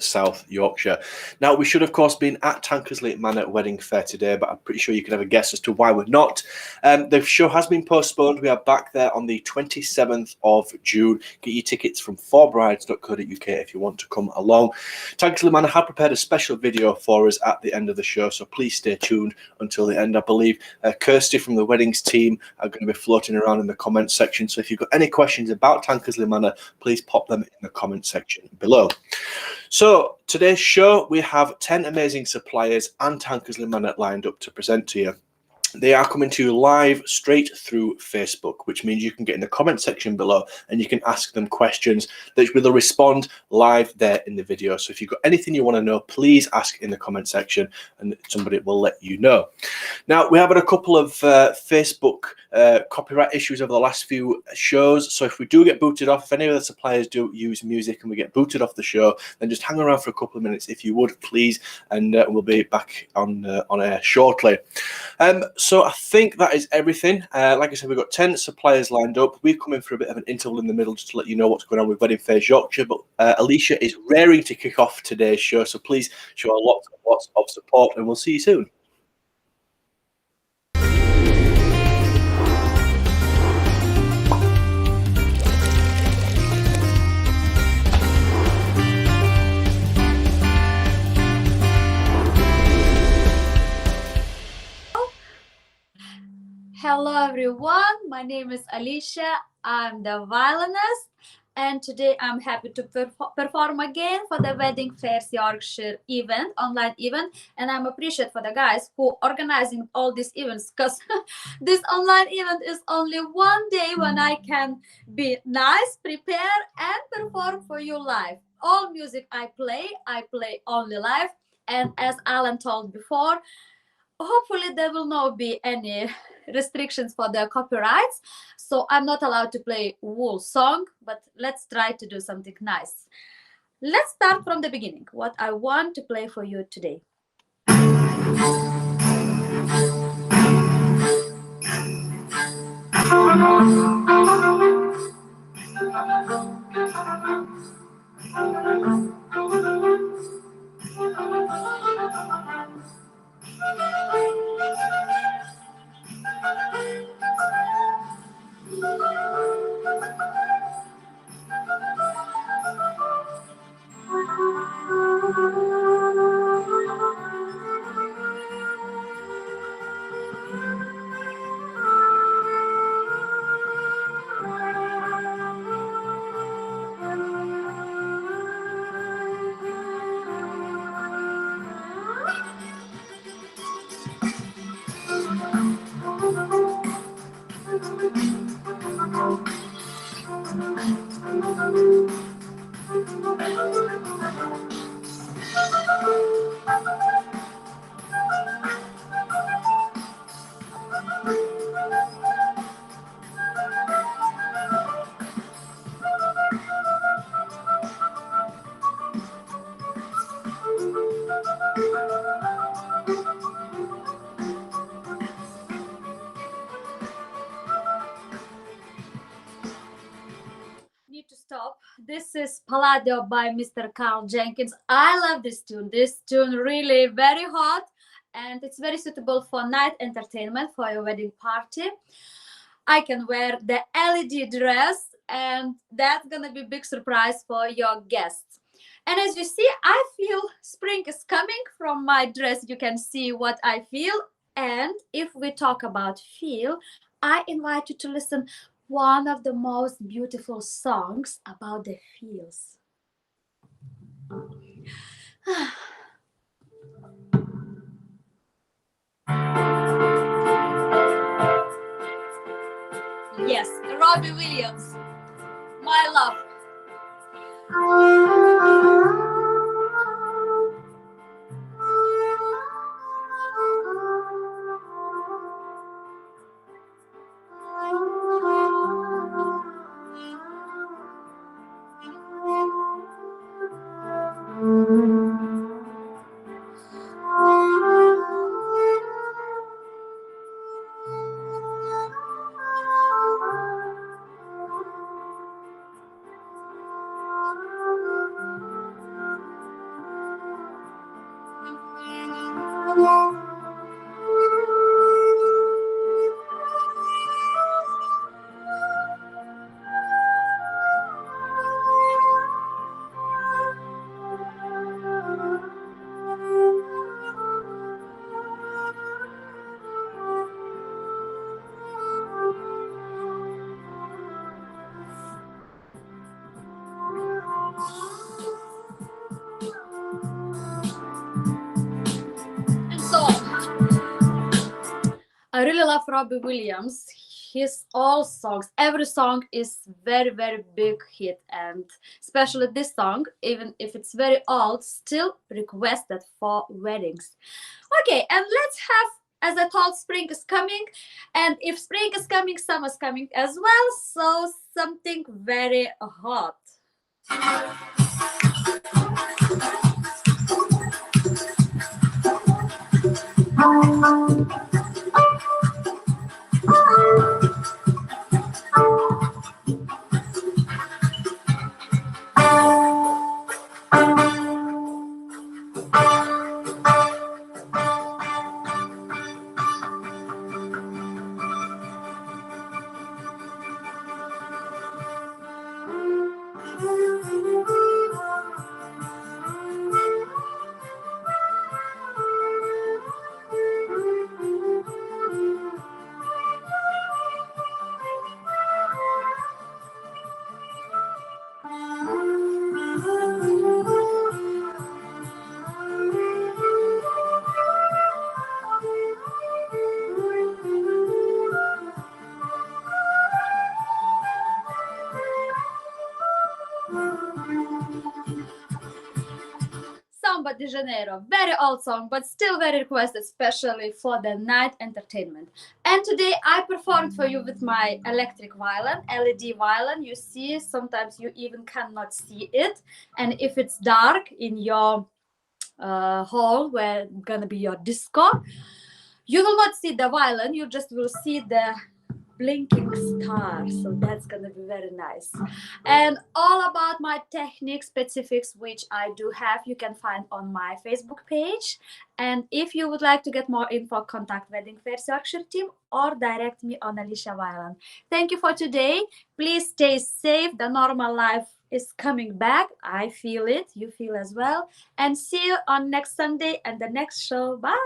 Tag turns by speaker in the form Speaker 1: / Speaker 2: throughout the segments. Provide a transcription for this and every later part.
Speaker 1: South Yorkshire. Now, we should, of course, been at Tankersley Manor Wedding Fair today, but I'm pretty sure you can have a guess as to why we're not. The show has been postponed. We are back there on the 27th of June. Get your tickets from forbrides.co.uk if you want to come along. Tankersley Manor have prepared a special video for us at the end of the show, so please stay tuned until the end. I believe Kirsty from the weddings team are going to be floating around in the comments section, so if you've got any questions about Tankersley Manor, please pop them in the comment section below. So today's show, we have 10 amazing suppliers and Tankersley Manor lined up to present to you. They are coming to you live straight through Facebook, which means you can get in the comment section below and you can ask them questions that will respond live there in the video. So if you've got anything you want to know, please ask in the comment section and somebody will let you know. Now, we have had a couple of Facebook copyright issues over the last few shows. So if we do get booted off, if any of the suppliers do use music and we get booted off the show, then just hang around for a couple of minutes if you would, please, and we'll be back on air shortly. So I think that is everything. Like I said, we've got 10 suppliers lined up. We've come in for a bit of an interval in the middle just to let you know what's going on with Wedding Fayres Yorkshire. But Alesia is raring to kick off today's show. So please show her lots of support and we'll see you soon.
Speaker 2: Hello everyone, my name is Alesia, I'm the violinist, and today I'm happy to perform again for the Wedding Fayres Yorkshire event, online event, and I'm appreciative for the guys who organizing all these events, because this online event is only one day when I can be nice, prepare and perform for you live. All music I play only live, and as Alan told before, hopefully there will not be any restrictions for the copyrights, so I'm not allowed to play whole song, but let's try to do something nice. Let's start from the beginning, what I want to play for you today. Need to stop. This is Palladio by Mr. Carl Jenkins. I love this tune. This tune really very hot, and it's very suitable for night entertainment for your wedding party. I can wear the LED dress, and that's gonna be a big surprise for your guests. And as you see, I feel spring is coming from my dress. You can see what I feel. And if we talk about feel, I invite you to listen one of the most beautiful songs about the feels. Yes, Robbie Williams, My Love. I really love Robbie Williams. His all songs, every song is very, very big hit, and especially this song, even if it's very old, still requested for weddings. Okay, and let's have, as I told, spring is coming, and if spring is coming, summer's coming as well, so something very hot. Samba de Janeiro, very old song, but still very requested, especially for the night entertainment. And today I performed for you with my electric violin, LED violin. You see, sometimes you even cannot see it. And if it's dark in your hall where gonna be your disco, you will not see the violin, you just will see the blinking star, so that's gonna be very nice. And all about my technique specifics, which I do have, you can find on my Facebook page. And if you would like to get more info, contact Wedding Fayres Yorkshire team or direct me on Alesia Violin. Thank you for today. Please stay safe. The normal life is coming back. I feel it, you feel as well. And see you on next Sunday and the next show. Bye.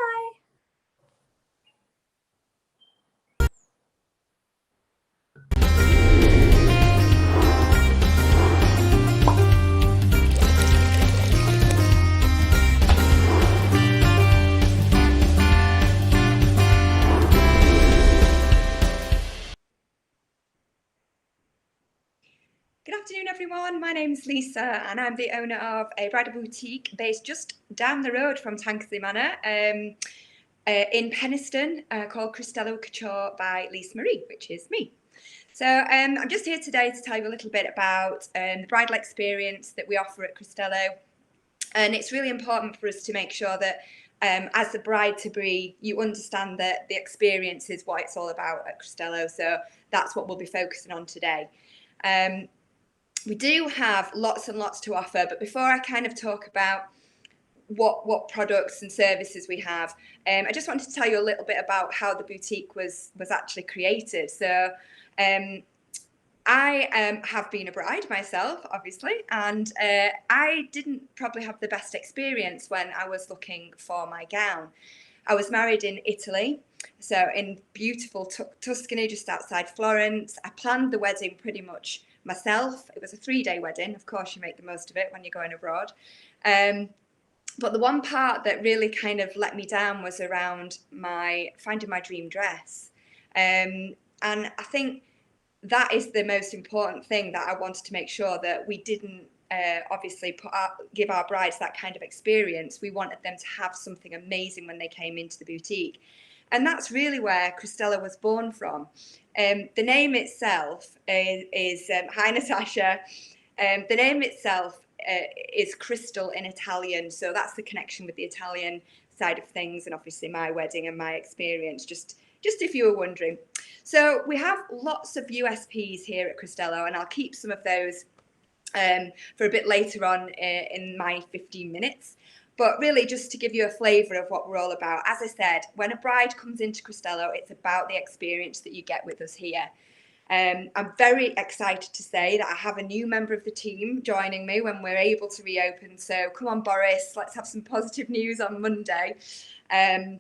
Speaker 3: Good afternoon, everyone. My name's Lisa, and I'm the owner of a bridal boutique based just down the road from Tankersley Manor in Penistone called Cristello Couture by Lisa Marie, which is me. So I'm just here today to tell you a little bit about the bridal experience that we offer at Cristello. And it's really important for us to make sure that as the bride-to-be, you understand that the experience is what it's all about at Cristello. So that's what we'll be focusing on today. We do have lots and lots to offer, but before I kind of talk about what products and services we have, I just wanted to tell you a little bit about how the boutique was actually created. So I have been a bride myself, obviously, and I didn't probably have the best experience when I was looking for my gown. I was married in Italy, so in beautiful Tuscany, just outside Florence. I planned the wedding pretty much myself. It was a 3-day wedding. Of course, you make the most of it when you're going abroad. But the one part that really kind of let me down was around finding my dream dress. And I think that is the most important thing that I wanted to make sure that we didn't obviously give our brides that kind of experience. We wanted them to have something amazing when they came into the boutique. And that's really where Cristello was born from. The name itself is hi Natasha. The name itself is crystal in Italian, so that's the connection with the Italian side of things, and obviously my wedding and my experience, just if you were wondering. So we have lots of USPs here at Cristello, and I'll keep some of those for a bit later on in my 15 minutes. But really, just to give you a flavour of what we're all about, as I said, when a bride comes into Cristello, it's about the experience that you get with us here. I'm very excited to say that I have a new member of the team joining me when we're able to reopen. So come on, Boris, let's have some positive news on Monday. I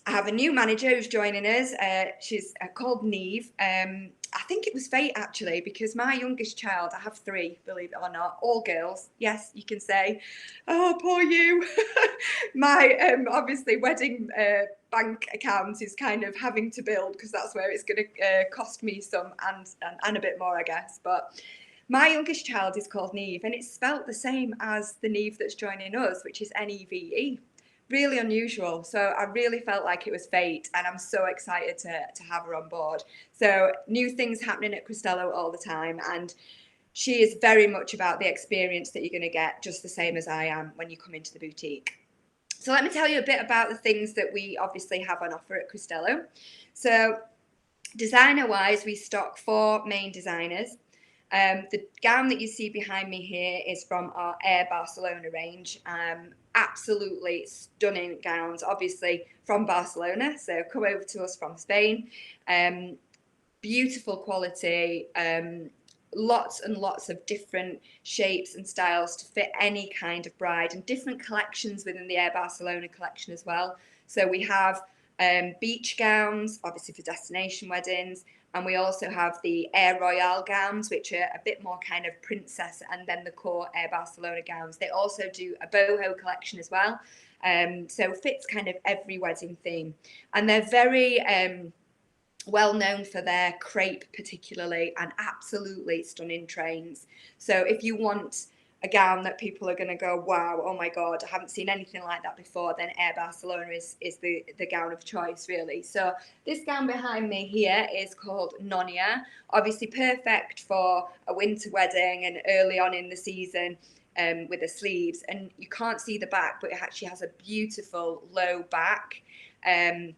Speaker 3: have a new manager who's joining us. She's called Neve. I think it was fate actually, because my youngest child, I have 3, believe it or not, all girls. Yes, you can say, oh, poor you. My obviously wedding bank account is kind of having to build, because that's where it's going to cost me some and a bit more, I guess. But my youngest child is called Neve, and it's spelt the same as the Neve that's joining us, which is Neve. Really unusual. So I really felt like it was fate, and I'm so excited to have her on board. So new things happening at Cristello all the time, and she is very much about the experience that you're going to get, just the same as I am when you come into the boutique. So let me tell you a bit about the things that we obviously have on offer at Cristello. So designer wise, we stock 4 main designers. The gown that you see behind me here is from our Air Barcelona range. Absolutely stunning gowns, obviously from Barcelona, so come over to us from Spain. Beautiful quality, lots and lots of different shapes and styles to fit any kind of bride, and different collections within the Air Barcelona collection as well. So we have beach gowns, obviously for destination weddings, and we also have the Air Royale gowns, which are a bit more kind of princess, and then the core Air Barcelona gowns. They also do a boho collection as well, so fits kind of every wedding theme. And they're very well known for their crepe particularly, and absolutely stunning trains. So if you want a gown that people are going to go, wow, oh my God, I haven't seen anything like that before, then Air Barcelona is the gown of choice, really. So this gown behind me here is called Nonia, obviously perfect for a winter wedding and early on in the season, with the sleeves. And you can't see the back, but it actually has a beautiful low back, and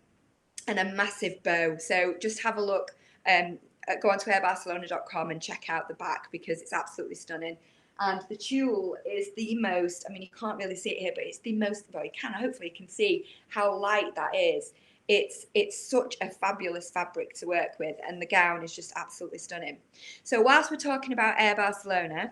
Speaker 3: a massive bow. So just have a look, go on to airbarcelona.com and check out the back, because it's absolutely stunning. And the tulle is the most, I mean, you can't really see it here, but it's the most, well, you can, hopefully you can see how light that is. It's such a fabulous fabric to work with, and the gown is just absolutely stunning. So whilst we're talking about Air Barcelona,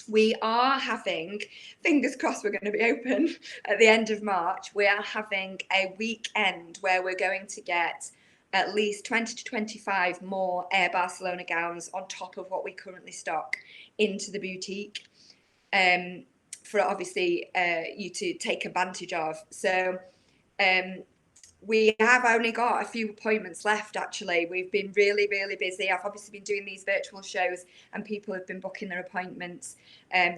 Speaker 3: we are having, fingers crossed we're going to be open at the end of March, we are having a weekend where we're going to get at least 20 to 25 more Air Barcelona gowns on top of what we currently stock into the boutique, for obviously you to take advantage of. So we have only got a few appointments left, actually. We've been really, really busy. I've obviously been doing these virtual shows, and people have been booking their appointments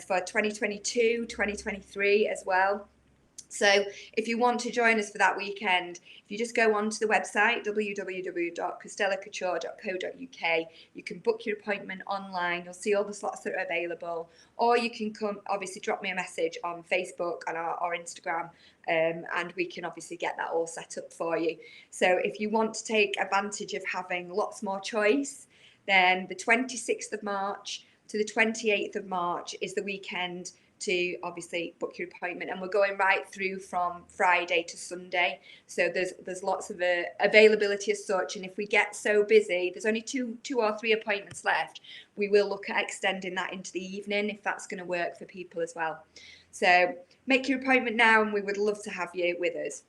Speaker 3: for 2022, 2023 as well. So if you want to join us for that weekend, if you just go onto the website, www.cristellocouture.co.uk, you can book your appointment online. You'll see all the slots that are available, or you can come, obviously drop me a message on Facebook and our Instagram, and we can obviously get that all set up for you. So if you want to take advantage of having lots more choice, then the 26th of March to the 28th of March is the weekend to obviously book your appointment, and we're going right through from Friday to Sunday, so there's lots of availability as such. And if we get so busy, there's only two or three appointments left, we will look at extending that into the evening if that's going to work for people as well. So make your appointment now, and we would love to have you with us.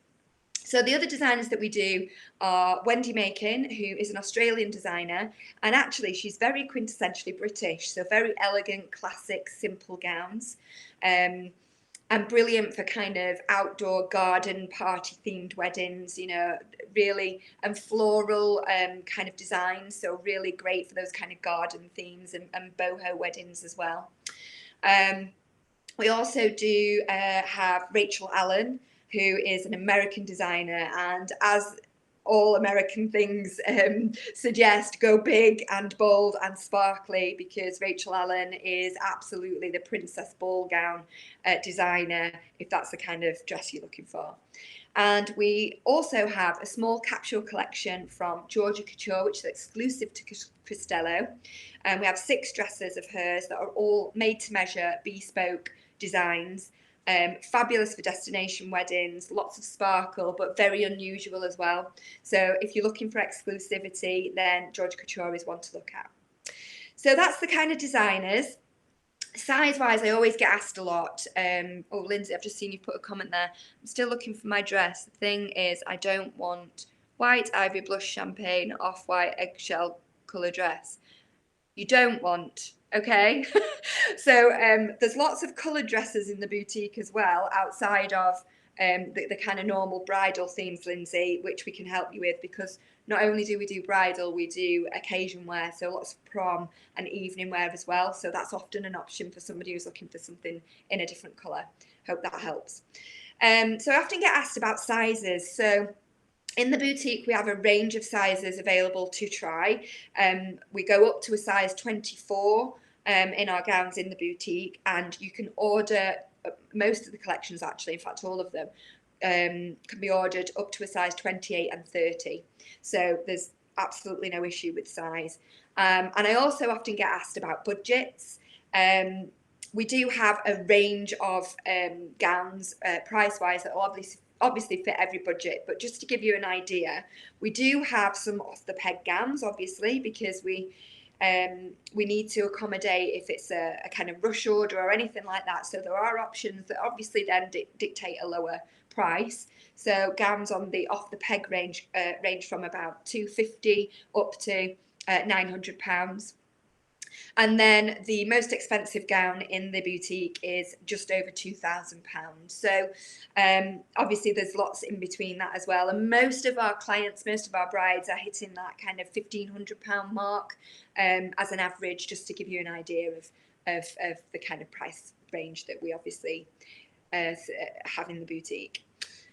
Speaker 3: So the other designers that we do are Wendy Macon, who is an Australian designer, and actually she's very quintessentially British, so very elegant, classic, simple gowns, and brilliant for kind of outdoor garden party themed weddings, you know, really, and floral kind of designs, so really great for those kind of garden themes and boho weddings as well. We also do have Rachel Allen, who is an American designer, and as all American things suggest, go big and bold and sparkly, because Rachel Allen is absolutely the princess ball gown designer, if that's the kind of dress you're looking for. And we also have a small capsule collection from Georgia Couture, which is exclusive to Cristello, and we have 6 dresses of hers that are all made to measure, bespoke designs. Fabulous for destination weddings, lots of sparkle, but very unusual as well. So if you're looking for exclusivity, then Georgia Couture is one to look at. So that's the kind of designers. Size-wise, I always get asked a lot. Oh, Lindsay, I've just seen you put a comment there. I'm still looking for my dress. The thing is, I don't want white, ivy blush, champagne, off-white, eggshell colour dress. You don't want, okay? So there's lots of coloured dresses in the boutique as well, outside of the kind of normal bridal themes, Lindsay, which we can help you with, because not only do we do bridal, we do occasion wear, so lots of prom and evening wear as well. So that's often an option for somebody who's looking for something in a different colour. Hope that helps. So I often get asked about sizes. So in the boutique, we have a range of sizes available to try. We go up to a size 24 in our gowns in the boutique, and you can order most of the collections, actually, in fact, all of them, can be ordered up to a size 28 and 30. So there's absolutely no issue with size. And I also often get asked about budgets. We do have a range of gowns, price-wise, that will obviously fit every budget, but just to give you an idea, we do have some off-the-peg gowns, obviously, because we need to accommodate if it's a kind of rush order or anything like that. So there are options that obviously then dictate a lower price. So gowns on the off-the-peg range range from about £250 up to £900. And then the most expensive gown in the boutique is just over £2,000. So obviously there's lots in between that as well. And most of our clients, most of our brides are hitting that kind of £1,500 mark as an average, just to give you an idea of the kind of price range that we obviously have in the boutique.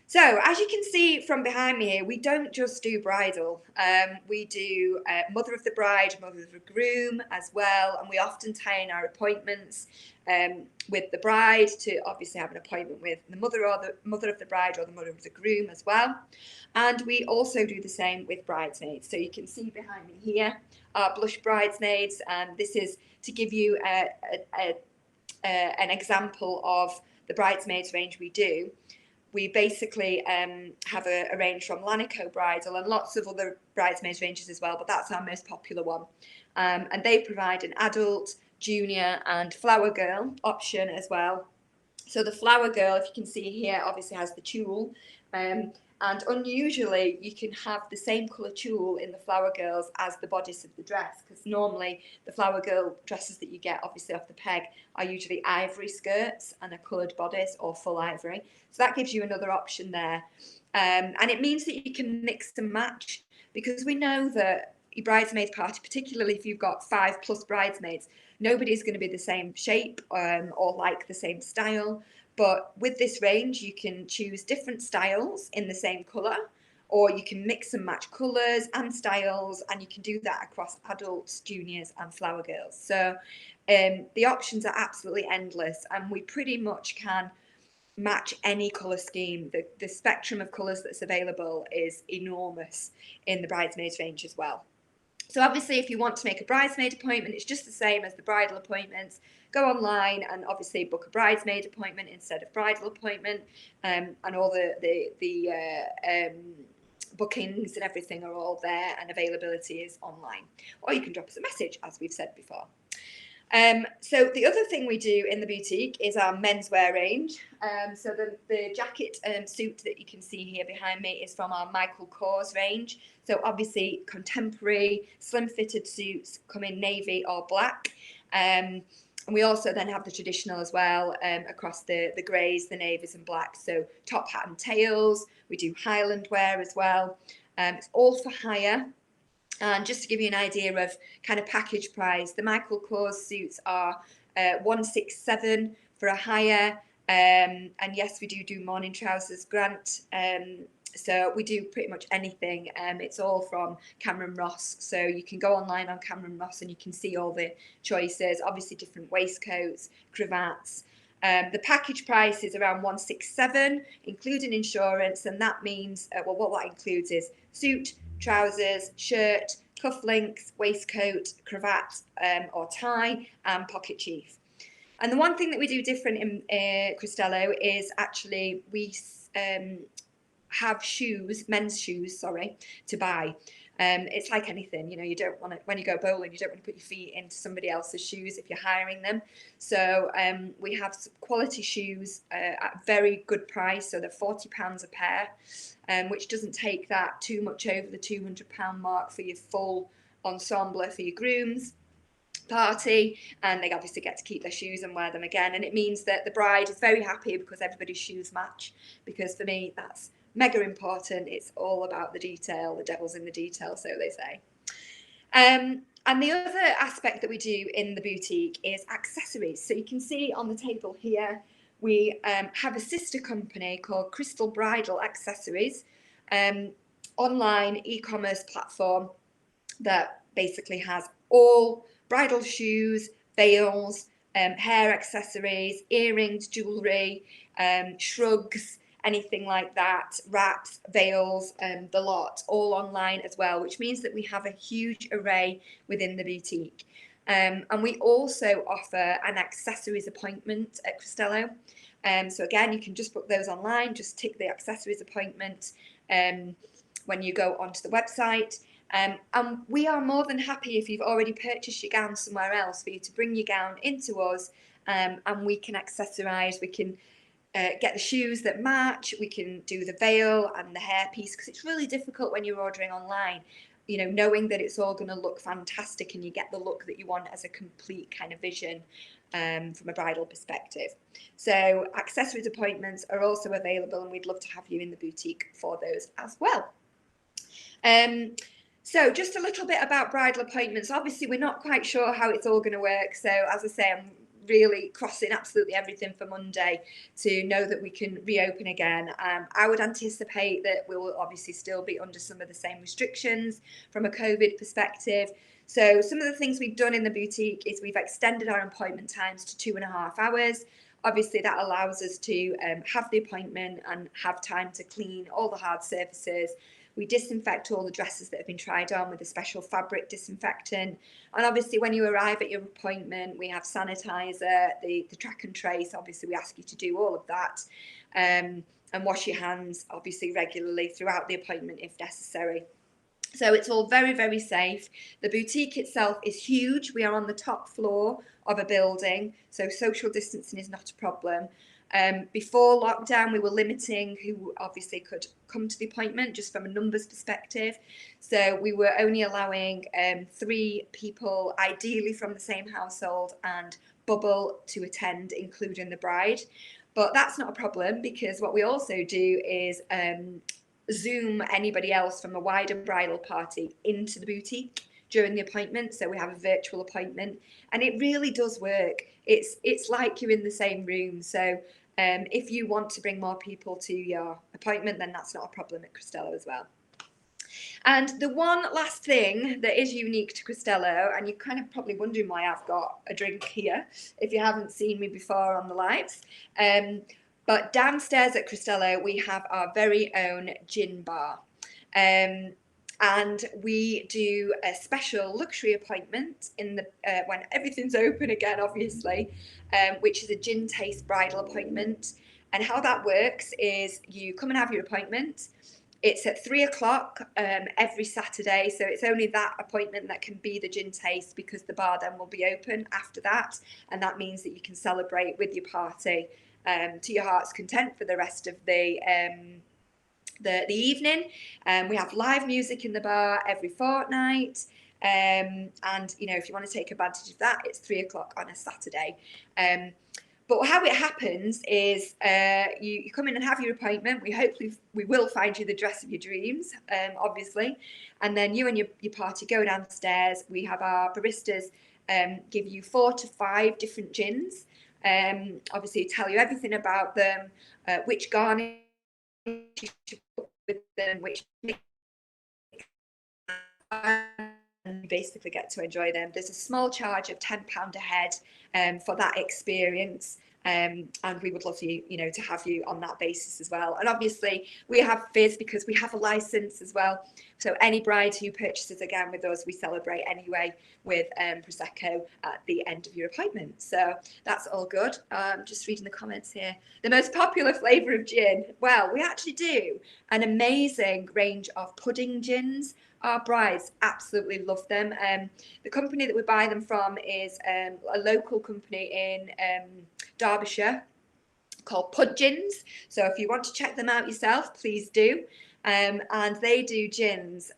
Speaker 3: So as you can see from behind me here, we don't just do bridal. We do mother of the bride, mother of the groom as well. And we often tie in our appointments with the bride to obviously have an appointment with the mother of the bride or the mother of the groom as well. And we also do the same with bridesmaids. So you can see behind me here our blush bridesmaids. And this is to give you an example of the bridesmaids range we do. We basically have a range from Lanico Bridal and lots of other bridesmaids ranges as well, but that's our most popular one. And they provide an adult, junior and flower girl option as well. So the flower girl, if you can see here, obviously has the tulle. And unusually, you can have the same colour tulle in the flower girls as the bodice of the dress, because normally the flower girl dresses that you get, obviously off the peg, are usually ivory skirts and a coloured bodice or full ivory. So that gives you another option there. And it means that you can mix and match, because we know that your bridesmaid party, particularly if you've got 5+ bridesmaids, nobody's going to be the same shape or like the same style. But with this range, you can choose different styles in the same colour, or you can mix and match colours and styles, and you can do that across adults, juniors and flower girls. So the options are absolutely endless, and we pretty much can match any colour scheme. The spectrum of colours that's available is enormous in the bridesmaids range as well. So obviously, if you want to make a bridesmaid appointment, it's just the same as the bridal appointments. Go online and obviously book a bridesmaid appointment instead of bridal appointment, and all the bookings and everything are all there, and availability is online. Or you can drop us a message, as we've said before. So the other thing we do in the boutique is our menswear range. So the jacket and suit that you can see here behind me is from our Michael Kors range. So obviously contemporary, slim-fitted suits come in navy or black. And we also then have the traditional as well, across the greys, the navies and blacks. So top hat and tails. We do Highland wear as well. It's all for hire. And just to give you an idea of kind of package price, the Michael Kors suits are £167 for a hire. And yes, we do morning trousers, Grant. So we do pretty much anything. It's all from Cameron Ross. So you can go online on Cameron Ross and you can see all the choices, obviously different waistcoats, cravats. The package price is around £167, including insurance. And that means, well, what that includes is suit, trousers, shirt, cufflinks, waistcoat, cravat or tie, and pocket chief. And the one thing that we do different in Cristello is actually we have shoes, men's shoes, sorry, to buy. It's like anything, you know, you don't want to, when you go bowling, you don't want to put your feet into somebody else's shoes if you're hiring them. So we have quality shoes at very good price. So they're £40 a pair, which doesn't take that too much over the £200 mark for your full ensemble for your groom's party, and they obviously get to keep their shoes and wear them again. And it means that the bride is very happy because everybody's shoes match, because for me that's mega important. It's all about the detail, the devil's in the detail, so they say. And the other aspect that we do in the boutique is accessories. So you can see on the table here, we have a sister company called Crystal Bridal Accessories, online e-commerce platform that basically has all bridal shoes, veils, hair accessories, earrings, jewellery, shrugs, anything like that, wraps, veils, the lot, all online as well, which means that we have a huge array within the boutique. And we also offer an accessories appointment at Cristello. So again, you can just book those online, just tick the accessories appointment when you go onto the website. And we are more than happy, if you've already purchased your gown somewhere else, for you to bring your gown into us, and we can accessorise, we can get the shoes that match, we can do the veil and the hairpiece, because it's really difficult when you're ordering online, you know, knowing that it's all going to look fantastic and you get the look that you want as a complete kind of vision from a bridal perspective. So accessories appointments are also available, and we'd love to have you in the boutique for those as well. So just a little bit about bridal appointments. Obviously, we're not quite sure how it's all going to work. So as I say, I'm really crossing absolutely everything for Monday to know that we can reopen again. I would anticipate that we will obviously still be under some of the same restrictions from a COVID perspective. So some of the things we've done in the boutique is we've extended our appointment times to 2.5 hours. Obviously, that allows us to have the appointment and have time to clean all the hard surfaces. We disinfect all the dresses that have been tried on with a special fabric disinfectant. And obviously, when you arrive at your appointment, we have sanitizer, the track and trace. Obviously, we ask you to do all of that, and wash your hands, obviously, regularly throughout the appointment if necessary. So it's all very, very safe. The boutique itself is huge. We are on the top floor of a building, so social distancing is not a problem. Before lockdown, we were limiting who obviously could come to the appointment, just from a numbers perspective. So we were only allowing 3 people, ideally from the same household and bubble, to attend, including the bride. But that's not a problem, because what we also do is Zoom anybody else from a wider bridal party into the boutique during the appointment. So we have a virtual appointment, and it really does work. It's like you're in the same room. So if you want to bring more people to your appointment, then that's not a problem at Cristello as well. And the one last thing that is unique to Cristello, and you're kind of probably wondering why I've got a drink here if you haven't seen me before on the lives, but downstairs at Cristello we have our very own gin bar. And we do a special luxury appointment in the when everything's open again, obviously, which is a gin taste bridal appointment. And how that works is you come and have your appointment. It's at 3 o'clock every Saturday, so it's only that appointment that can be the gin taste, because the bar then will be open after that, and that means that you can celebrate with your party to your heart's content for the rest of the evening. We have live music in the bar every fortnight, and you know, if you want to take advantage of that, it's 3 o'clock on a Saturday. But how it happens is you come in and have your appointment. We will find you the dress of your dreams, obviously, and then you and your party go downstairs. We have our baristas give you 4 to 5 different gins. Obviously, tell you everything about them, which garnish you should put with them, which and you basically get to enjoy them. There's a small charge of £10 a head for that experience, and we would love you, to have you on that basis as well. And obviously we have fizz because we have a license as well. So any bride who purchases again with us, we celebrate anyway with Prosecco at the end of your appointment. So that's all good. Just reading the comments here. The most popular flavour of gin. Well, we actually do an amazing range of pudding gins. Our brides absolutely love them. The company that we buy them from is a local company in Derbyshire called Pudgins. So if you want to check them out yourself, please do. And they do gins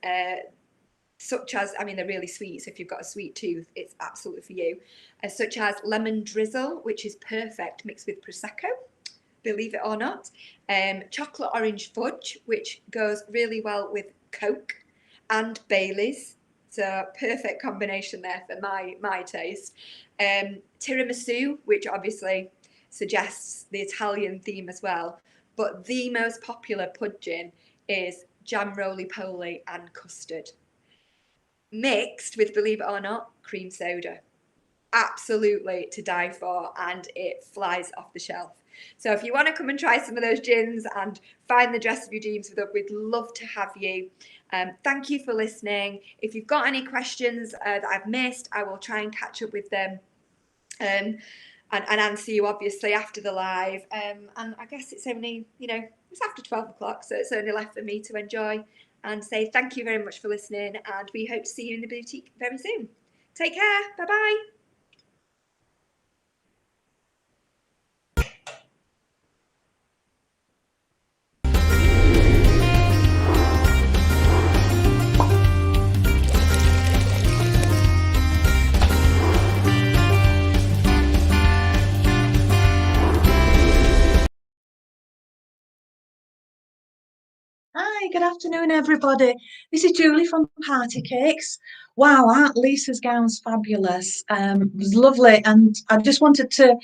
Speaker 3: such as, I mean, they're really sweet, so if you've got a sweet tooth, it's absolutely for you. Such as lemon drizzle, which is perfect mixed with Prosecco, believe it or not. Chocolate orange fudge, which goes really well with Coke and Baileys. So perfect combination there for my taste. Tiramisu, which obviously suggests the Italian theme as well. But the most popular pudging is jam roly-poly and custard, mixed with, believe it or not, cream soda. Absolutely to die for, and it flies off the shelf. So if you want to come and try some of those gins and find the dress of your dreams with us, we'd love to have you. Thank you for listening. If you've got any questions that I've missed, I will try and catch up with them and answer you obviously after the live. And I guess it's only, it's after 12 o'clock, so it's only left for me to enjoy and say thank you very much for listening, and we hope to see you in the boutique very soon. Take care. Bye-bye.
Speaker 4: Hi, good afternoon, everybody. This is Julie from Party Cakes. Wow, Aunt Lisa's gown's fabulous. It was lovely, and I just wanted to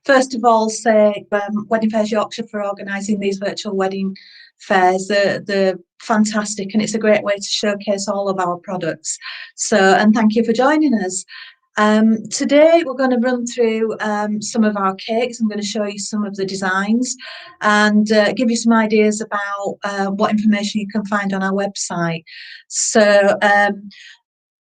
Speaker 4: first of all say Wedding Fairs Yorkshire for organising these virtual wedding fairs. They're fantastic, and it's a great way to showcase all of our products. So, and thank you for joining us. Today we're going to run through some of our cakes. I'm going to show you some of the designs and give you some ideas about what information you can find on our website. So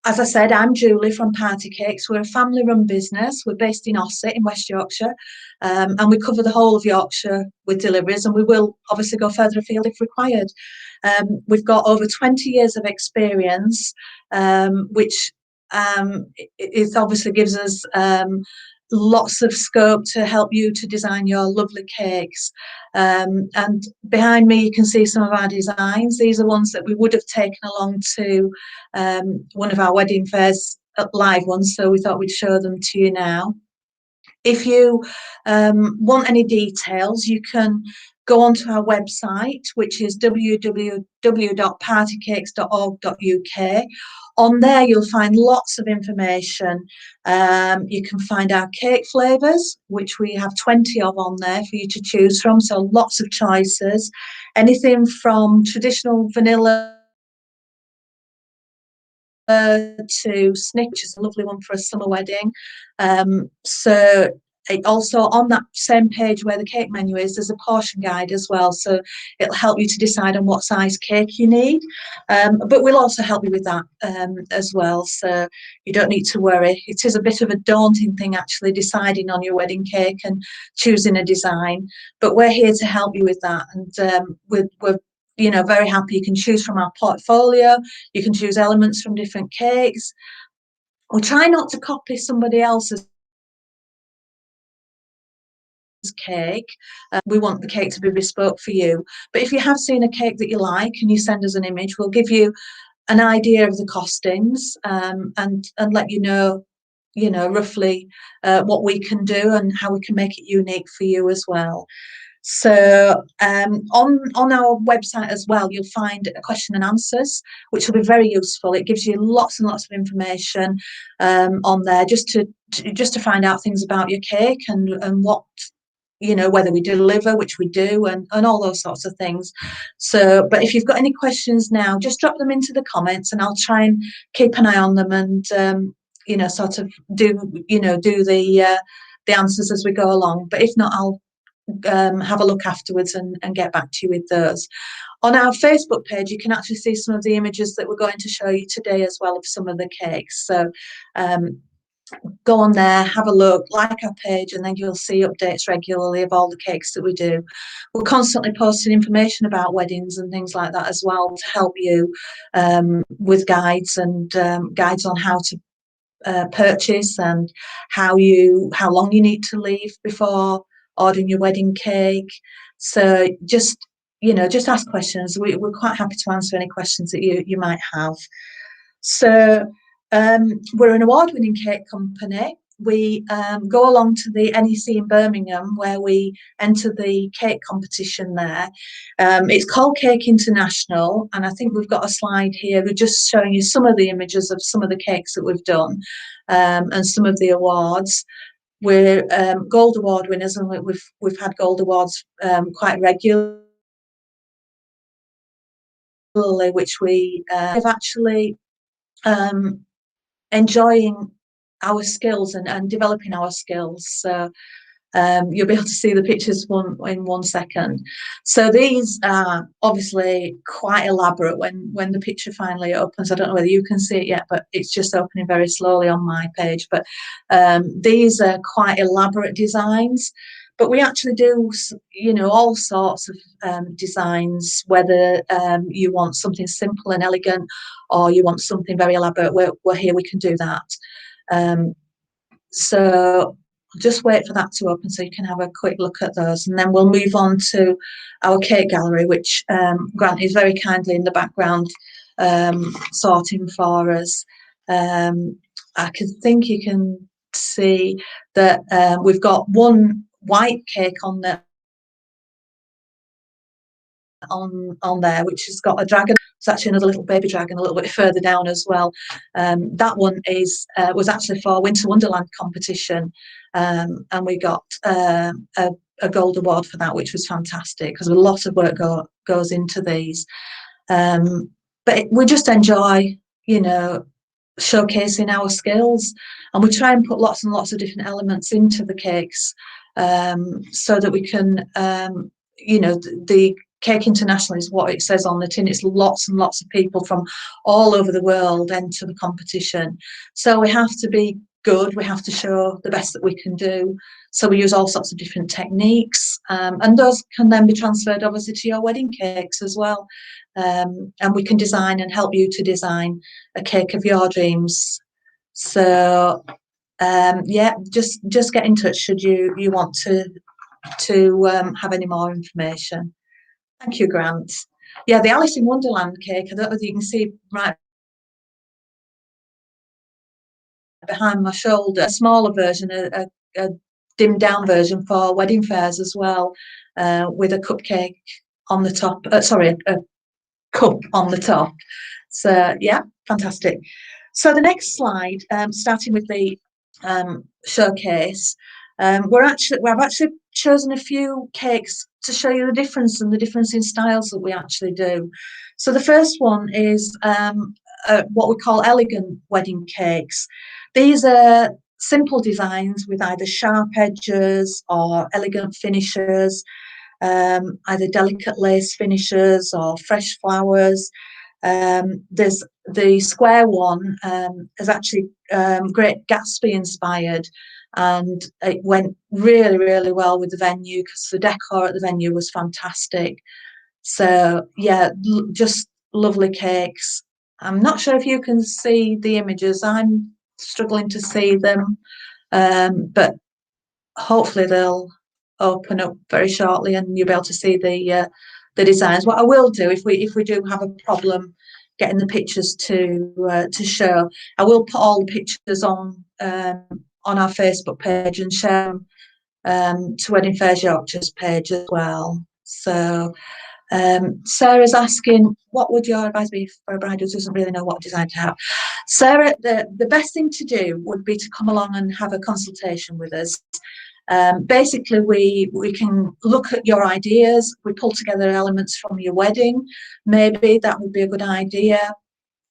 Speaker 4: as I said, I'm Julie from Party Cakes. We're a family-run business. We're based in Ossett in West Yorkshire, and we cover the whole of Yorkshire with deliveries, and we will obviously go further afield if required. We've got over 20 years of experience, which it obviously gives us lots of scope to help you to design your lovely cakes. And behind me you can see some of our designs. These are ones that we would have taken along to one of our wedding fairs, live ones, so we thought we'd show them to you now. If you want any details, you can go onto our website, which is www.partycakes.org.uk. On there, you'll find lots of information. You can find our cake flavours, which we have 20 of on there for you to choose from, so lots of choices. Anything from traditional vanilla to Snick, which is a lovely one for a summer wedding. So it also, on that same page where the cake menu is, there's a portion guide as well, so it'll help you to decide on what size cake you need, but we'll also help you with that as well, so you don't need to worry. It is a bit of a daunting thing actually deciding on your wedding cake and choosing a design, but we're here to help you with that, and we're very happy. You can choose from our portfolio, you can choose elements from different cakes. We try not to copy somebody else's cake. We want the cake to be bespoke for you, but if you have seen a cake that you like and you send us an image, we'll give you an idea of the costings and let you know roughly what we can do and how we can make it unique for you as well. So on our website as well, you'll find a question and answers, which will be very useful. It gives you lots and lots of information on there just to find out things about your cake and what, whether we deliver, which we do, and all those sorts of things. So, but if you've got any questions now, just drop them into the comments and I'll try and keep an eye on them and sort of do the answers as we go along. But if not, I'll have a look afterwards and get back to you with those. On our Facebook page, you can actually see some of the images that we're going to show you today as well of some of the cakes. So go on there, have a look, like our page, and then you'll see updates regularly of all the cakes that we do. We're constantly posting information about weddings and things like that as well to help you with guides and guides on how to purchase and how long you need to leave before ordering your wedding cake. So just you know, just ask questions. We're quite happy to answer any questions that you might have. So we're an award-winning cake company. We go along to the NEC in Birmingham, where we enter the cake competition there. It's called Cake International, and I think we've got a slide here. We're just showing you some of the images of some of the cakes that we've done, and some of the awards. We're gold award winners, and we've had gold awards quite regularly, which we have actually enjoying our skills and developing our skills. So you'll be able to see the pictures in 1 second. So these are obviously quite elaborate when the picture finally opens. I don't know whether you can see it yet, but it's just opening very slowly on my page. But these are quite elaborate designs. But we actually do, you know, all sorts of designs, whether you want something simple and elegant or you want something very elaborate. We're here, we can do that. So just wait for that to open so you can have a quick look at those, and then we'll move on to our cake gallery, which Grant is very kindly in the background sorting for us. I think you can see that we've got one white cake on there, which has got a dragon. It's actually another little baby dragon a little bit further down as well. That one was actually for Winter Wonderland competition, and we got a gold award for that, which was fantastic because a lot of work goes into these. But we just enjoy, you know, showcasing our skills, and we try and put lots and lots of different elements into the cakes, so that we can, you know, the Cake International is what it says on the tin. It's lots and lots of people from all over the world enter the competition. So we have to be good. We have to show the best that we can do. So we use all sorts of different techniques, and those can then be transferred obviously to your wedding cakes as well. And we can design and help you to design a cake of your dreams. So yeah, just get in touch should you want to have any more information. Thank you, Grant. Yeah, the Alice in Wonderland cake, I don't know whether you can see right behind my shoulder, a smaller version, a dimmed down version for wedding fairs as well, with a cupcake on the top, sorry, a cup on the top. So yeah, fantastic. So the next slide, starting with the showcase, we've actually chosen a few cakes to show you the difference and the difference in styles that we actually do. So the first one is what we call elegant wedding cakes. These are simple designs with either sharp edges or elegant finishes, either delicate lace finishes or fresh flowers. There's the square one is actually Great Gatsby inspired, and it went really, really well with the venue because the decor at the venue was fantastic. So yeah, just lovely cakes. I'm not sure if you can see the images. I'm struggling to see them, but hopefully they'll open up very shortly and you'll be able to see the designs. What I will do, if we do have a problem getting the pictures to show, I will put all the pictures on our Facebook page and share them to Wedding Fairs Yorkshire's page as well. So Sarah's asking, what would your advice be for a bride who doesn't really know what design to have? Sarah, the best thing to do would be to come along and have a consultation with us. Basically, we can look at your ideas. We pull together elements from your wedding. Maybe that would be a good idea.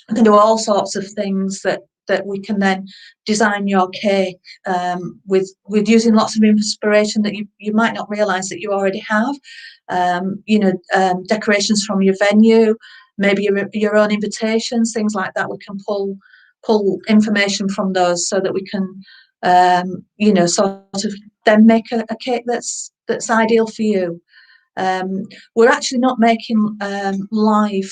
Speaker 4: We can do all sorts of things that we can then design your cake with using lots of inspiration that you might not realise that you already have. You know, decorations from your venue, maybe your own invitations, things like that. We can pull information from those so that we can, you know, sort of then make a cake that's ideal for you. We're actually not making live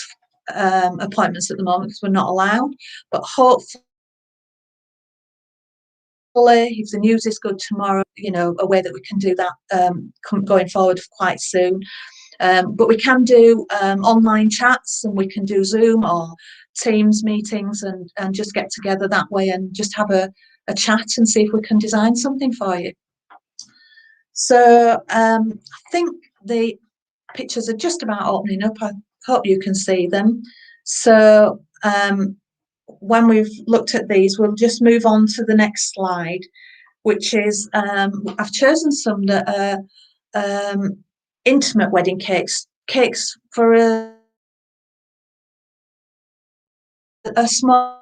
Speaker 4: appointments at the moment because we're not allowed, but hopefully if the news is good tomorrow, you know, a way that we can do that going forward quite soon. But we can do online chats, and we can do Zoom or Teams meetings, and just get together that way and just have a chat and see if we can design something for you. So I think the pictures are just about opening up. I hope you can see them. So when we've looked at these, we'll just move on to the next slide, which is I've chosen some that are intimate wedding cakes for a small.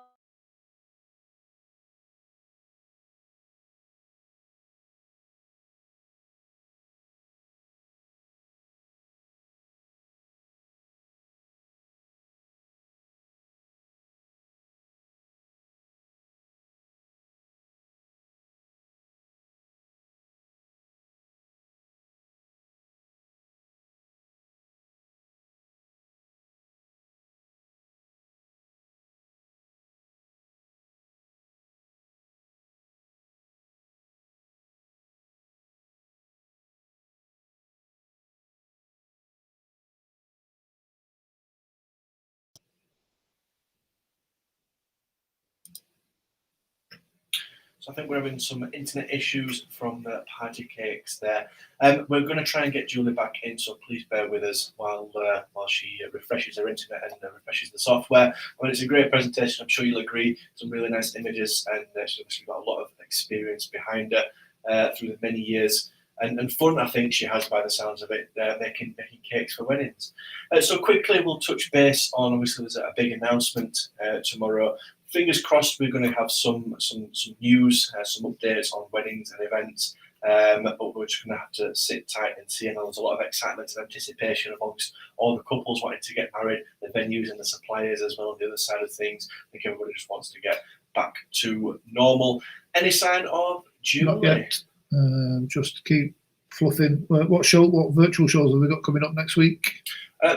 Speaker 1: So I think we're having some internet issues from the party cakes there. We're going to try and get Julie back in, so please bear with us while she refreshes her internet and refreshes the software. I mean, it's a great presentation, I'm sure you'll agree. Some really nice images, and she's obviously got a lot of experience behind her through the many years. And fun, I think she has, by the sounds of it, making cakes for weddings. So quickly, we'll touch base on, obviously, there's a big announcement tomorrow. Fingers crossed, we're going to have some news, some updates on weddings and events. But we're just going to have to sit tight and see. And there's a lot of excitement and anticipation amongst all the couples wanting to get married, the venues and the suppliers as well on the other side of things. I think everybody just wants to get back to normal. Any sign of Julie?
Speaker 5: Not yet. Just keep fluffing. What virtual shows have we got coming up next week?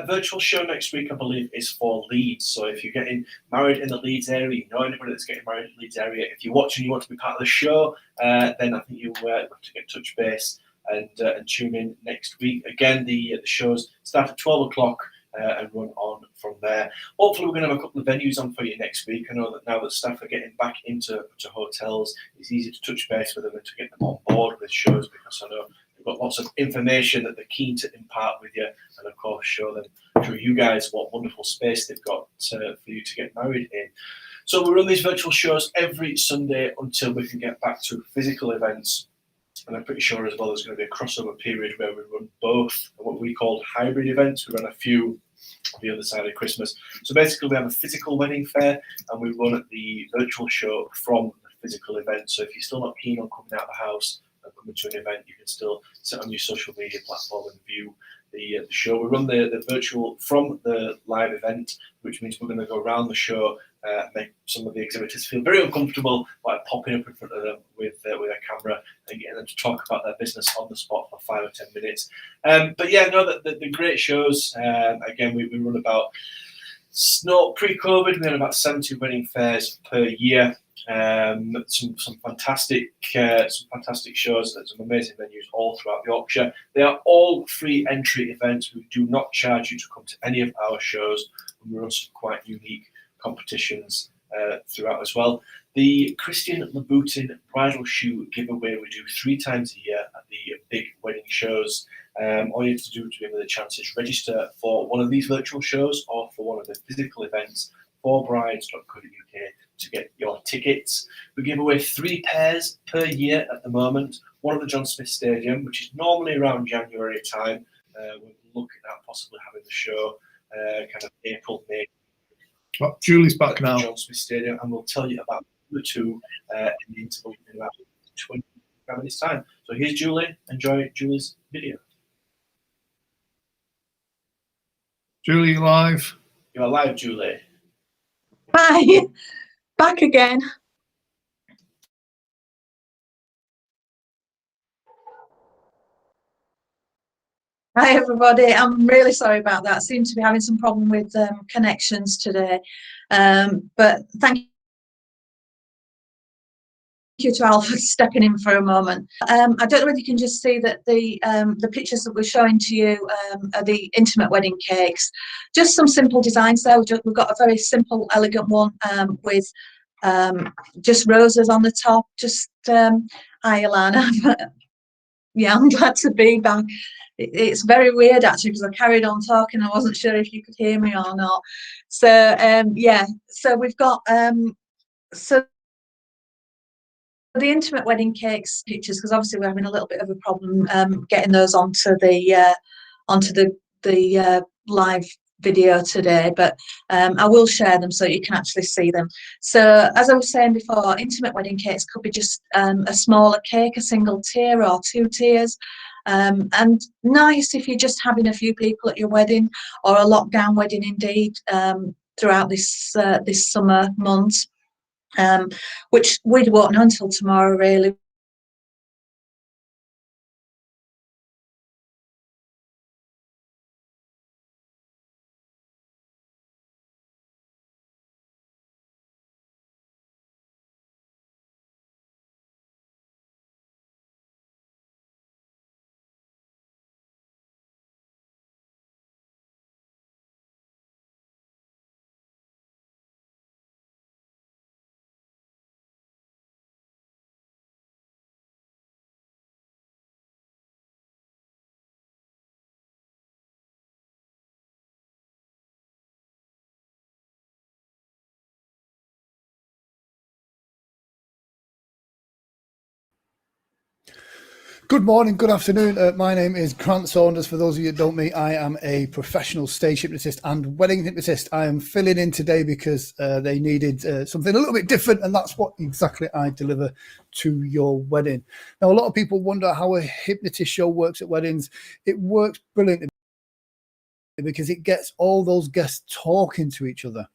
Speaker 1: Virtual show next week, I believe, is for Leeds. So if you're getting married in the Leeds area, you know anybody that's getting married in the Leeds area, if you're watching, you want to be part of the show, then I think you'll have to get touch base and tune in next week. Again, the shows start at 12 o'clock and run on from there. Hopefully, we're going to have a couple of venues on for you next week. I know that now that staff are getting back into hotels, it's easy to touch base with them and to get them on board with shows, because I know we've got lots of information that they're keen to impart with you, and of course show you guys what wonderful space they've got for you to get married in. So we run these virtual shows every Sunday until we can get back to physical events. And I'm pretty sure as well there's going to be a crossover period where we run both what we call hybrid events. We run a few on the other side of Christmas. So basically we have a physical wedding fair and we run the virtual show from the physical event. So if you're still not keen on coming out of the house and coming to an event, you can still sit on your social media platform and view the show. We run the virtual from the live event, which means we're going to go around the show, make some of the exhibitors feel very uncomfortable by popping up in front of them with a camera and getting them to talk about their business on the spot for 5 or 10 minutes. But yeah, no, the great shows. Again, we run about, pre-COVID, we had about 70 wedding fairs per year. Some fantastic shows at some amazing venues all throughout Yorkshire. They are all free entry events. We do not charge you to come to any of our shows, and we run some quite unique competitions throughout as well. The Christian Louboutin bridal shoe giveaway we do 3 times a year at the big wedding shows. All you have to do to give me the chance is register for one of these virtual shows or for one of the physical events for brides.co.uk to get your tickets. We give away 3 pairs per year at the moment. One at the John Smith Stadium, which is normally around January time. We're looking at possibly having the show kind of April, May.
Speaker 5: Oh, Julie's back now.
Speaker 1: John Smith Stadium, and we'll tell you about the 2 in the interval in about 25 minutes time. So here's Julie. Enjoy Julie's video.
Speaker 5: Julie, you live?
Speaker 1: You are live, Julie.
Speaker 4: Hi, back again. Hi everybody, I'm really sorry about that. Seem to be having some problem with connections today, but thank you to Al for stepping in for a moment. I don't know whether you can just see that the pictures that we're showing to you are the intimate wedding cakes. Just some simple designs there. We've got a very simple, elegant one with just roses on the top. Just hi, Alana. Yeah, I'm glad to be back. It's very weird actually because I carried on talking. I wasn't sure if you could hear me or not. So yeah, so we've got so the intimate wedding cakes pictures, because obviously we're having a little bit of a problem getting those onto the live video today, but I will share them so you can actually see them. So as I was saying before, intimate wedding cakes could be just a smaller cake, a single tier or 2 tiers, and nice if you're just having a few people at your wedding, or a lockdown wedding indeed, throughout this summer months. Which we won't know until tomorrow, really.
Speaker 6: Good morning, good afternoon. My name is Grant Saunders. For those of you that don't know me, I am a professional stage hypnotist and wedding hypnotist. I am filling in today because they needed something a little bit different, and that's what exactly I deliver to your wedding. Now, a lot of people wonder how a hypnotist show works at weddings. It works brilliantly because it gets all those guests talking to each other.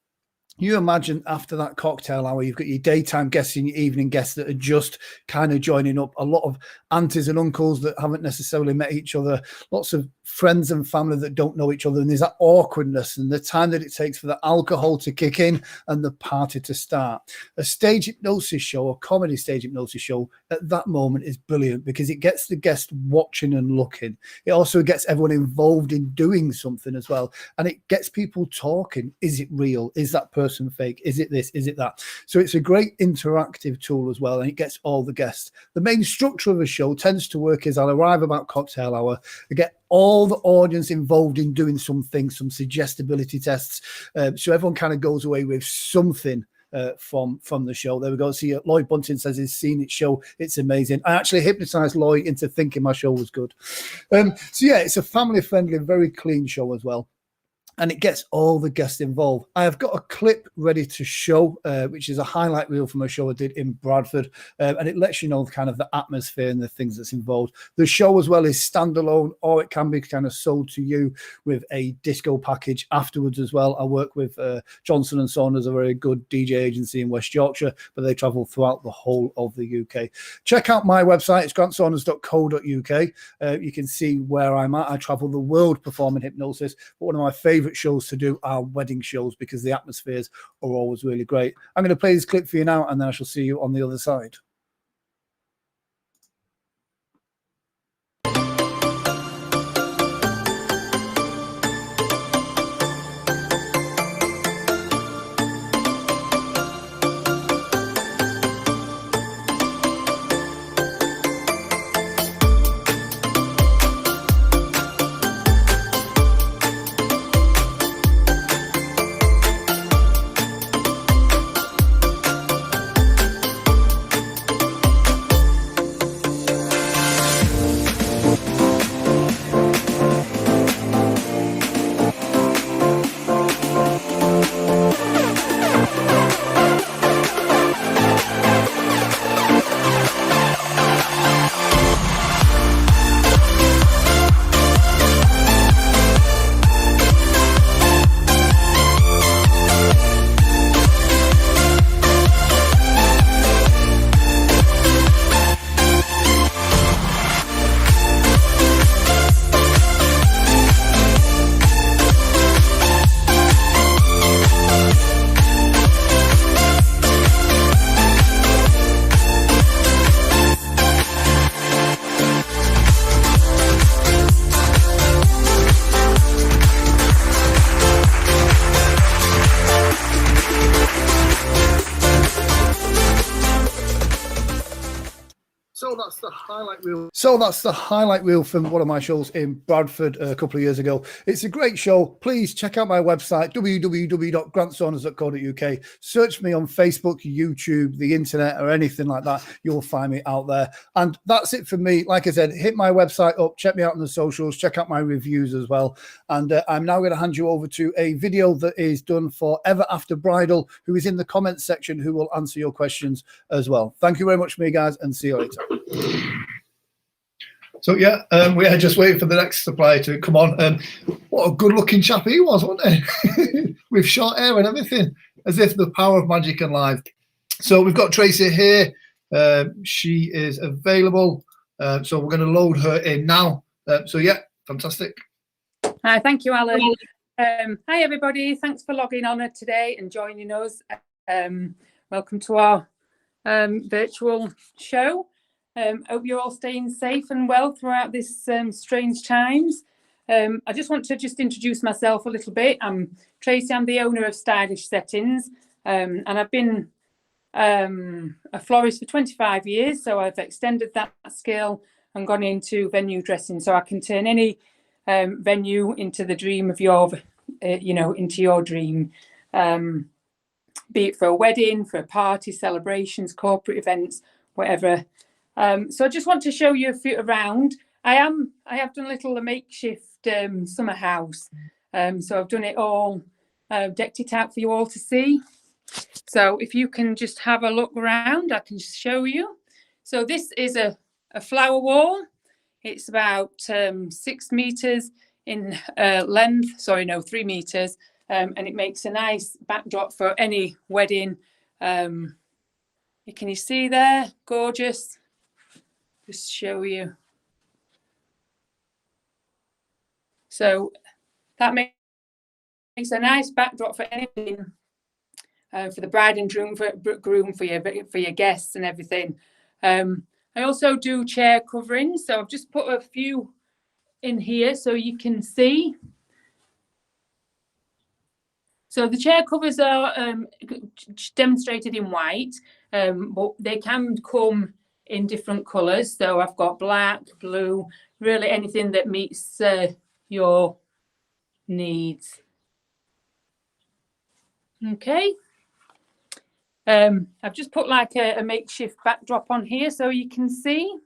Speaker 6: You imagine after that cocktail hour, you've got your daytime guests and your evening guests that are just kind of joining up. A lot of aunties and uncles that haven't necessarily met each other. Lots of friends and family that don't know each other. And there's that awkwardness and the time that it takes for the alcohol to kick in and the party to start. A stage hypnosis show, a comedy stage hypnosis show, at that moment is brilliant because it gets the guest watching and looking. It also gets everyone involved in doing something as well. And it gets people talking. Is it real? Is that person fake? Is it this? Is it that? So it's a great interactive tool as well, and it gets all the guests. The main structure of a show tends to work is I'll arrive about cocktail hour, I get all the audience involved in doing something, some suggestibility tests, so everyone kind of goes away with something from the show. There we go. See, Lloyd Bunting says he's seen it show. It's amazing. I actually hypnotized Lloyd into thinking my show was good. So yeah, it's a family friendly, very clean show as well. And it gets all the guests involved. I have got a clip ready to show, which is a highlight reel from a show I did in Bradford. And it lets you know kind of the atmosphere and the things that's involved. The show as well is standalone, or it can be kind of sold to you with a disco package afterwards as well. I work with Johnson & Saunders, a very good DJ agency in West Yorkshire, but they travel throughout the whole of the UK. Check out my website. It's grantsaunders.co.uk. You can see where I'm at. I travel the world performing hypnosis, but one of my favourite shows to do are wedding shows because the atmospheres are always really great. I'm going to play this clip for you now, and then I shall see you on the other side.
Speaker 5: highlight reel.
Speaker 6: So that's the highlight reel from one of my shows in Bradford a couple of years ago. It's a great show. Please check out my website, www.grantsaunders.co.uk. Search me on Facebook, YouTube, the internet, or anything like that. You'll find me out there. And that's it for me. Like I said, hit my website up, check me out on the socials, check out my reviews as well. And I'm now going to hand you over to a video that is done for Everafter Bridal, who is in the comments section, who will answer your questions as well. Thank you very much, me guys, and see you later.
Speaker 5: So yeah, we are just waiting for the next supplier to come on. What a good-looking chap he was, wasn't he? With short hair and everything, as if the power of magic and live. So we've got Tracy here. She is available. So we're going to load her in now. So yeah, fantastic.
Speaker 7: Hi, thank you, Alan. Hi, everybody. Thanks for logging on today and joining us. Welcome to our virtual show. Hope you're all staying safe and well throughout this strange times. I just want to introduce myself a little bit. I'm Tracy. I'm the owner of Stylish Settings, and I've been a florist for 25 years. So I've extended that skill and gone into venue dressing, so I can turn any venue into the dream of your, into your dream. Be it for a wedding, for a party, celebrations, corporate events, whatever. So I just want to show you a few around. I have done a little makeshift summer house. So I've done it all, decked it out for you all to see. So if you can just have a look around, I can just show you. So this is a flower wall. It's about 6 meters in length. Sorry, no, 3 meters. And it makes a nice backdrop for any wedding. Can you see there? Gorgeous. Just show you. So that makes a nice backdrop for anything, for the bride and groom for your guests and everything. I also do chair coverings, so I've just put a few in here so you can see. So the chair covers are demonstrated in white, but they can come in different colours. So I've got black, blue, really anything that meets your needs. Okay. I've just put like a makeshift backdrop on here so you can see.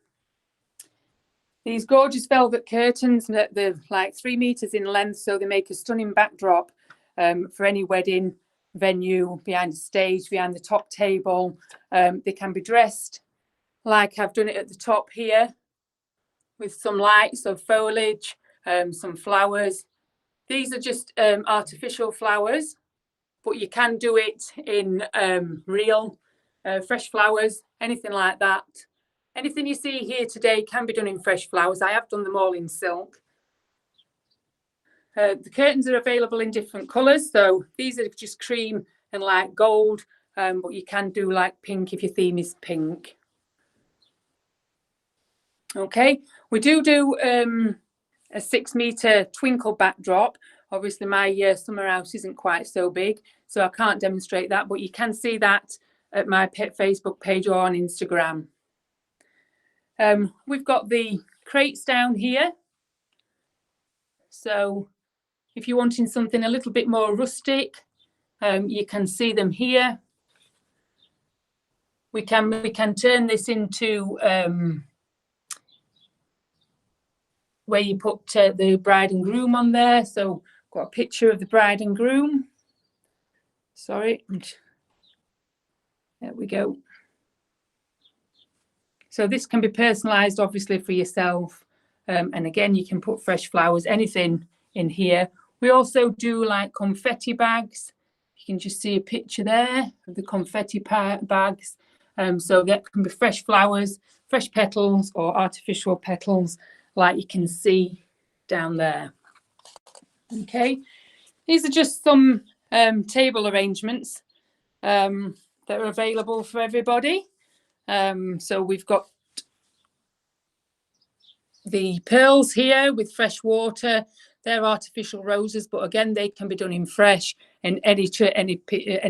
Speaker 7: These gorgeous velvet curtains that they're like 3 meters in length, so they make a stunning backdrop for any wedding venue, behind the stage, behind the top table. They can be dressed like I've done it at the top here, with some lights of foliage, some flowers. These are just artificial flowers, but you can do it in real fresh flowers, anything like that. Anything you see here today can be done in fresh flowers. I have done them all in silk. The curtains are available in different colours. So these are just cream and light gold, but you can do like pink if your theme is pink. Okay, we do a 6 meter twinkle backdrop. Obviously my summer house isn't quite so big, so I can't demonstrate that, but you can see that at my Facebook page or on Instagram. We've got the crates down here. So if you're wanting something a little bit more rustic, you can see them here. We can turn this into where you put the bride and groom on there. So got a picture of the bride and groom. Sorry, there we go. So this can be personalised, obviously, for yourself. And again, you can put fresh flowers, anything in here. We also do like confetti bags. You can just see a picture there of the confetti bags. So that can be fresh flowers, fresh petals, or artificial petals, like you can see down there. Okay, these are just some table arrangements that are available for everybody. So we've got the pearls here with fresh water. They're artificial roses, but again, they can be done in fresh in any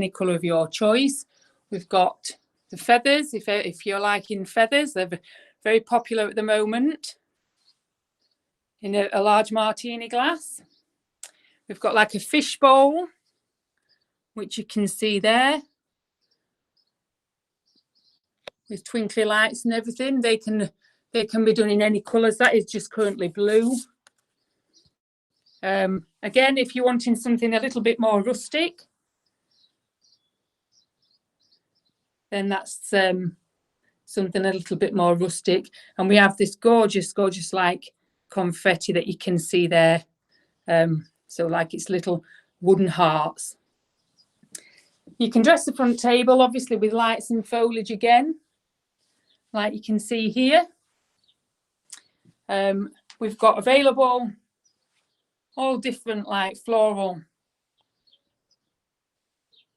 Speaker 7: colour of your choice. We've got the feathers. If you're liking feathers, they're very popular at the moment, in a large martini glass. We've got like a fish bowl, which you can see there, with twinkly lights and everything. They can be done in any colours. That is just currently blue. Again, if you're wanting something a little bit more rustic, then that's something a little bit more rustic. And we have this gorgeous, gorgeous like confetti that you can see there. So like it's little wooden hearts. You can dress the front table, obviously, with lights and foliage again, like you can see here. We've got available all different like floral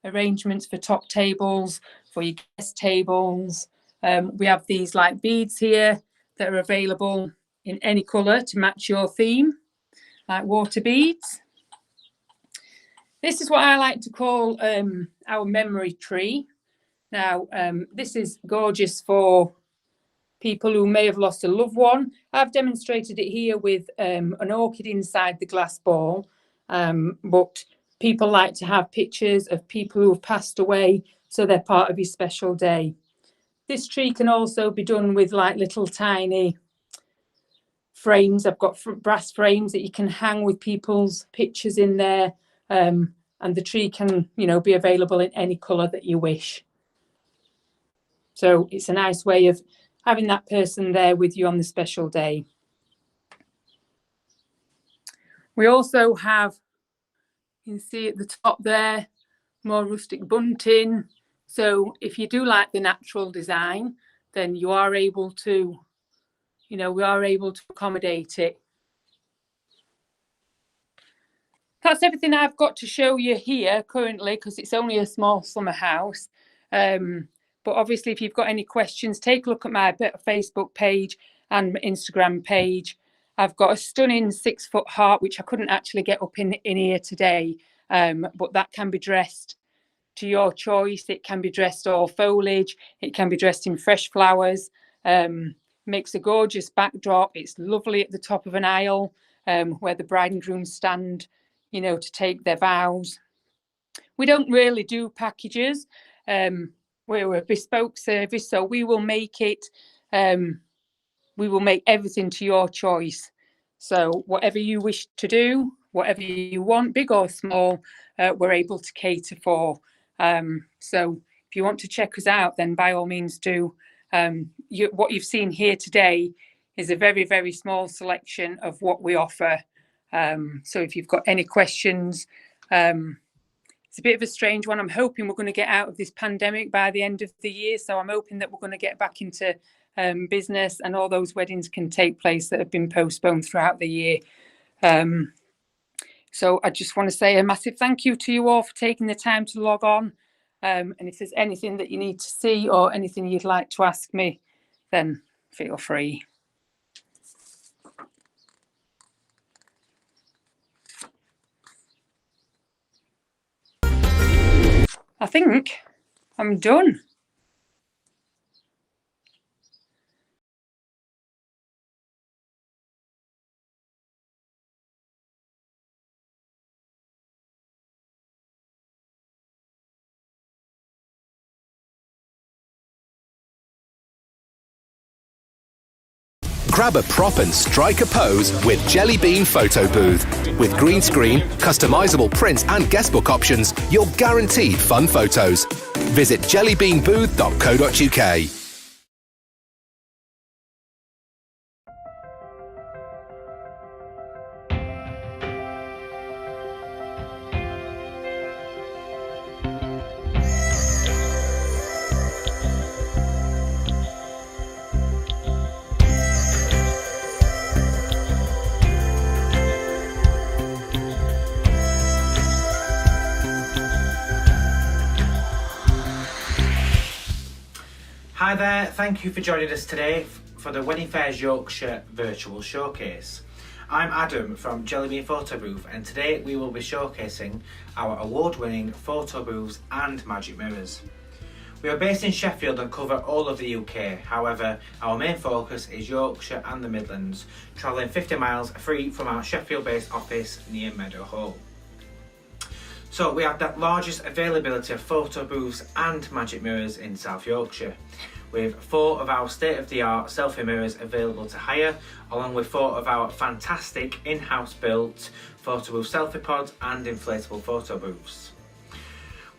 Speaker 7: arrangements for top tables, for your guest tables. We have these like beads here that are available in any colour to match your theme, like water beads. This is what I like to call our memory tree. Now, this is gorgeous for people who may have lost a loved one. I've demonstrated it here with an orchid inside the glass ball, but people like to have pictures of people who have passed away, so they're part of your special day. This tree can also be done with like little tiny frames. I've got brass frames that you can hang with people's pictures in there, and the tree can, you know, be available in any colour that you wish. So it's a nice way of having that person there with you on the special day. We also have, you can see at the top there, more rustic bunting. So if you do like the natural design, then you are able to, you know, we are able to accommodate it. That's everything I've got to show you here currently, because it's only a small summer house. But obviously, if you've got any questions, take a look at my Facebook page and Instagram page. I've got a stunning 6-foot heart, which I couldn't actually get up in here today, but that can be dressed to your choice. It can be dressed all foliage. It can be dressed in fresh flowers. Makes a gorgeous backdrop. It's lovely at the top of an aisle where the bride and groom stand, you know, to take their vows. We don't really do packages. We're a bespoke service, so we will make it, we will make everything to your choice. So whatever you wish to do, whatever you want, big or small, we're able to cater for. So if you want to check us out, then by all means do. What you've seen here today is a very, very small selection of what we offer. So if you've got any questions, it's a bit of a strange one. I'm hoping we're going to get out of this pandemic by the end of the year. So I'm hoping that we're going to get back into business and all those weddings can take place that have been postponed throughout the year. So I just want to say a massive thank you to you all for taking the time to log on. And if there's anything that you need to see or anything you'd like to ask me, then feel free. I think I'm done.
Speaker 8: Grab a prop and strike a pose with Jellybean Photobooth. With green screen, customizable prints and guestbook options, you're guaranteed fun photos. Visit jellybeanbooth.co.uk.
Speaker 9: Hi there, thank you for joining us today for the Wedding Fayres Yorkshire virtual showcase. I'm Adam from Jellybean Photobooth, and today we will be showcasing our award-winning photo booths and magic mirrors. We are based in Sheffield and cover all of the UK. However, our main focus is Yorkshire and the Midlands, travelling 50 miles free from our Sheffield-based office near Meadowhall. So we have the largest availability of photo booths and magic mirrors in South Yorkshire, with 4 of our state-of-the-art selfie mirrors available to hire, along with 4 of our fantastic in-house built photo booth selfie pods and inflatable photo booths.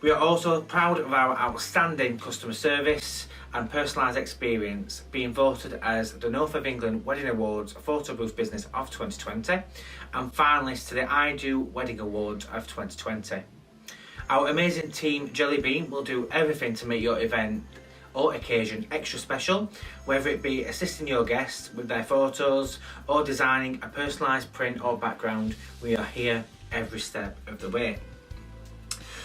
Speaker 9: We are also proud of our outstanding customer service and personalised experience, being voted as the North of England Wedding Awards Photo Booth Business of 2020 and finalist to the I Do Wedding Awards of 2020. Our amazing team Jellybean will do everything to make your event or occasion extra special, whether it be assisting your guests with their photos or designing a personalised print or background. We are here every step of the way.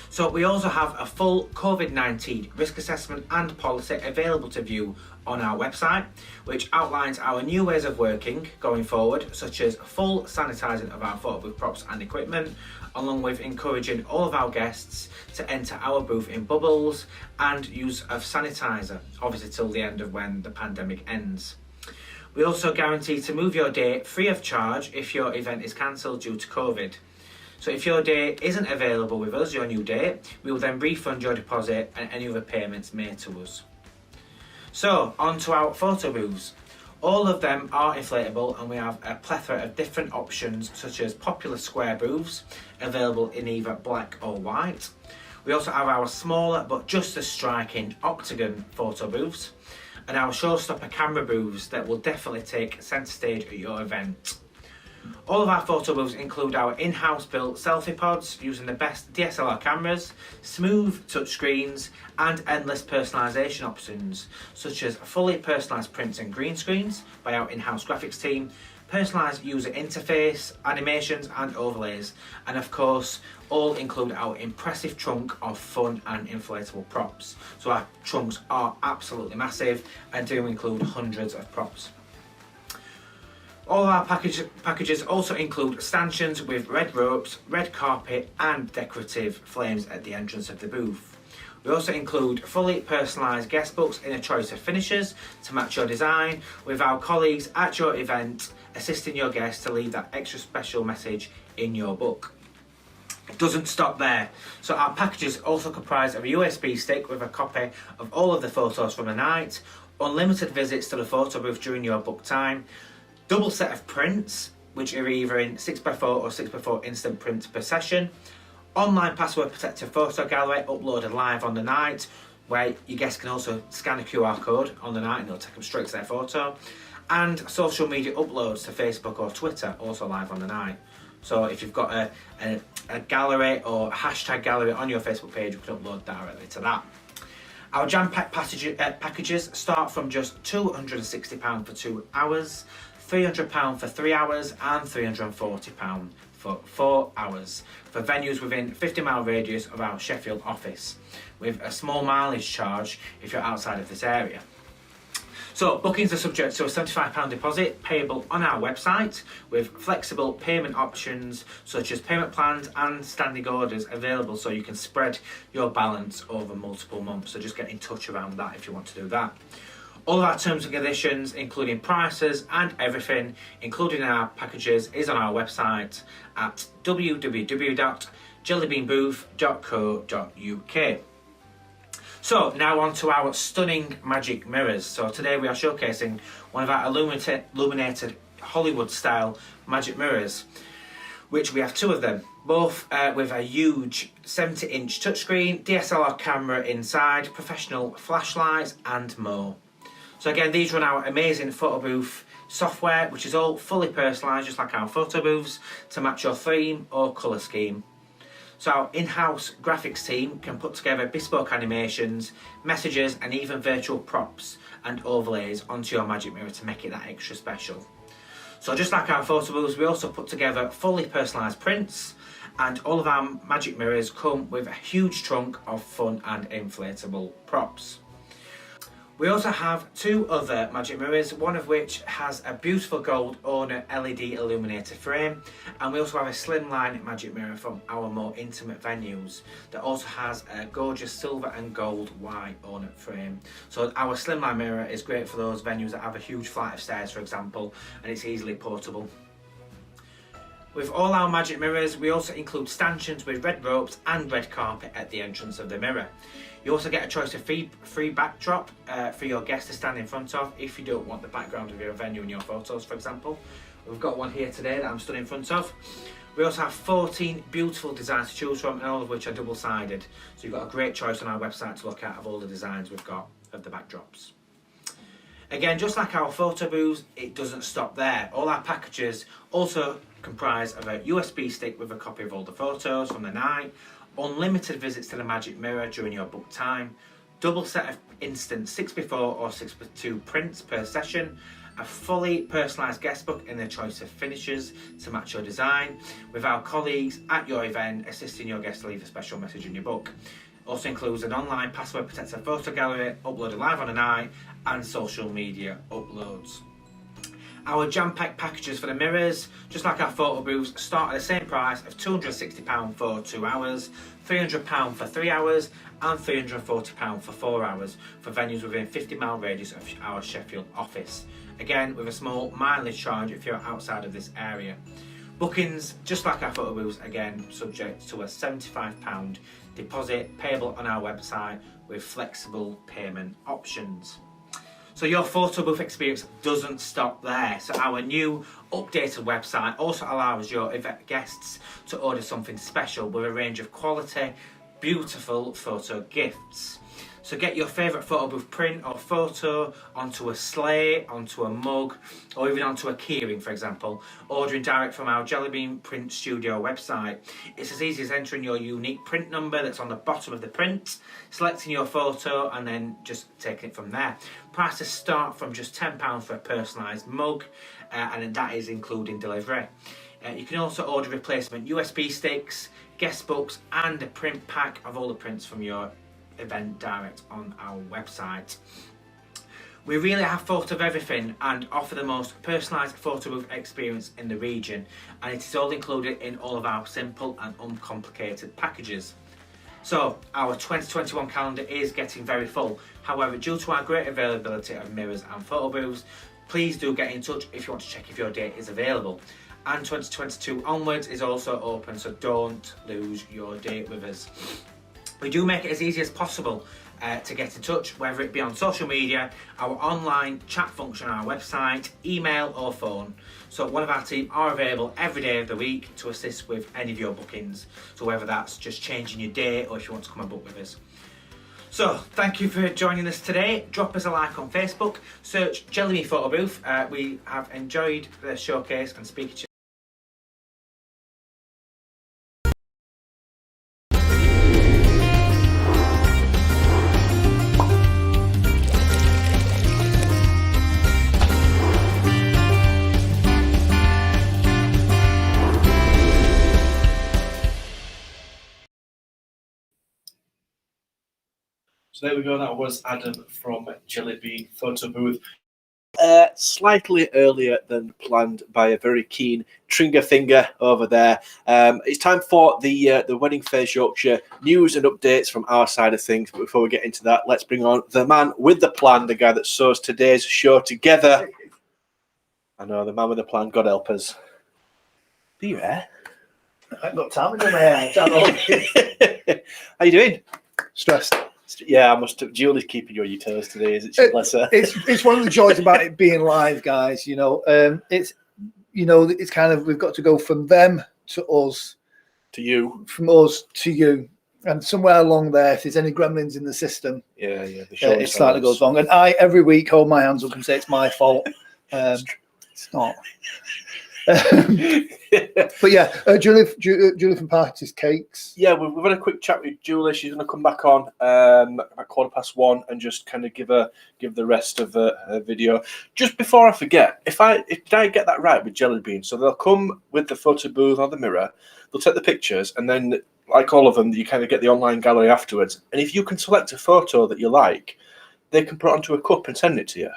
Speaker 9: So we also have a full COVID-19 risk assessment and policy available to view on our website, which outlines our new ways of working going forward, such as full sanitising of our photo booth props and equipment, along with encouraging all of our guests to enter our booth in bubbles and use of sanitizer, obviously till the end of when the pandemic ends. We also guarantee to move your date free of charge if your event is cancelled due to COVID. So if your date isn't available with us, your new date, we will then refund your deposit and any other payments made to us. So on to our photo booths. All of them are inflatable and we have a plethora of different options, such as popular square booths available in either black or white. We also have our smaller but just as striking octagon photo booths and our showstopper camera booths that will definitely take centre stage at your event. All of our photo booths include our in-house built selfie pods using the best DSLR cameras, smooth touchscreens and endless personalisation options, such as fully personalised prints and green screens by our in-house graphics team, personalised user interface, animations and overlays, and of course all include our impressive trunk of fun and inflatable props. So our trunks are absolutely massive and do include hundreds of props. All of our packages also include stanchions with red ropes, red carpet and decorative flames at the entrance of the booth. We also include fully personalised guest books in a choice of finishes to match your design, with our colleagues at your event assisting your guests to leave that extra special message in your book. It doesn't stop there. So our packages also comprise of a USB stick with a copy of all of the photos from the night, unlimited visits to the photo booth during your book time, double set of prints, which are either in 6x4 or 6x4 instant prints per session, online password protected photo gallery uploaded live on the night, where your guests can also scan a QR code on the night and it'll take them straight to their photo, and social media uploads to Facebook or Twitter, also live on the night. So if you've got a gallery or a hashtag gallery on your Facebook page, you can upload directly to that. Our jam-packed packages start from just £260 for 2 hours, £300 for 3 hours and £340 for 4 hours for venues within 50-mile radius of our Sheffield office, with a small mileage charge if you're outside of this area. So bookings are subject to a £75 deposit payable on our website, with flexible payment options such as payment plans and standing orders available, so you can spread your balance over multiple months. So just get in touch around that if you want to do that. All of our terms and conditions, including prices and everything, including our packages, is on our website at www.jellybeanbooth.co.uk. So now on to our stunning magic mirrors. So today we are showcasing one of our illuminated Hollywood style magic mirrors, which we have 2 of them, both with a huge 70-inch touchscreen, DSLR camera inside, professional flashlights and more. So again, these run our amazing photo booth software, which is all fully personalised, just like our photo booths, to match your theme or colour scheme. So our in-house graphics team can put together bespoke animations, messages and even virtual props and overlays onto your magic mirror to make it that extra special. So just like our photo booths, we also put together fully personalised prints, and all of our magic mirrors come with a huge trunk of fun and inflatable props. We also have 2 other magic mirrors, one of which has a beautiful gold Owner LED illuminator frame, and we also have a slimline magic mirror from our more intimate venues that also has a gorgeous silver and gold white Owner frame. So our slimline mirror is great for those venues that have a huge flight of stairs, for example, and it's easily portable. With all our magic mirrors, we also include stanchions with red ropes and red carpet at the entrance of the mirror. You also get a choice of free backdrop for your guests to stand in front of if you don't want the background of your venue in your photos, for example. We've got one here today that I'm stood in front of. We also have 14 beautiful designs to choose from, and all of which are double-sided. So you've got a great choice on our website to look at of all the designs we've got of the backdrops. Again, just like our photo booths, it doesn't stop there. All our packages also comprise of a USB stick with a copy of all the photos from the night, unlimited visits to the magic mirror during your book time, double set of instant 6x4 or 6x2 prints per session, a fully personalised guest book in the choice of finishes to match your design, with our colleagues at your event assisting your guests to leave a special message in your book. Also includes an online password protected photo gallery uploaded live on a night and social media uploads. Our jam-packed packages for the mirrors, just like our photo booths, start at the same price of £260 for 2 hours, £300 for 3 hours and £340 for 4 hours for venues within 50-mile radius of our Sheffield office. Again, with a small mileage charge if you're outside of this area. Bookings, just like our photo booths, again subject to a £75 deposit payable on our website with flexible payment options. So your photo booth experience doesn't stop there. So our new updated website also allows your event guests to order something special with a range of quality, beautiful photo gifts. So get your favourite photo booth print or photo onto a sleigh, onto a mug, or even onto a keyring, for example, ordering direct from our Jellybean Print Studio website. It's as easy as entering your unique print number that's on the bottom of the print, selecting your photo, and then just taking it from there. Prices start from just £10 for a personalised mug, and that is including delivery. You can also order replacement USB sticks, guest books, and a print pack of all the prints from your event direct on our website. We really have thought of everything and offer the most personalised photo booth experience in the region, and it is all included in all of our simple and uncomplicated packages. So our 2021 calendar is getting very full. However, due to our great availability of mirrors and photo booths, please do get in touch if you want to check if your date is available. And 2022 onwards is also open, so don't lose your date with us. We do make it as easy as possible to get in touch, whether it be on social media, our online chat function on our website, email or phone. So one of our team are available every day of the week to assist with any of your bookings. So whether that's just changing your date or if you want to come and book with us. So thank you for joining us today. Drop us a like on Facebook, search Jellybean Photobooth. We have enjoyed the showcase and speaking to you.
Speaker 1: So there we go, that was Adam from Jellybean Photobooth. Slightly earlier than planned by a very keen Tringa finger over there. It's time for the Wedding Fayres Yorkshire news and updates from our side of things. But before we get into that, let's bring on the man with the plan, the guy that sews today's show together. I know, the man with the plan, God help us. Are you there?
Speaker 10: I've got time in my hair.
Speaker 1: How you doing?
Speaker 10: Stressed.
Speaker 1: Yeah, I must have. Julie's keeping you on your toes today, isn't she? Bless her.
Speaker 10: It's one of the joys about it being live, guys. It's it's kind of, we've got to go from them to us,
Speaker 1: to you,
Speaker 10: from us to you, and somewhere along there, if there's any gremlins in the system, it slightly goes wrong. And I every week hold my hands up and say it's my fault. It's not. But yeah, Julie from Party's Cakes.
Speaker 1: Yeah, we've had a quick chat with Julie. She's going to come back on at 1:15 and just kind of give the rest of her video. Just before I forget, did I get that right with Jellybean? So they'll come with the photo booth or the mirror, they'll take the pictures, and then, like all of them, you kind of get the online gallery afterwards. And if you can select a photo that you like, they can put it onto a cup and send it to you.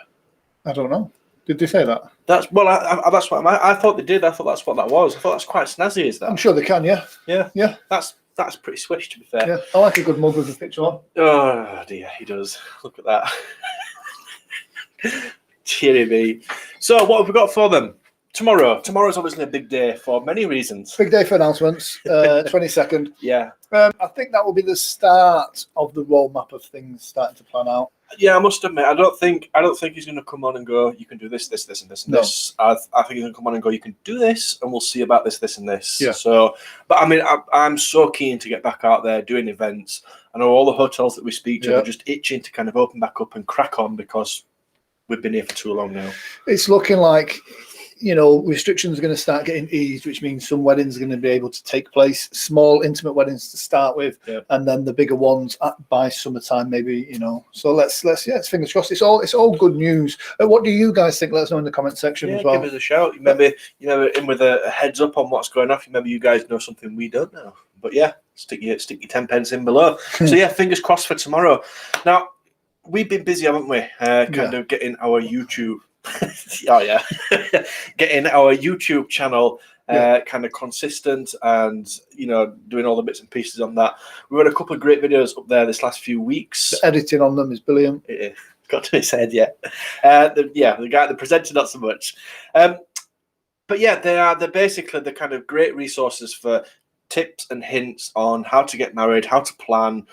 Speaker 10: I don't know. Did they say that?
Speaker 1: That's well. That's what I thought they did. I thought that's what that was. I thought that's quite snazzy. Is that?
Speaker 10: I'm sure they can. Yeah.
Speaker 1: Yeah. That's pretty swish, to be fair.
Speaker 10: Yeah. I like a good mug with a picture on.
Speaker 1: Oh dear, he does. Look at that. Cheery me. So what have we got for them? Tomorrow's obviously a big day for many reasons.
Speaker 10: Big day for announcements. 22nd.
Speaker 1: Yeah.
Speaker 10: I think that will be the start of the roadmap of things starting to plan out.
Speaker 1: Yeah, I must admit, I don't think he's going to come on and go, you can do this, this, this, and this, and
Speaker 10: No.
Speaker 1: this. I think he's going to come on and go, you can do this, and we'll see about this, this, and this.
Speaker 10: Yeah.
Speaker 1: So, but I mean, I'm so keen to get back out there doing events. I know all the hotels that we speak to are just itching to kind of open back up and crack on because we've been here for too long now.
Speaker 10: It's looking like, you know, restrictions are going to start getting eased, which means some weddings are going to be able to take place, small intimate weddings to start with, and then the bigger ones by summertime, maybe, you know. So let's it's fingers crossed. It's all good news. What do you guys think? Let us know in the comment section as well.
Speaker 1: Give us a shout. Maybe in with a heads up on what's going on. Maybe you guys know something we don't know. But yeah, stick your 10 pence in below. So yeah, fingers crossed for tomorrow. Now we've been busy, haven't we? Kind of getting our YouTube. Getting our YouTube channel kind of consistent and, you know, doing all the bits and pieces on that. We've had a couple of great videos up there this last few weeks.
Speaker 10: The editing on them is brilliant.
Speaker 1: It got to his head, the guy that presented not so much. But yeah, they're basically the kind of great resources for tips and hints on how to get married, how to plan,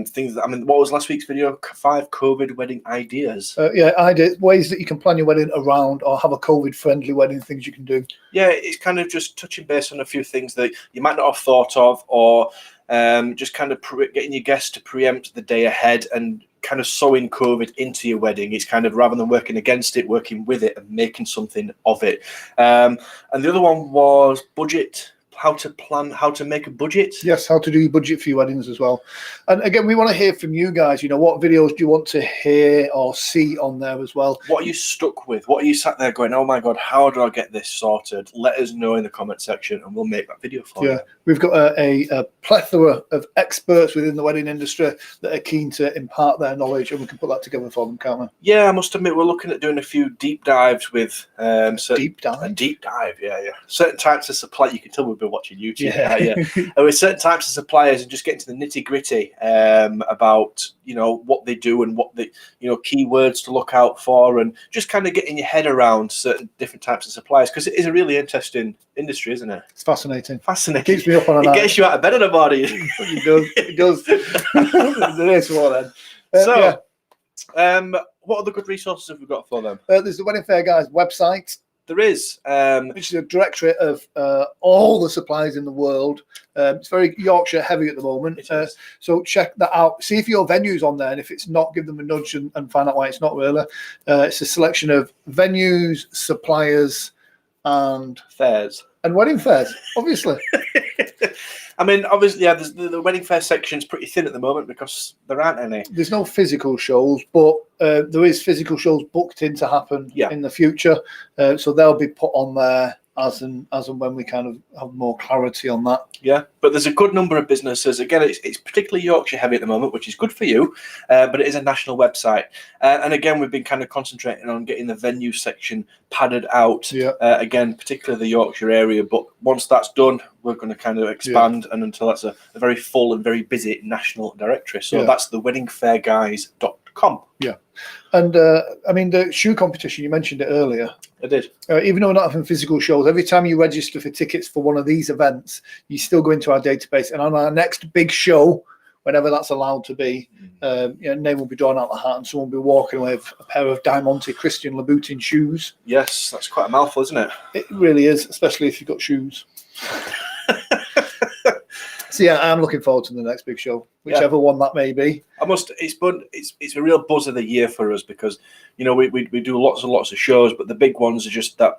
Speaker 1: things that, I mean, what was last week's video? 5 COVID wedding ideas.
Speaker 10: Ways that you can plan your wedding around or have a COVID friendly wedding, things you can do.
Speaker 1: Yeah, it's kind of just touching base on a few things that you might not have thought of, or just kind of getting your guests to preempt the day ahead and kind of sewing COVID into your wedding. It's kind of, rather than working against it, working with it and making something of it. And the other one was budget. How to plan, how to make a budget.
Speaker 10: Yes, how to do your budget for your weddings as well. And again, we want to hear from you guys. You know, what videos do you want to hear or see on there as well?
Speaker 1: What are you stuck with? What are you sat there going, oh my God, how do I get this sorted? Let us know in the comment section and we'll make that video for you.
Speaker 10: We've got a plethora of experts within the wedding industry that are keen to impart their knowledge, and we can put that together for them, can't we?
Speaker 1: Yeah, I must admit, we're looking at doing a few deep dives with
Speaker 10: deep dive,
Speaker 1: certain types of supply. You can tell we've been watching YouTube, and with certain types of suppliers, and just getting to the nitty gritty about, you know, what they do and what the, you know, keywords to look out for, and just kind of getting your head around certain different types of suppliers, because it is a really interesting industry, isn't it?
Speaker 10: It's fascinating.
Speaker 1: Keeps me up on a night. It gets you out of bed in the morning.
Speaker 10: It does. There is one then.
Speaker 1: What other good resources have we got for them?
Speaker 10: There's the Wedding Fair Guys website.
Speaker 1: There is.
Speaker 10: Which is a directory of all the suppliers in the world. It's very Yorkshire heavy at the moment. So check that out. See if your venue's on there, and if it's not, give them a nudge and find out why it's not really. It's a selection of venues, suppliers, and
Speaker 1: fairs.
Speaker 10: And wedding fairs, obviously.
Speaker 1: I mean, obviously, yeah, the wedding fair section's pretty thin at the moment because there aren't any.
Speaker 10: There's no physical shows, but there is physical shows booked in to happen in the future. So they'll be put on there as and when we kind of have more clarity on that.
Speaker 1: Yeah, but there's a good number of businesses. Again, it's particularly Yorkshire heavy at the moment, which is good for you, but it is a national website. And again, we've been kind of concentrating on getting the venue section padded out, again, particularly the Yorkshire area. But once that's done, we're going to kind of expand, and until that's a very full and very busy national directory. So that's the weddingfairguys.com.
Speaker 10: Yeah. And I mean, the shoe competition, you mentioned it earlier.
Speaker 1: I did.
Speaker 10: Even though we're not having physical shows, every time you register for tickets for one of these events, you still go into our database. And on our next big show, whenever that's allowed to be, name will be drawn out the hat and someone will be walking away with a pair of Diamante Christian Louboutin shoes.
Speaker 1: Yes, that's quite a mouthful, isn't it?
Speaker 10: It really is, especially if you've got shoes. So yeah, I'm looking forward to the next big show, whichever one that may be.
Speaker 1: It's a real buzz of the year for us because, you know, we do lots and lots of shows, but the big ones are just a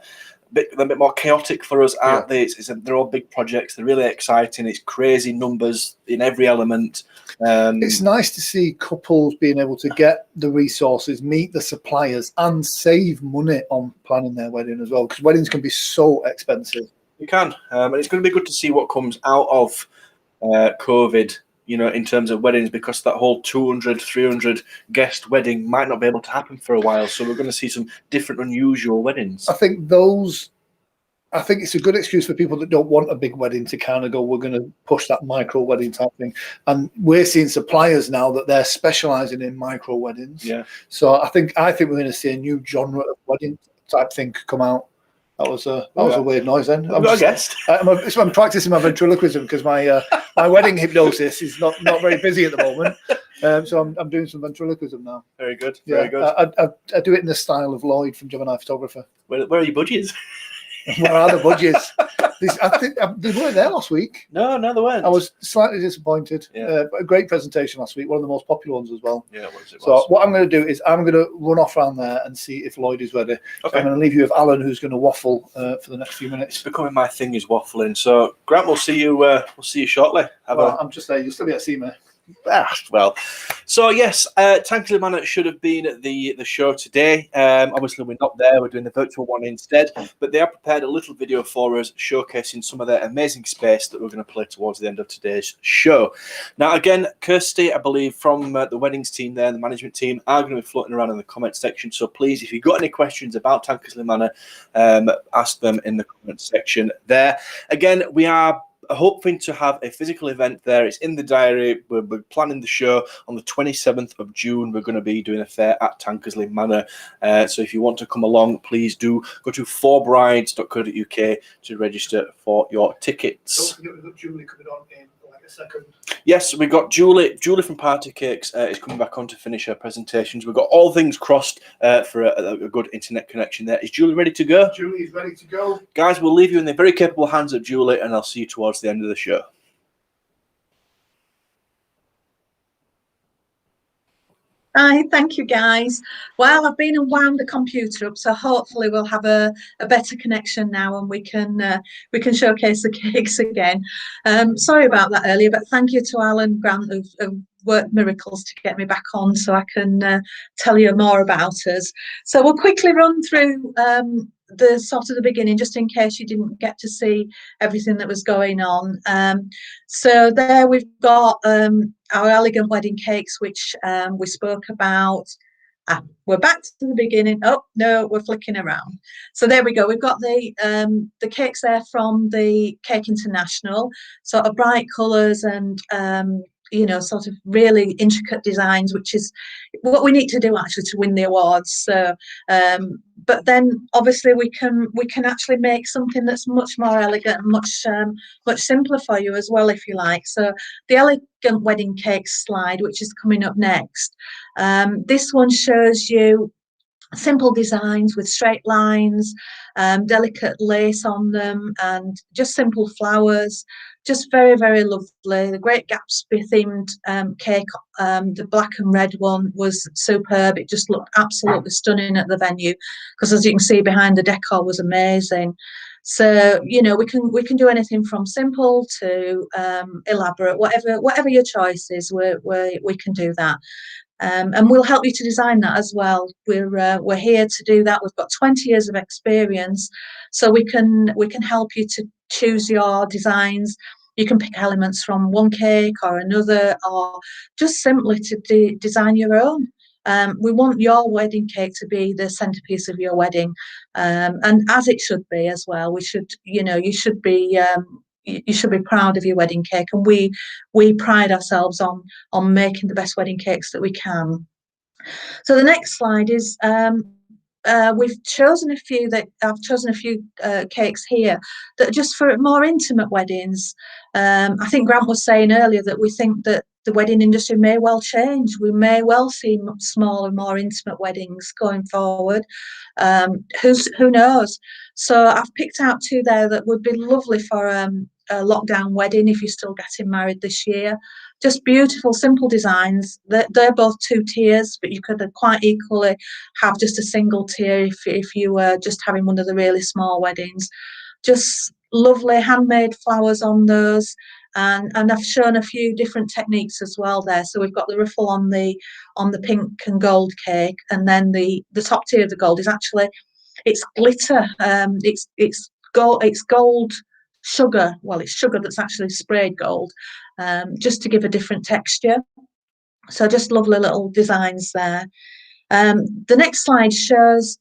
Speaker 1: bit more chaotic for us, aren't they? They're all big projects. They're really exciting. It's crazy numbers in every element.
Speaker 10: It's nice to see couples being able to get the resources, meet the suppliers, and save money on planning their wedding as well, because weddings can be so expensive.
Speaker 1: You can, and it's going to be good to see what comes out of COVID, you know, in terms of weddings, because that whole 200, 300 guest wedding might not be able to happen for a while. So we're going to see some different, unusual weddings.
Speaker 10: I think it's a good excuse for people that don't want a big wedding to kind of go, we're going to push that micro wedding type thing. And we're seeing suppliers now that they're specializing in micro weddings.
Speaker 1: Yeah.
Speaker 10: So I think we're going to see a new genre of wedding type thing come out. That was a weird noise then.
Speaker 1: I guess.
Speaker 10: I'm practicing my ventriloquism because my wedding hypnosis is not very busy at the moment. So I'm doing some ventriloquism now.
Speaker 1: Very good.
Speaker 10: Yeah,
Speaker 1: Very good.
Speaker 10: I do it in the style of Lloyd from Gemini Photography.
Speaker 1: Where are your budgies?
Speaker 10: Where are the budgets? I think they weren't there last week.
Speaker 1: No, they weren't.
Speaker 10: I was slightly disappointed.
Speaker 1: Yeah.
Speaker 10: But a great presentation last week, one of the most popular ones as well.
Speaker 1: Yeah, it was.
Speaker 10: So what I'm going to do is I'm going to run off around there and see if Lloyd is ready.
Speaker 1: Okay.
Speaker 10: So I'm going to leave you with Alan, who's going to waffle for the next few minutes.
Speaker 1: It's becoming my thing is waffling. So Grant, we'll see you shortly.
Speaker 10: I'm just there. You'll still be able to see me.
Speaker 1: Well, so yes, Tankersley Manor should have been at the show today. Obviously, we're not there. We're doing the virtual one instead. But they have prepared a little video for us showcasing some of their amazing space that we're going to play towards the end of today's show. Now, again, Kirsty, I believe, from the weddings team there, the management team, are going to be floating around in the comment section. So please, if you've got any questions about Tankersley Manor, ask them in the comment section there. Again, we are hoping to have a physical event there. It's in the diary. We're planning the show on the 27th of June. We're going to be doing a fair at Tankersley Manor. So if you want to come along, please do go to forbrides.co.uk to register for your tickets.
Speaker 10: Don't forget we've got Julie coming on in like a second.
Speaker 1: Yes, we've got Julie from Party Cakes is coming back on to finish her presentations. We've got all things crossed for a good internet connection there. Is Julie ready to go?
Speaker 10: Julie is ready to go.
Speaker 1: Guys, we'll leave you in the very capable hands of Julie, and I'll see you towards the end of the show.
Speaker 4: Hi, thank you guys. Well, I've been and wound the computer up, so hopefully we'll have a better connection now and we can showcase the cakes again. Sorry about that earlier, but thank you to Alan Grant who've worked miracles to get me back on so I can tell you more about us. So we'll quickly run through the sort of the beginning, just in case you didn't get to see everything that was going on. So there we've got our elegant wedding cakes, which we spoke about. We're back to the beginning. Oh no, we're flicking around. So there we go. We've got the cakes there from the Cake International, sort of bright colours and you know, sort of really intricate designs, which is what we need to do actually to win the awards. So but then obviously we can actually make something that's much more elegant and much simpler for you as well, if you like. So the elegant wedding cake slide, which is coming up next, this one shows you simple designs with straight lines, delicate lace on them, and just simple flowers. Just very, very lovely. The Great Gatsby themed cake, the black and red one, was superb. It just looked absolutely stunning at the venue because, as you can see, behind the decor was amazing. So you know, we can do anything from simple to elaborate, whatever your choice is. We can do that. And we'll help you to design that as well. We're here to do that. We've got 20 years of experience, so we can help you to choose your designs. You can pick elements from one cake or another, or just simply to design your own. We want your wedding cake to be the centerpiece of your wedding, and as it should be as well. We should, you know, you should be proud of your wedding cake, and we pride ourselves on making the best wedding cakes that we can. So the next slide is I've chosen a few cakes here that are just for more intimate weddings. I think Grant was saying earlier that we think that the wedding industry may well change. We may well see smaller, more intimate weddings going forward. Who knows? So I've picked out two there that would be lovely for a lockdown wedding if you're still getting married this year. Just beautiful, simple designs. They're both two tiers, but you could quite equally have just a single tier if you were just having one of the really small weddings. Just lovely handmade flowers on those. And I've shown a few different techniques as well there. So we've got the ruffle on the pink and gold cake, and then the top tier of the gold is actually, it's glitter. It's gold sugar. Well, it's sugar that's actually sprayed gold, just to give a different texture. So just lovely little designs there. The next slide shows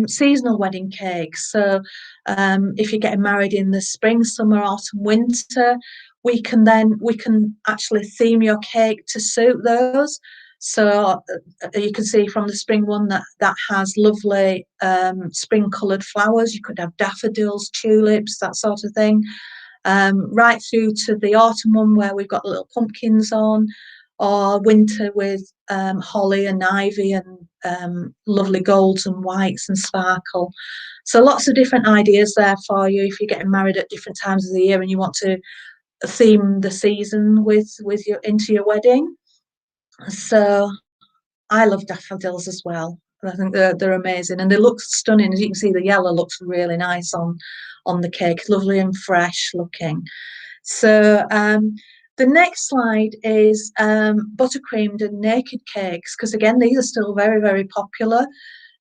Speaker 4: seasonal wedding cakes. So if you're getting married in the spring, summer, autumn, winter, we can actually theme your cake to suit those. So you can see from the spring one that has lovely spring coloured flowers. You could have daffodils, tulips, that sort of thing. Right through to the autumn one where we've got little pumpkins on, or winter with holly and ivy and lovely golds and whites and sparkle. So lots of different ideas there for you if you're getting married at different times of the year and you want to theme the season with into your wedding. So I love daffodils as well. I think they're amazing and they look stunning. As you can see, the yellow looks really nice on the cake, lovely and fresh looking. So the next slide is buttercreamed and naked cakes, because again, these are still very, very popular.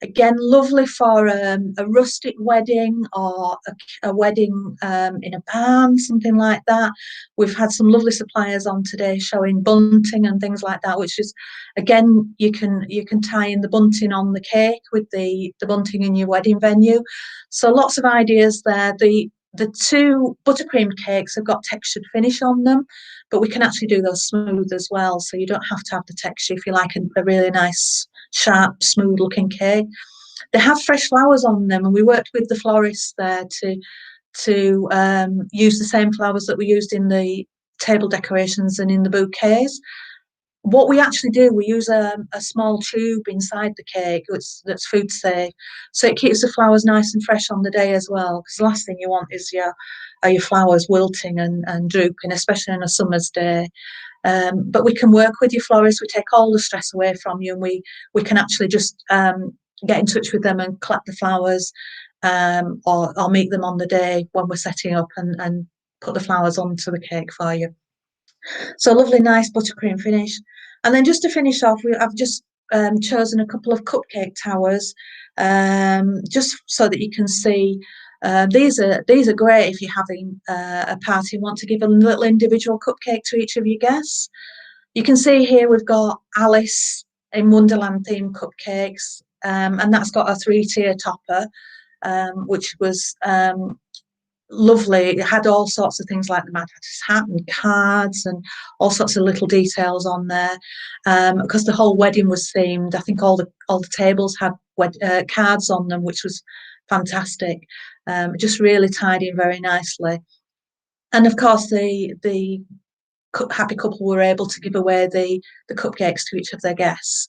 Speaker 4: Again, lovely for a rustic wedding or a wedding in a barn, something like that. We've had some lovely suppliers on today showing bunting and things like that, which is, again, you can tie in the bunting on the cake with the bunting in your wedding venue. So lots of ideas there. The two buttercream cakes have got textured finish on them, but we can actually do those smooth as well. So you don't have to have the texture if you like a really nice, sharp, smooth looking cake. They have fresh flowers on them, and we worked with the florist there to use the same flowers that we used in the table decorations and in the bouquets. What we actually do, we use a small tube inside the cake that's food safe, so it keeps the flowers nice and fresh on the day as well, because the last thing you want is your flowers wilting and drooping, especially on a summer's day. But we can work with your florist, we take all the stress away from you, and we can actually just get in touch with them and collect the flowers, or meet them on the day when we're setting up and put the flowers onto the cake for you. So lovely, nice buttercream finish. And then just to finish off, I've just chosen a couple of cupcake towers, just so that you can see. These are great if you're having a party and want to give a little individual cupcake to each of your guests. You can see here we've got Alice in Wonderland themed cupcakes, and that's got a 3-tier topper, which was lovely. It had all sorts of things like the Mad Hatter's hat and cards and all sorts of little details on there, because the whole wedding was themed. I think all the tables had cards on them, which was fantastic. Just really tied in very nicely. And of course, the happy couple were able to give away the cupcakes to each of their guests.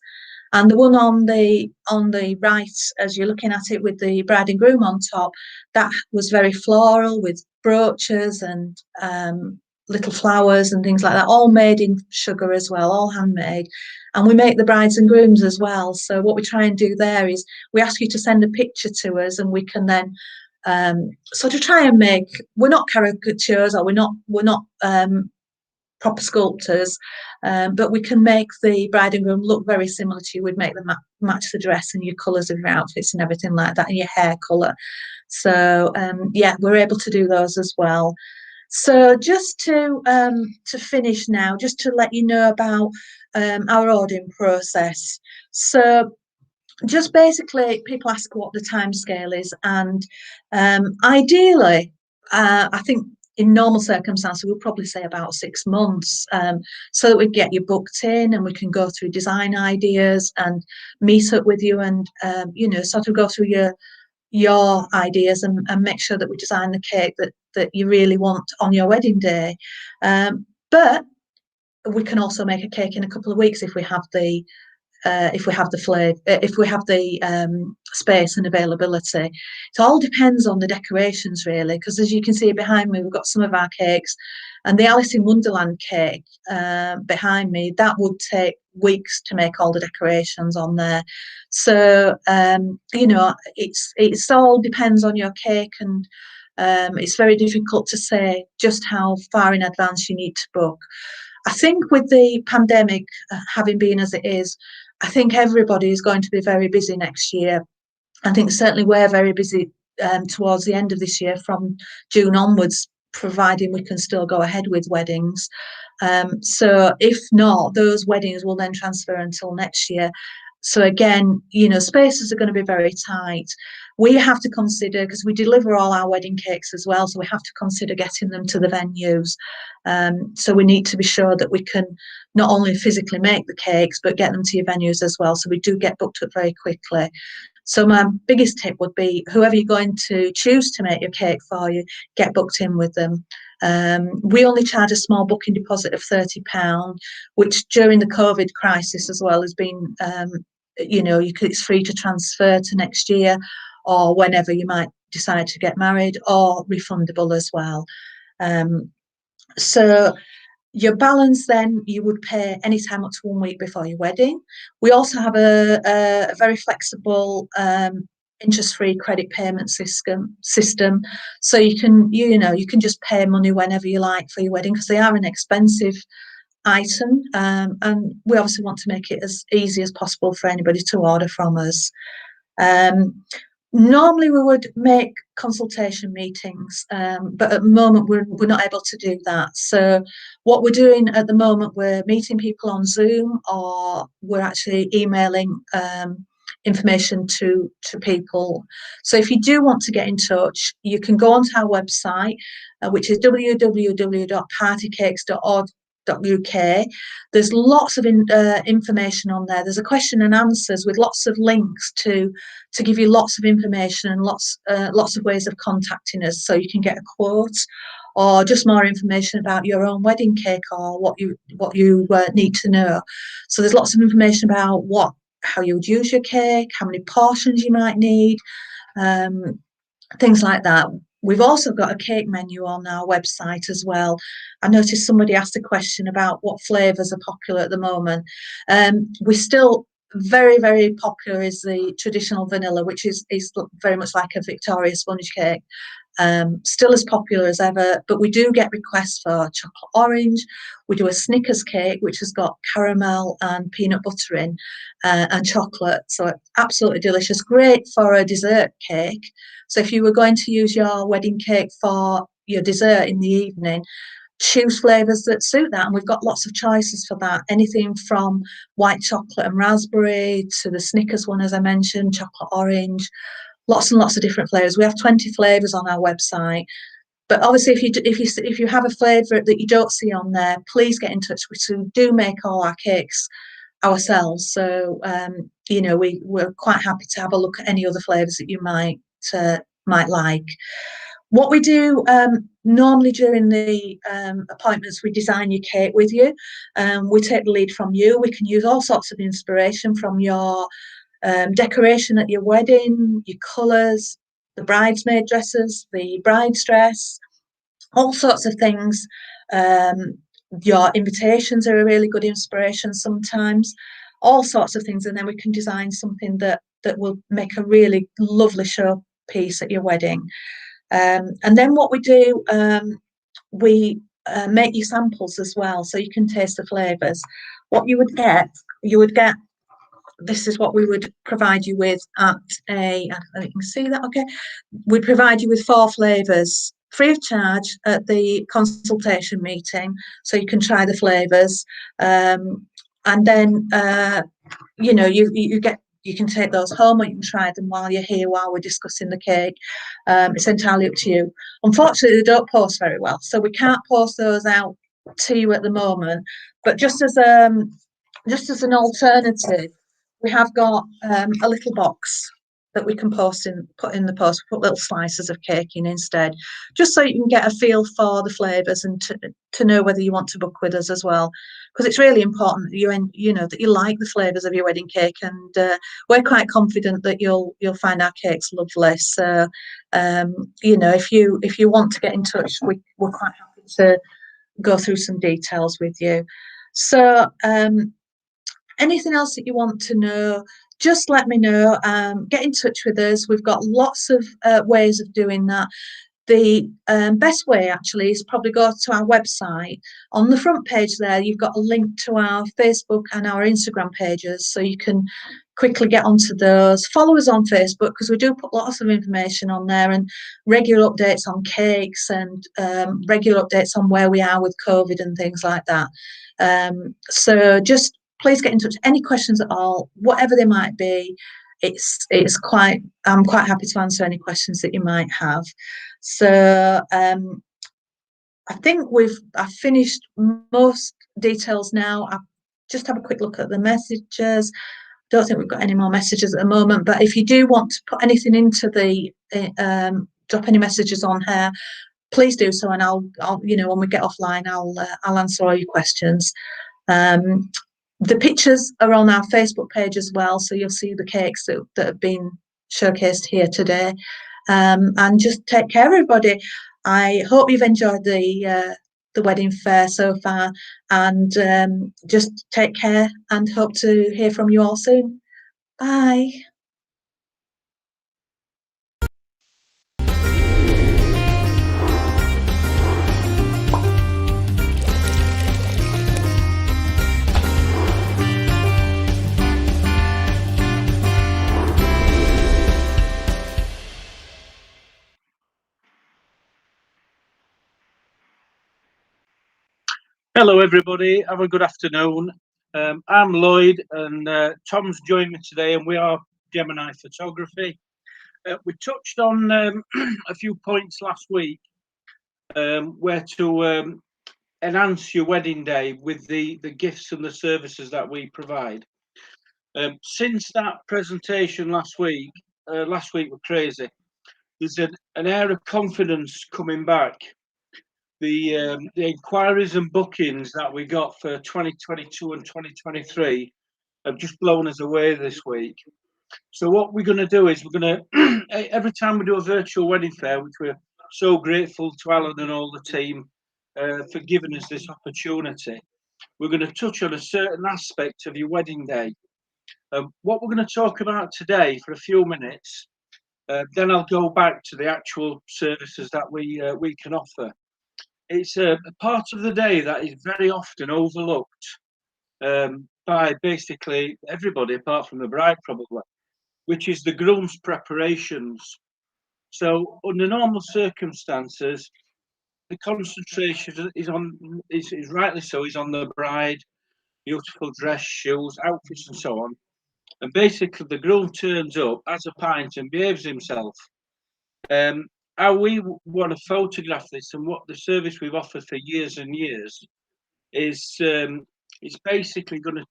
Speaker 4: And the one on the right, as you're looking at it with the bride and groom on top, that was very floral with brooches and little flowers and things like that, all made in sugar as well, all handmade. And we make the brides and grooms as well. So what we try and do there is we ask you to send a picture to us, and we can then sort of try and make. We're not caricatures, or we're not proper sculptors, but we can make the bride and groom look very similar to you. We'd make them match the dress and your colours of your outfits and everything like that, and your hair colour. So yeah, we're able to do those as well. So just to finish now, just to let you know about our ordering process. So just basically, people ask what the time scale is, and ideally, I think in normal circumstances, we'll probably say about 6 months, so that we get you booked in and we can go through design ideas and meet up with you and, sort of go through your ideas and make sure that we design the cake that you really want on your wedding day. But we can also make a cake in a couple of weeks if we have the space and availability. It all depends on the decorations, really, because as you can see behind me, we've got some of our cakes, and the Alice in Wonderland cake behind me, that would take weeks to make all the decorations on there. So it's all depends on your cake, and it's very difficult to say just how far in advance you need to book. I think with the pandemic having been as it is, I think everybody is going to be very busy next year. I think certainly we're very busy towards the end of this year, from June onwards, providing we can still go ahead with weddings. So if not, those weddings will then transfer until next year. So again, you know, spaces are going to be very tight. We have to consider, because we deliver all our wedding cakes as well, so we have to consider getting them to the venues. So we need to be sure that we can not only physically make the cakes, but get them to your venues as well. So we do get booked up very quickly. So my biggest tip would be, whoever you're going to choose to make your cake for you, get booked in with them. We only charge a small booking deposit of £30, which during the COVID crisis as well has been, you know, it's free to transfer to next year or whenever you might decide to get married, or refundable as well. So your balance then, you would pay any time up to 1 week before your wedding. We also have a very flexible interest-free credit payment system. So you can, you know, you can just pay money whenever you like for your wedding, because they are an expensive item, and we obviously want to make it as easy as possible for anybody to order from us. Normally we would make consultation meetings, but at the moment we're not able to do that. So what we're doing at the moment, we're meeting people on Zoom, or we're actually emailing information to people. So if you do want to get in touch, you can go onto our website, which is www.partycakes.org.uk. There's lots of information on there. There's a question and answers with lots of links to give you lots of information and lots of ways of contacting us, so you can get a quote or just more information about your own wedding cake or what you need to know. So there's lots of information about how you would use your cake, how many portions you might need, things like that. We've also got a cake menu on our website as well. I noticed somebody asked a question about what flavours are popular at the moment. We're still very, very popular is the traditional vanilla, which is very much like a Victoria sponge cake. Still as popular as ever, but we do get requests for chocolate orange. We do a Snickers cake, which has got caramel and peanut butter in, and chocolate. So absolutely delicious, great for a dessert cake. So if you were going to use your wedding cake for your dessert in the evening, choose flavours that suit that, and we've got lots of choices for that. Anything from white chocolate and raspberry to the Snickers one, as I mentioned, chocolate orange. Lots and lots of different flavours. We have 20 flavours on our website. But obviously, if you have a flavour that you don't see on there, please get in touch. We do make all our cakes ourselves, so you know, we're quite happy to have a look at any other flavours that you might like. What we do normally during the appointments, we design your cake with you. We take the lead from you. We can use all sorts of inspiration from your decoration at your wedding, your colours, the bridesmaid dresses, the bride's dress, all sorts of things. Your invitations are a really good inspiration sometimes, all sorts of things, and then we can design something that will make a really lovely showpiece at your wedding. And then what we do, we make you samples as well, so you can taste the flavours. What you would get, this is what we would provide you with at I don't know if you can see that, okay. We'd provide you with 4 flavours free of charge at the consultation meeting, so you can try the flavours. And then, you know, you can take those home, or you can try them while you're here, while we're discussing the cake. It's entirely up to you. Unfortunately, they don't post very well, so we can't post those out to you at the moment. But just as an alternative, we have got a little box that we can put in the post, put little slices of cake in instead, just so you can get a feel for the flavours and to know whether you want to book with us as well, because it's really important that that you like the flavours of your wedding cake, and we're quite confident that you'll find our cakes lovely. So you know, if you want to get in touch, we're quite happy to go through some details with you. So anything else that you want to know, just let me know. Get in touch with us. We've got lots of ways of doing that. the best way actually is probably go to our website. On the front page there, you've got a link to our Facebook and our Instagram pages, so you can quickly get onto those. Follow us on Facebook, because we do put lots of information on there, and regular updates on cakes, and regular updates on where we are with COVID and things like that. So just please get in touch. Any questions at all, whatever they might be, I'm quite happy to answer any questions that you might have. So I think I've finished most details now. I'll just have a quick look at the messages. Don't think we've got any more messages at the moment, but if you do want to put anything into the drop any messages on here, please do so, and I'll when we get offline, I'll answer all your questions. The pictures are on our Facebook page as well, so you'll see the cakes that have been showcased here today. And just take care, everybody. I hope you've enjoyed the wedding fair so far, and just take care, and hope to hear from you all soon. Bye.
Speaker 11: Hello everybody, have a good afternoon. I'm Lloyd, and Tom's joined me today, and we are Gemini Photography. We touched on a few points last week, where to enhance your wedding day with the gifts and the services that we provide. Since that presentation last week was crazy. There's an air of confidence coming back. The inquiries and bookings that we got for 2022 and 2023 have just blown us away this week. So what we're going to do is we're going to, every time we do a virtual wedding fair, which we're so grateful to Alan and all the team for giving us this opportunity, we're going to touch on a certain aspect of your wedding day. What we're going to talk about today for a few minutes, then I'll go back to the actual services that we can offer. It's a part of the day that is very often overlooked by basically everybody apart from the bride, probably, which is the groom's preparations. So under normal circumstances, the concentration is rightly so, is on the bride, beautiful dress, shoes, outfits and so on. And basically the groom turns up, has a pint and behaves himself. How we want to photograph this, and what the service we've offered for years and years is, it's basically going to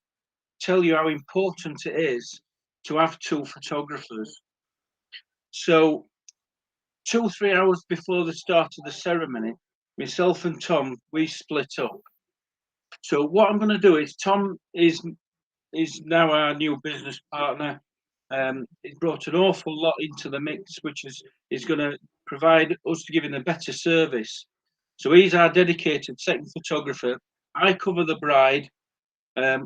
Speaker 11: tell you how important it is to have two photographers. So 2-3 hours before the start of the ceremony, myself and Tom, we split up. So what I'm going to do is, Tom is now our new business partner. It brought an awful lot into the mix, which is going to provide us giving a better service. So he's our dedicated second photographer. I cover the bride,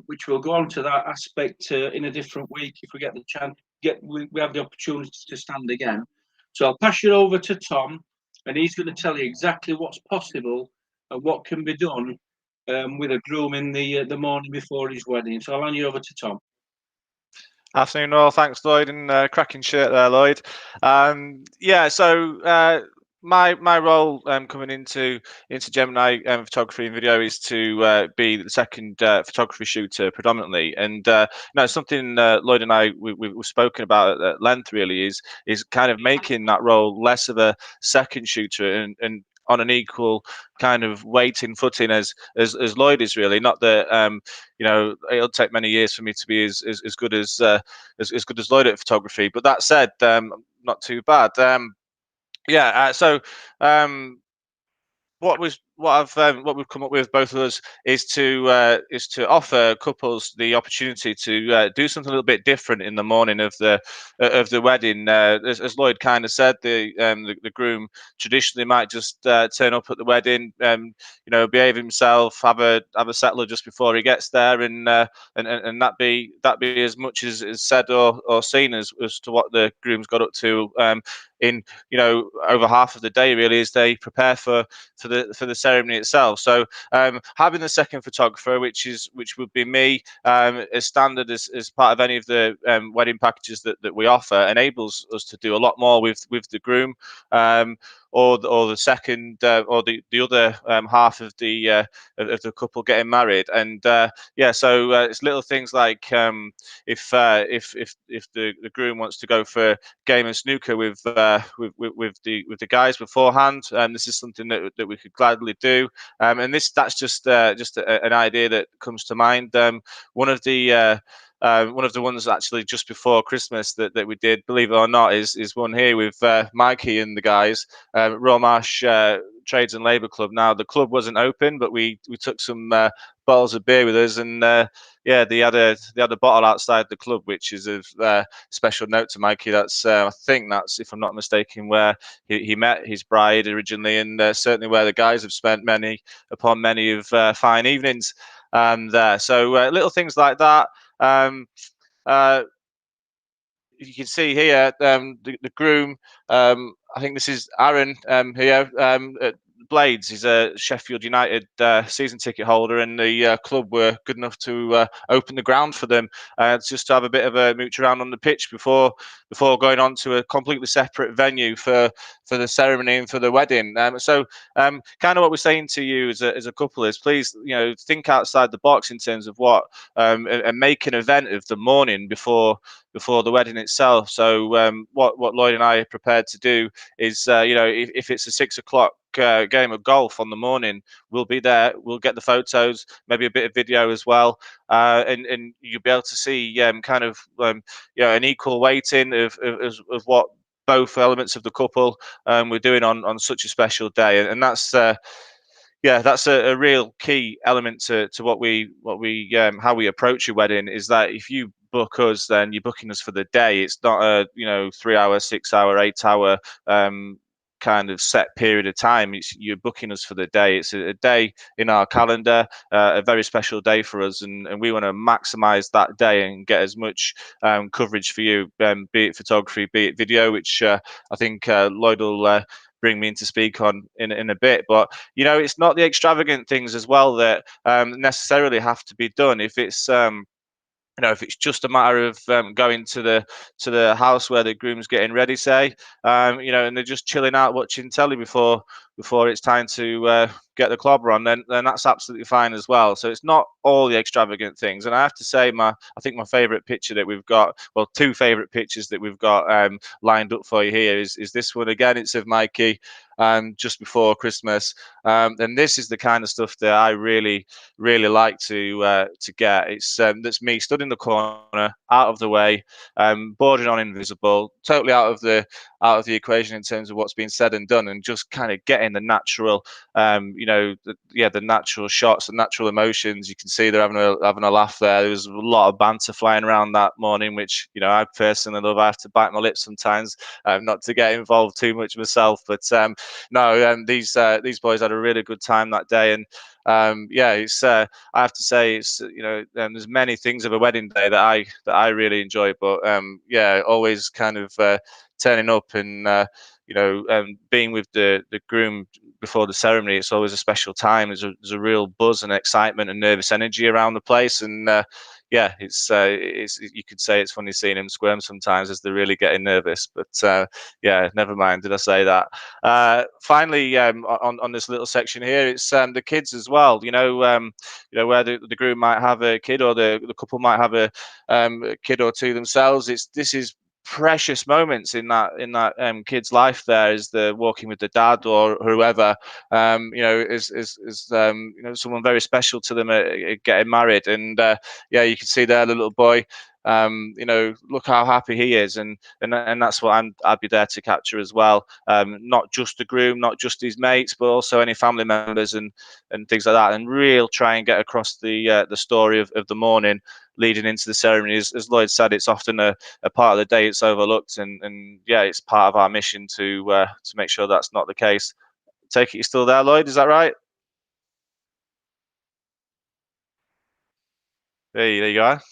Speaker 11: which we'll go on to that aspect in a different week if we get the chance. We have the opportunity to stand again. So I'll pass you over to Tom, and he's going to tell you exactly what's possible and what can be done with a groom in the morning before his wedding. So I'll hand you over to Tom.
Speaker 12: Afternoon all, thanks Lloyd, and cracking shirt there, Lloyd. Yeah, so my role coming into Gemini photography and video is to be the second photography shooter predominantly, and something Lloyd and I we've spoken about at length really is kind of making that role less of a second shooter and on an equal kind of weighting footing as Lloyd is really. Not that it'll take many years for me to be as good as good as Lloyd at photography, but that said, not too bad. What we've come up with, both of us, is to offer couples the opportunity to do something a little bit different in the morning of the wedding. As Lloyd kind of said, the groom traditionally might just turn up at the wedding, behave himself, have a settler just before he gets there, and that be as much as said or seen as to what the groom's got up to. in over half of the day really as they prepare for the ceremony itself. So having the second photographer, which would be me, as standard as part of any of the wedding packages that we offer, enables us to do a lot more with the groom, or the second or the other half of the couple getting married. And so it's little things like if the groom wants to go for game and snooker with the guys beforehand, this is something that we could gladly do. And that's just an idea that comes to mind. One of the ones actually just before Christmas that we did, believe it or not, is one here with Mikey and the guys, Romash Trades and Labour Club. Now the club wasn't open, but we took some bottles of beer with us, and they had a bottle outside the club, which is of special note to Mikey. That's I think that's, if I'm not mistaken, where he met his bride originally, and certainly where the guys have spent many of fine evenings there. So little things like that. You can see here the groom. I think this is Aaron here at Blades. He's a Sheffield United season ticket holder, and the club were good enough to open the ground for them just to have a bit of a mooch around on the pitch before going on to a completely separate venue for the ceremony and for the wedding. So kind of what we're saying to you as a couple is, please think outside the box in terms of what and make an event of the morning before the wedding itself. So what Lloyd and I are prepared to do is if it's a 6 o'clock game of golf on the morning, we'll be there, we'll get the photos, maybe a bit of video as well, and you'll be able to see kind of an equal weighting of what both elements of the couple we're doing on such a special day. And that's that's a real key element to what we how we approach your wedding, is that if you book us, then you're booking us for the day. It's not a 3 hour, 6 hour, 8 hour kind of set period of time. You're booking us for the day. It's a day in our calendar, a very special day for us, and we want to maximize that day and get as much coverage for you, be it photography, be it video, which I think Lloyd will bring me in to speak on in a bit. But it's not the extravagant things as well that necessarily have to be done. If it's if it's just a matter of going to the house where the groom's getting ready, say, and they're just chilling out watching telly before it's time to get the clobber on, then that's absolutely fine as well. So it's not all the extravagant things. And I have to say, I think my favourite picture that we've got, well, two favourite pictures that we've got lined up for you here is this one again. It's of Mikey just before Christmas, and this is the kind of stuff that I really like to get. It's that's me stood in the corner, out of the way, bordering on invisible, totally out of the equation in terms of what's being said and done, and just kind of getting the natural the natural shots and natural emotions. You can see they're having a laugh there. There was a lot of banter flying around that morning, which I personally love. I have to bite my lips sometimes not to get involved too much myself, but these boys had a really good time that day. And it's I have to say, it's there's many things of a wedding day that I really enjoy, but always kind of turning up and being with the groom before the ceremony. It's always a special time. There's a real buzz and excitement and nervous energy around the place, and it's you could say it's funny seeing them squirm sometimes as they're really getting nervous, but never mind, did I say that? Finally, on this little section here, it's the kids as well. Where the groom might have a kid, or the couple might have a kid or two themselves. This is precious moments in that kid's life there, as they're walking with the dad or whoever is someone very special to them getting married. And you can see there the little boy, look how happy he is, and that's what I'd be there to capture as well. Not just the groom, not just his mates, but also any family members and things like that, and try and get across the story of the morning leading into the ceremony. As Lloyd said, it's often a part of the day it's overlooked, and it's part of our mission to make sure that's not the case. Take it you're still there, Lloyd, is that right? There you are.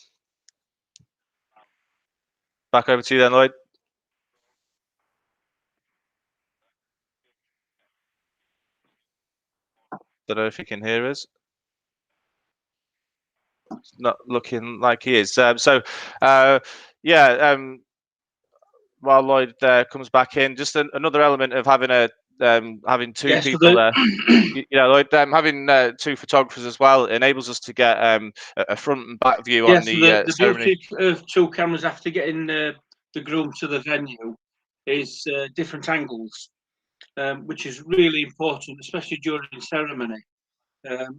Speaker 12: Back over to you then, Lloyd. Don't know if he can hear us. It's not looking like he is. While Lloyd comes back in, just another element of having having two people there. Lloyd, having two photographers as well enables us to get a front and back view on the ceremony.
Speaker 11: Beauty of two cameras after getting the groom to the venue is different angles, which is really important, especially during ceremony,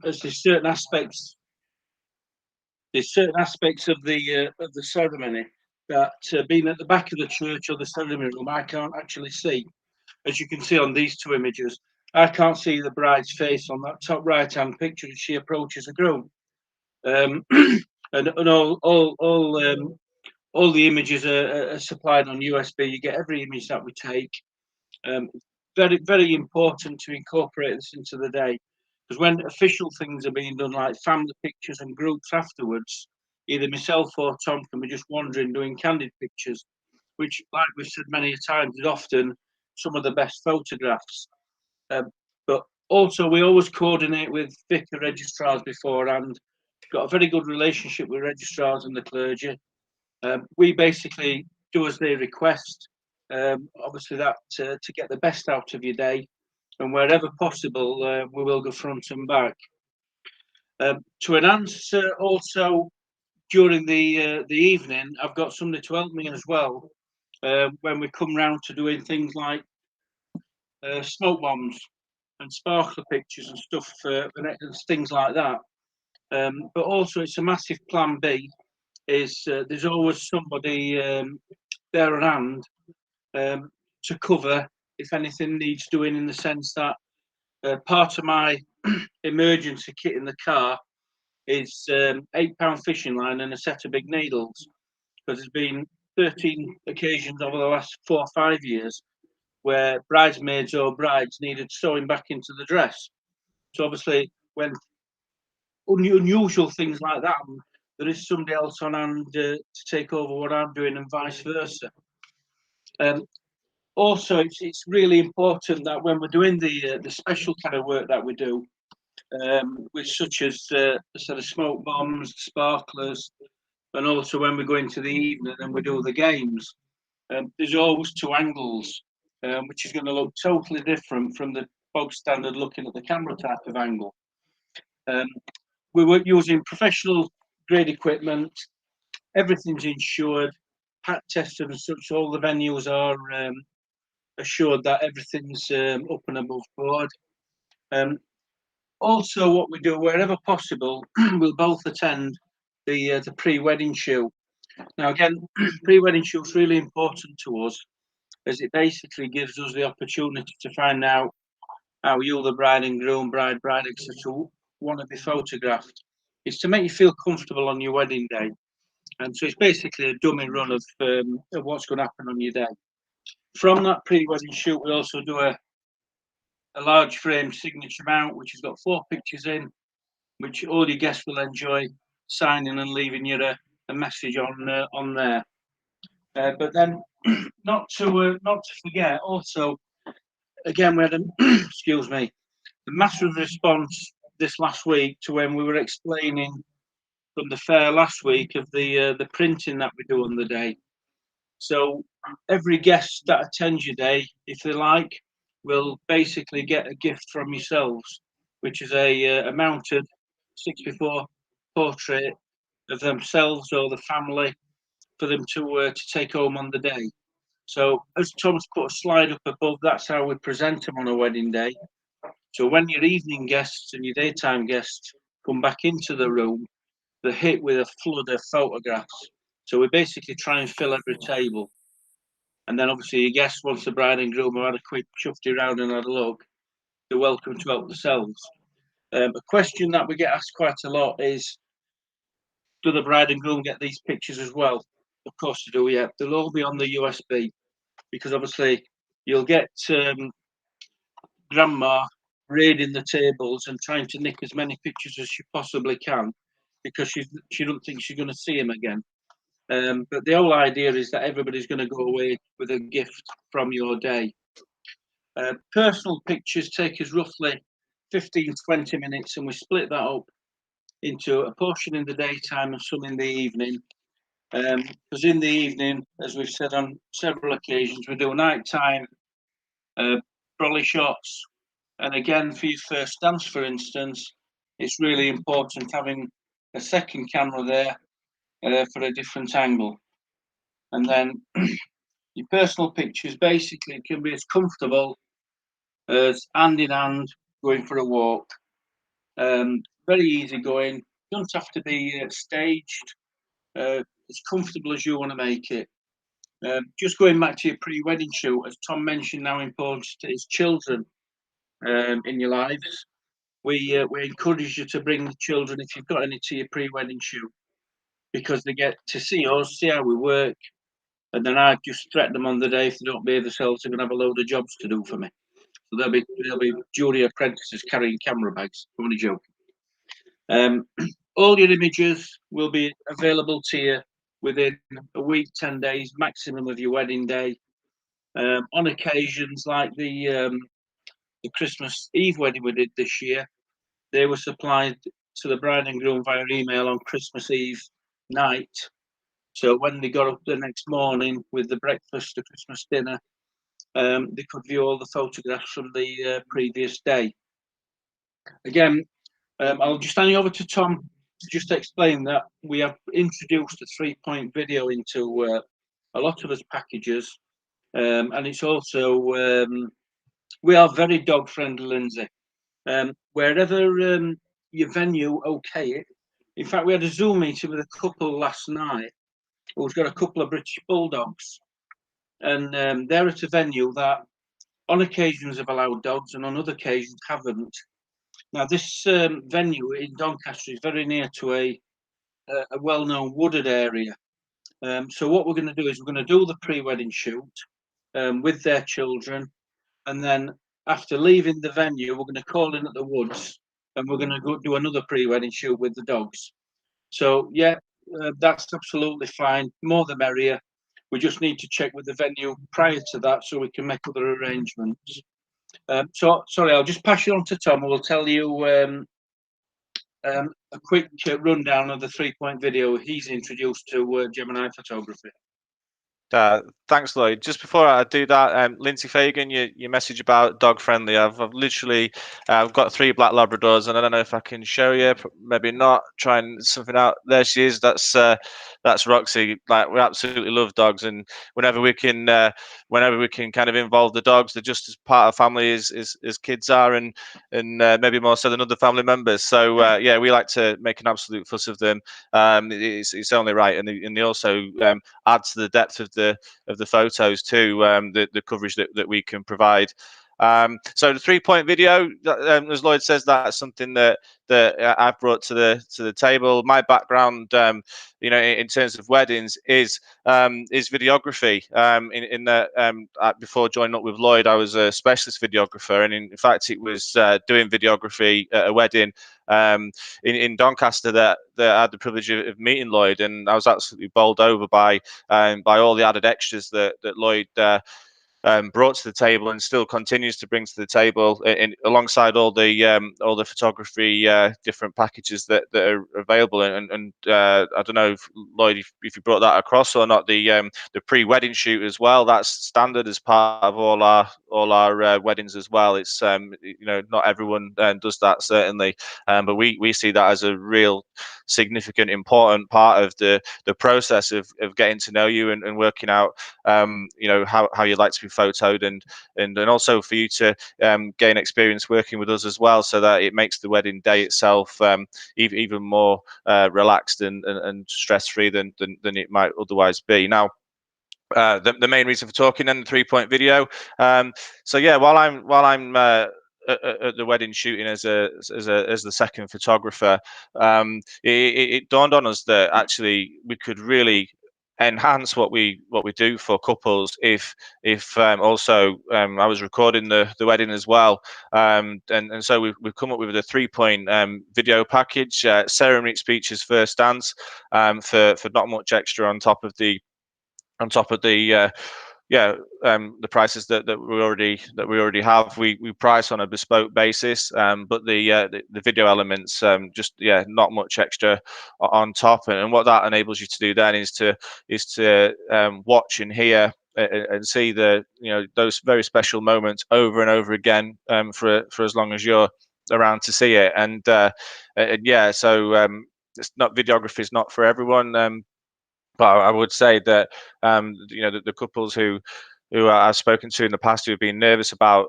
Speaker 11: as there's certain aspects of the ceremony that being at the back of the church or the ceremony room, I can't actually see. As you can see on these two images, I can't see the bride's face on that top right-hand picture as she approaches the groom. And all the images are supplied on USB. You get every image that we take. Very, very important to incorporate this into the day, because when official things are being done, like family pictures and groups afterwards, either myself or Tom can be just wandering doing candid pictures, which, like we've said many times, is often some of the best photographs. But also, we always coordinate with vicar registrars beforehand. Got a very good relationship with registrars and the clergy. We basically do as they request. Obviously, that to get the best out of your day, and wherever possible, we will go front and back. To enhance also during the evening, I've got somebody to help me as well when we come round to doing things like smoke bombs and sparkler pictures and stuff, and things like that. But also, it's a massive plan B. Is there's always somebody there on hand to cover if anything needs doing, in the sense that part of my emergency kit in the car is £8 fishing line and a set of big needles, because there's been 13 occasions over the last 4 or 5 years where bridesmaids or brides needed sewing back into the dress. So obviously, when unusual things like that, there is somebody else on hand to take over what I'm doing, and vice versa. Also, it's really important that when we're doing the special kind of work that we do, with such as the sort of smoke bombs, sparklers, and also when we go into the evening and we do the games, there's always two angles, which is going to look totally different from the bog standard looking at the camera type of angle. We were using professional grade equipment. Everything's insured, pat tested and such. All the venues are assured that everything's up and above board. Also, what we do, wherever possible, we'll both attend the pre-wedding shoot. Now, again, pre-wedding shoot is really important to us, as it basically gives us the opportunity to find out how you, the bride and groom, bride, etc., want to be photographed. It's to make you feel comfortable on your wedding day. And so it's basically a dummy run of what's going to happen on your day. From that pre-wedding shoot, we also do a large frame signature mount, which has got 4 pictures in, which all your guests will enjoy signing and leaving you a message on there. But then, not to forget, also, again, we had excuse me, a massive response this last week to when we were explaining from the fair last week of the printing that we do on the day. So every guest that attends your day, if they like, will basically get a gift from yourselves, which is a mounted 6x4 portrait of themselves or the family for them to take home on the day. So as Tom's put a slide up above, that's how we present them on a wedding day. So when your evening guests and your daytime guests come back into the room, they're hit with a flood of photographs. So we basically try and fill every table. And then obviously your guests, once the bride and groom have had a quick chuffed around and had a look, they're welcome to help themselves. A question that we get asked quite a lot is, do the bride and groom get these pictures as well? Of course they do, yeah. They'll all be on the USB, because obviously you'll get grandma raiding the tables and trying to nick as many pictures as she possibly can, because she doesn't think she's going to see him again. But the whole idea is that everybody's going to go away with a gift from your day. Personal pictures take us roughly 15-20 minutes, and we split that up into a portion in the daytime and some in the evening. Because in the evening, as we've said on several occasions, we do nighttime brolly shots. And again, for your first dance, for instance, it's really important having a second camera there for a different angle. And then your personal pictures basically can be as comfortable as hand in hand going for a walk. Very easy going. Don't have to be staged. As comfortable as you want to make it. Just going back to your pre-wedding shoot, as Tom mentioned, how important it is children in your lives. We encourage you to bring the children, if you've got any, to your pre-wedding shoot, because they get to see us, see how we work, and then I just threaten them on the day if they don't behave themselves, they're going to have a load of jobs to do for me. So they'll be jury apprentices carrying camera bags. I'm only joking. All your images will be available to you within a week, 10 days, maximum of your wedding day. On occasions like the Christmas Eve wedding we did this year, they were supplied to the bride and groom via email on Christmas Eve night. So when they got up the next morning with the breakfast, the Christmas dinner, they could view all the photographs from the previous day. Again, I'll just hand you over to Tom to just explain that we have introduced a 3-point video into a lot of us packages, and it's also we are very dog friendly, Lindsay. Wherever your venue okay it. In fact, we had a Zoom meeting with a couple last night who's got a couple of British Bulldogs, and they're at a venue that on occasions have allowed dogs and on other occasions haven't. Now this venue in Doncaster is very near to a well-known wooded area. So what we're going to do is we're going to do the pre-wedding shoot with their children, and then after leaving the venue, we're going to call in at the woods and we're going to go do another pre-wedding shoot with the dogs. So yeah, that's absolutely fine. More the merrier. We just need to check with the venue prior to that so we can make other arrangements. So sorry, I'll just pass you on to Tom, who will tell you a quick rundown of the 3-point video he's introduced to Gemini Photography.
Speaker 12: Thanks, Lloyd. Just before I do that, Lindsay Fagan, your message about dog friendly. I've literally I've got 3 black Labradors, and I don't know if I can show you. Maybe not. Trying something out. There she is. That's Roxy. Like, we absolutely love dogs, and whenever we can kind of involve the dogs, they're just as part of family as kids are, and maybe more so than other family members. So yeah, we like to make an absolute fuss of them. It's only right, and they also add to the depth of the photos too, the coverage that we can provide. So the 3-point video, as Lloyd says, that's something that I've brought to the table. My background, in terms of weddings, is videography. In that, before joining up with Lloyd, I was a specialist videographer, and in fact, it was doing videography at a wedding in Doncaster that I had the privilege of meeting Lloyd, and I was absolutely bowled over by all the added extras that Lloyd brought to the table and still continues to bring to the table, alongside all the photography different packages that are available. And I don't know if Lloyd, if you brought that across or not, the pre-wedding shoot as well. That's standard as part of all our weddings as well. It's not everyone does that, certainly, but we see that as a real significant, important part of the process of getting to know you and working out how you'd like to be photoed, and also for you to gain experience working with us as well, so that it makes the wedding day itself even more relaxed and stress-free than it might otherwise be. Now, the main reason for talking and the 3-point video. So yeah, while I'm at the wedding shooting as the second photographer, it dawned on us that actually we could really enhance what we do for couples if also I was recording the wedding as well, and so we've come up with a 3-point video package: ceremony, speeches, first dance, for not much extra on top of the the prices that we already have, we price on a bespoke basis, but the video elements, just not much extra on top, and what that enables you to do then is to watch and hear and see those very special moments over and over again, for as long as you're around to see it. And it's not, videography is not for everyone, but I would say that the couples who I've spoken to in the past who've been nervous about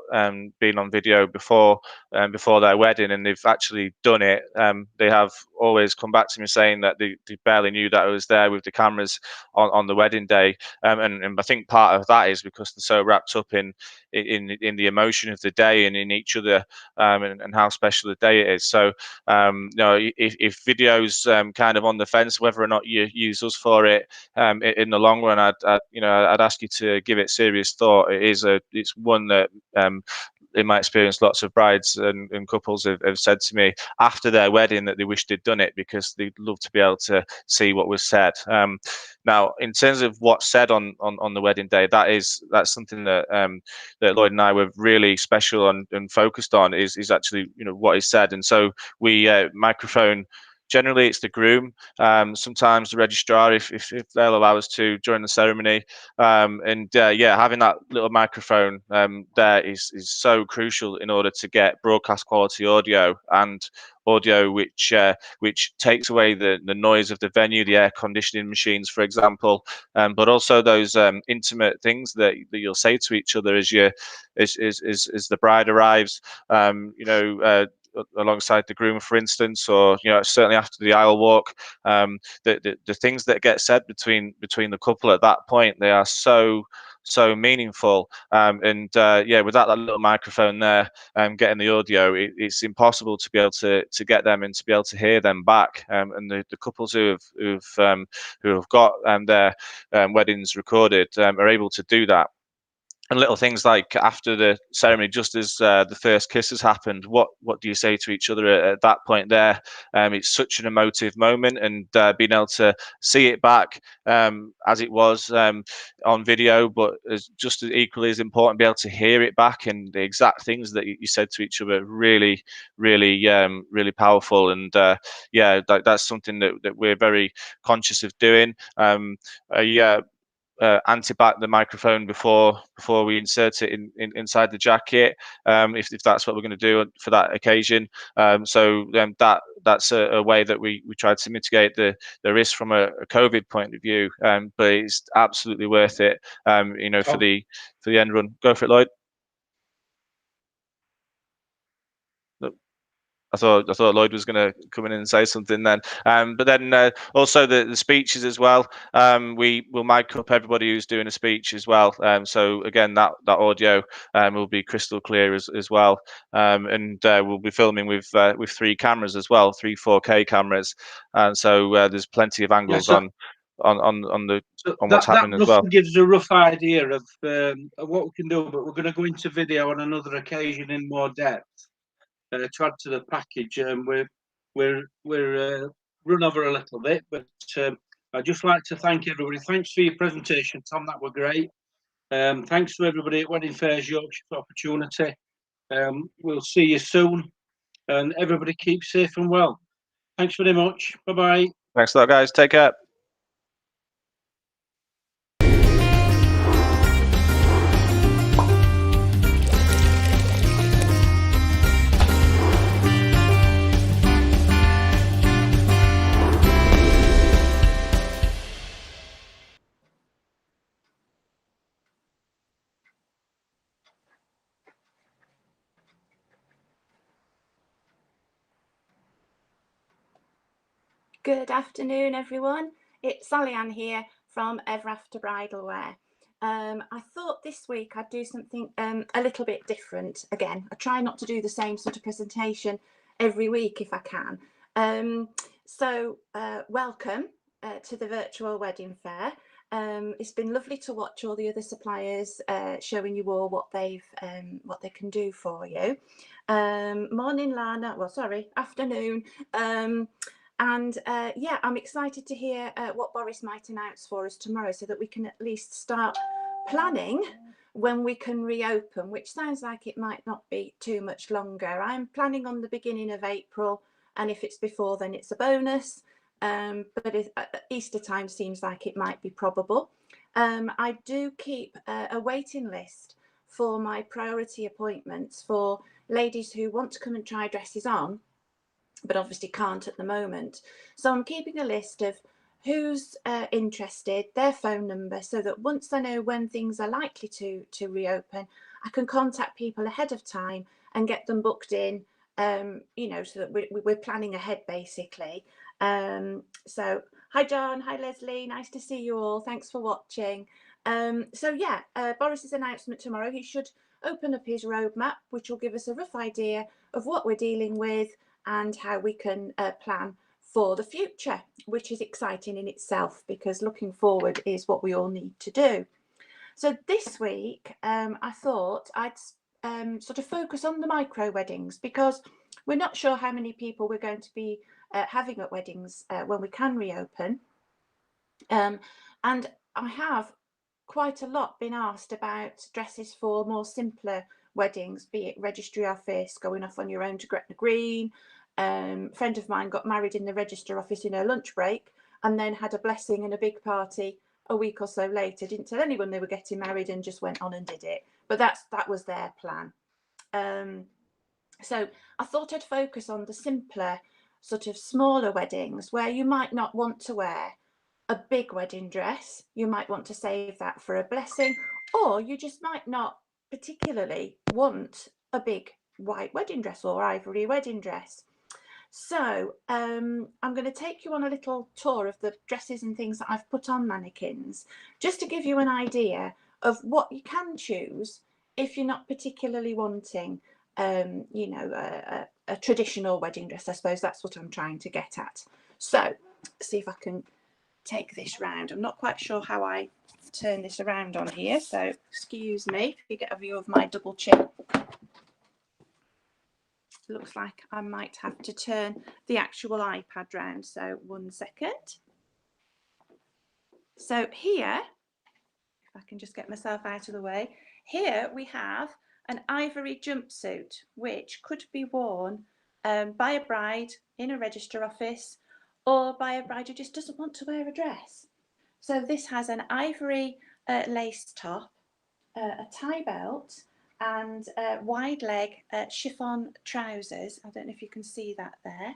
Speaker 12: being on video before their wedding, and they've actually done it, they have always come back to me saying that they barely knew that I was there with the cameras on the wedding day, and I think part of that is because they're so wrapped up in the emotion of the day and in each other, and how special the day it is. So if video's kind of on the fence whether or not you use us for it, in the long run, I'd ask you to give it serious thought. It's one that, in my experience, lots of brides and couples have said to me after their wedding that they wish they'd done it because they'd love to be able to see what was said. Now, in terms of what's said on the wedding day, that's something that that Lloyd and I were really special and focused on is actually what is said. And so we microphone. Generally, it's the groom, sometimes the registrar, if they'll allow us to during the ceremony. Having that little microphone there is so crucial in order to get broadcast quality audio, and audio which takes away the noise of the venue, the air conditioning machines, for example, but also those intimate things that you'll say to each other as the bride arrives, alongside the groom, for instance, or certainly after the aisle walk. The things that get said between the couple at that point, they are so meaningful, with that little microphone there, getting the audio, it's impossible to be able to get them and to be able to hear them back, and the couples who have got their weddings recorded are able to do that. And little things like after the ceremony, just as the first kiss has happened, what do you say to each other at that point there? It's such an emotive moment, and being able to see it back as it was on video, but just as equally as important, be able to hear it back and the exact things that you said to each other, really powerful. And that's something that we're very conscious of doing. Anti-back the microphone before we insert it inside the jacket, if that's what we're going to do for that occasion. That's a way that we try to mitigate the risk from a COVID point of view, but it's absolutely worth it, for the end run. Go for it, Lloyd. I thought Lloyd was going to come in and say something then, but then also the speeches as well. We will mic up everybody who's doing a speech as well. So again, that audio will be crystal clear as well, and we'll be filming with 3 cameras as well, 3 4K cameras, and so there's plenty of angles on what's happening as well.
Speaker 11: That gives a rough idea of what we can do, but we're going to go into video on another occasion in more depth. To add to the package, we're run over a little bit, but I'd just like to thank everybody. Thanks for your presentation, Tom. That were great. Thanks to everybody at Wedding Fayres Yorkshire for the opportunity. We'll see you soon, and everybody keep safe and well. Thanks very much. Bye bye.
Speaker 12: Thanks a lot, guys. Take care.
Speaker 13: Good afternoon, everyone. It's Sally Ann here from Everafter Bridalwear. I thought this week I'd do something a little bit different. Again, I try not to do the same sort of presentation every week if I can. Welcome to the virtual wedding fair. It's been lovely to watch all the other suppliers showing you all what they can do for you. Morning, Lana. Well, sorry, afternoon. I'm excited to hear what Boris might announce for us tomorrow, so that we can at least start planning when we can reopen, which sounds like it might not be too much longer. I'm planning on the beginning of April, and if it's before, then it's a bonus. But Easter time seems like it might be probable. I do keep a waiting list for my priority appointments for ladies who want to come and try dresses on, but obviously can't at the moment. So I'm keeping a list of who's interested, their phone number, so that once I know when things are likely to reopen, I can contact people ahead of time and get them booked in, you know, so that we're planning ahead basically. So hi John, hi Leslie, nice to see you all, thanks for watching. So yeah, Boris's announcement tomorrow, he should open up his roadmap, which will give us a rough idea of what we're dealing with and how we can plan for the future, which is exciting in itself, because looking forward is what we all need to do. So this week I thought I'd sort of focus on the micro weddings, because we're not sure how many people we're going to be having at weddings when we can reopen, and I have quite a lot been asked about dresses for more simpler weddings, be it registry office, going off on your own to Gretna Green. Friend of mine got married in the register office in her lunch break and then had a blessing and a big party a week or so later, didn't tell anyone they were getting married and just went on and did it. But that was their plan. So I thought I'd focus on the simpler, sort of smaller weddings where you might not want to wear a big wedding dress. You might want to save that for a blessing, or you just might not particularly want a big white wedding dress or ivory wedding dress. So I'm going to take you on a little tour of the dresses and things that I've put on mannequins, just to give you an idea of what you can choose if you're not particularly wanting, you know, a traditional wedding dress. I suppose that's what I'm trying to get at. So see if I can take this round. I'm not quite sure how I turn this around on here, so excuse me if you get a view of my double chin. Looks like I might have to turn the actual iPad round, so 1 second. So here, if I can just get myself out of the way, here we have an ivory jumpsuit which could be worn by a bride in a register office, or by a bride who just doesn't want to wear a dress. So this has an ivory lace top, a tie belt, and wide leg chiffon trousers. I don't know if you can see that there.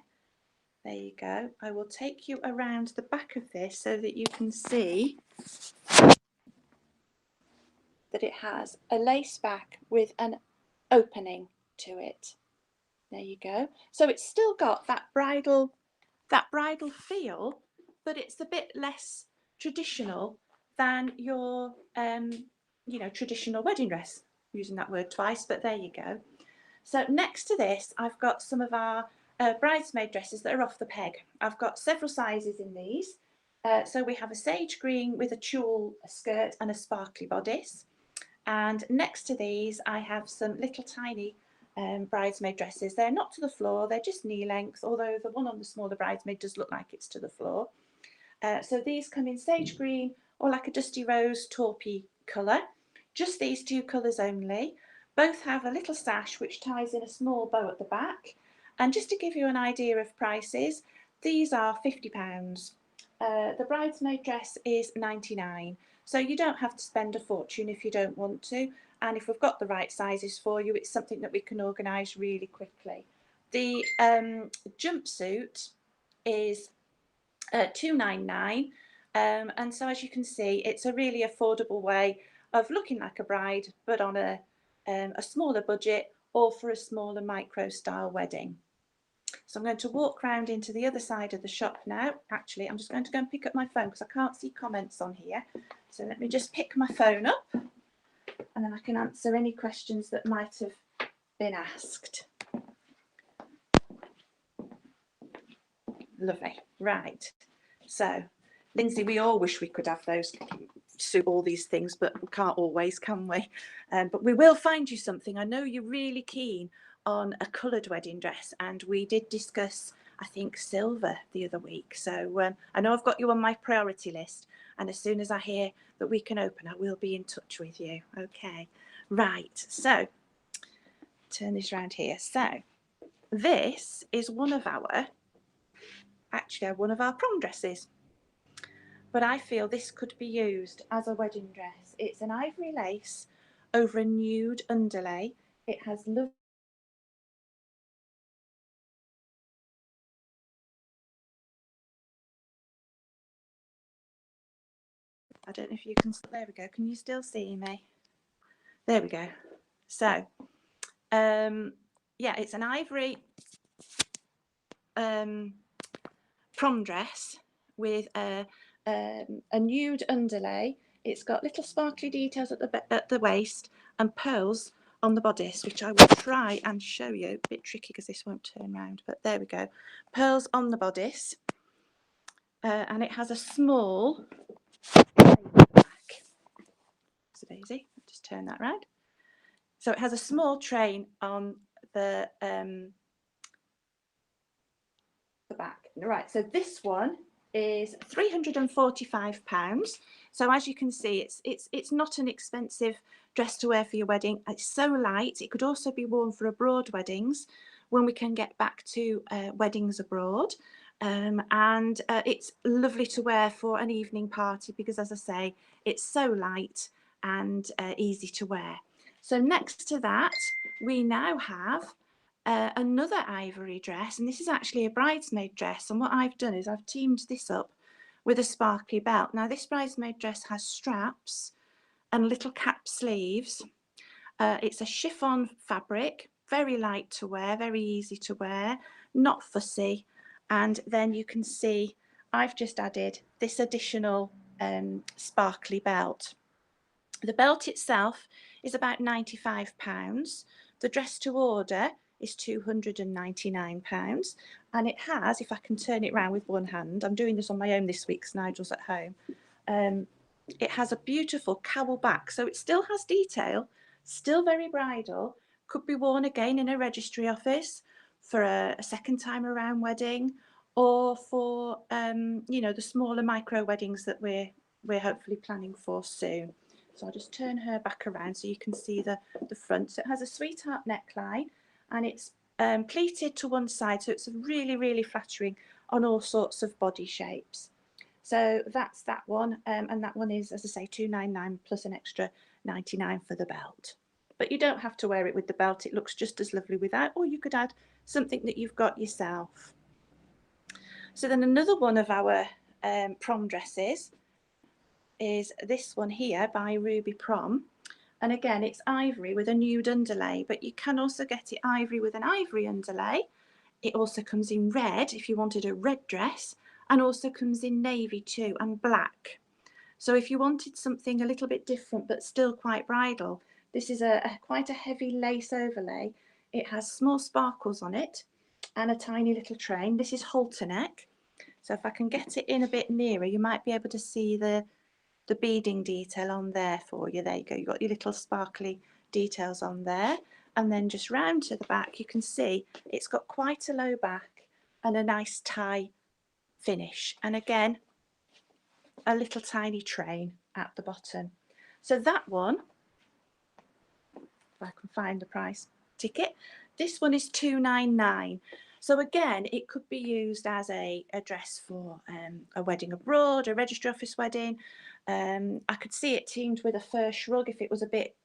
Speaker 13: There you go. I will take you around the back of this so that you can see that it has a lace back with an opening to it. There you go. So it's still got that bridal feel, but it's a bit less traditional than your you know, traditional wedding dress. Using that word twice, but there you go. So next to this, I've got some of our bridesmaid dresses that are off the peg. I've got several sizes in these. So we have a sage green with a tulle skirt and a sparkly bodice. And next to these, I have some little tiny bridesmaid dresses. They're not to the floor, they're just knee length, although the one on the smaller bridesmaid does look like it's to the floor. So these come in sage green or like a dusty rose taupey colour. Just these two colours only. Both have a little sash which ties in a small bow at the back. And just to give you an idea of prices, these are £50. The bridesmaid dress is £99. So you don't have to spend a fortune if you don't want to. And if we've got the right sizes for you, it's something that we can organise really quickly. The jumpsuit is £299. And so as you can see, it's a really affordable way of looking like a bride, but on a smaller budget, or for a smaller micro style wedding. So I'm going to walk round into the other side of the shop now. Actually, I'm just going to go and pick up my phone because I can't see comments on here. So let me just pick my phone up and then I can answer any questions that might have been asked. Lovely. Right. So, Lindsay, we all wish we could have those, suit all these things, but we can't always, can we? But we will find you something. I know you're really keen on a coloured wedding dress, and we did discuss I think, silver the other week. So I know I've got you on my priority list, and as soon as I hear that we can open, I will be in touch with you. Okay, right, so turn this around here. So this is one of our prom dresses, but I feel this could be used as a wedding dress. It's an ivory lace over a nude underlay. It has lovely I don't know if you can, there we go. Can you still see me? There we go. So, yeah, it's an ivory prom dress with a nude underlay. It's got little sparkly details at the waist and pearls on the bodice, which I will try and show you. A bit tricky because this won't turn round, but there we go. Pearls on the bodice, and it has a small back. So daisy, just turn that round. So it has a small train on the back. Right, so this one is £345. So as you can see, it's not an expensive dress to wear for your wedding. It's so light. It could also be worn for abroad weddings when we can get back to weddings abroad. And it's lovely to wear for an evening party because, as I say, it's so light and easy to wear. So next to that, we now have another ivory dress, and this is actually a bridesmaid dress. And what I've done is I've teamed this up with a sparkly belt. Now this bridesmaid dress has straps and little cap sleeves. It's a chiffon fabric, very light to wear, very easy to wear, not fussy. And then you can see I've just added this additional sparkly belt. The belt itself is about £95. The dress to order is £299, and it has, if I can turn it around with one hand, I'm doing this on my own this week because Nigel's at home, it has a beautiful cowl back, so it still has detail, still very bridal, could be worn again in a registry office for a second time around wedding, or for you know, the smaller micro weddings that we're hopefully planning for soon. So I'll just turn her back around so you can see the front. So it has a sweetheart neckline, and it's pleated to one side, so it's really, really flattering on all sorts of body shapes. So that's that one, and that one is, as I say, £299 plus an extra £99 for the belt. But you don't have to wear it with the belt. It looks just as lovely without, or you could add something that you've got yourself. So then another one of our prom dresses is this one here by Ruby Prom, and again it's ivory with a nude underlay, but you can also get it ivory with an ivory underlay. It also comes in red if you wanted a red dress, and also comes in navy too, and black. So if you wanted something a little bit different but still quite bridal, this is quite a heavy lace overlay. It has small sparkles on it and a tiny little train. This is halter neck, so if I can get it in a bit nearer, you might be able to see the beading detail on there for you. There you go, you've got your little sparkly details on there. And then just round to the back, you can see it's got quite a low back and a nice tie finish, and again a little tiny train at the bottom. So that one, if I can find the price ticket, this one is £299. So again, it could be used as a dress for a wedding abroad, a registry office wedding. I could see it teamed with a fur shrug if it was a bit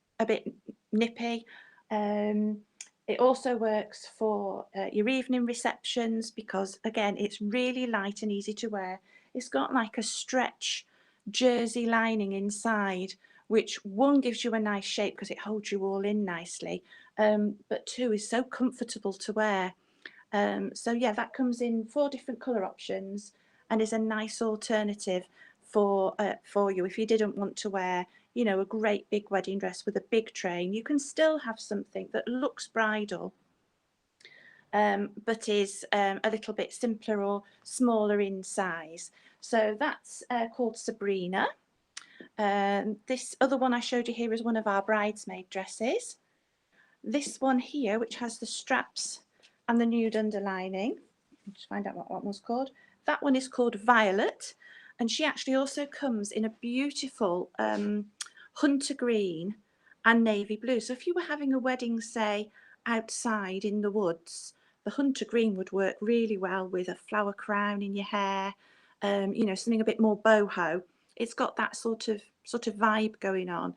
Speaker 13: nippy. It also works for your evening receptions because, again, it's really light and easy to wear. It's got like a stretch jersey lining inside, which one gives you a nice shape because it holds you all in nicely, but two is so comfortable to wear. So yeah, that comes in 4 different colour options and is a nice alternative for you if you didn't want to wear, you know, a great big wedding dress with a big train. You can still have something that looks bridal, but is a little bit simpler or smaller in size. So that's called Sabrina. This other one I showed you here is one of our bridesmaid dresses. This one here, which has the straps and the nude underlining, just find out what that one's called. That one is called Violet, and she actually also comes in a beautiful hunter green and navy blue. So if you were having a wedding, say, outside in the woods, the hunter green would work really well with a flower crown in your hair, you know, something a bit more boho. It's got that sort of vibe going on.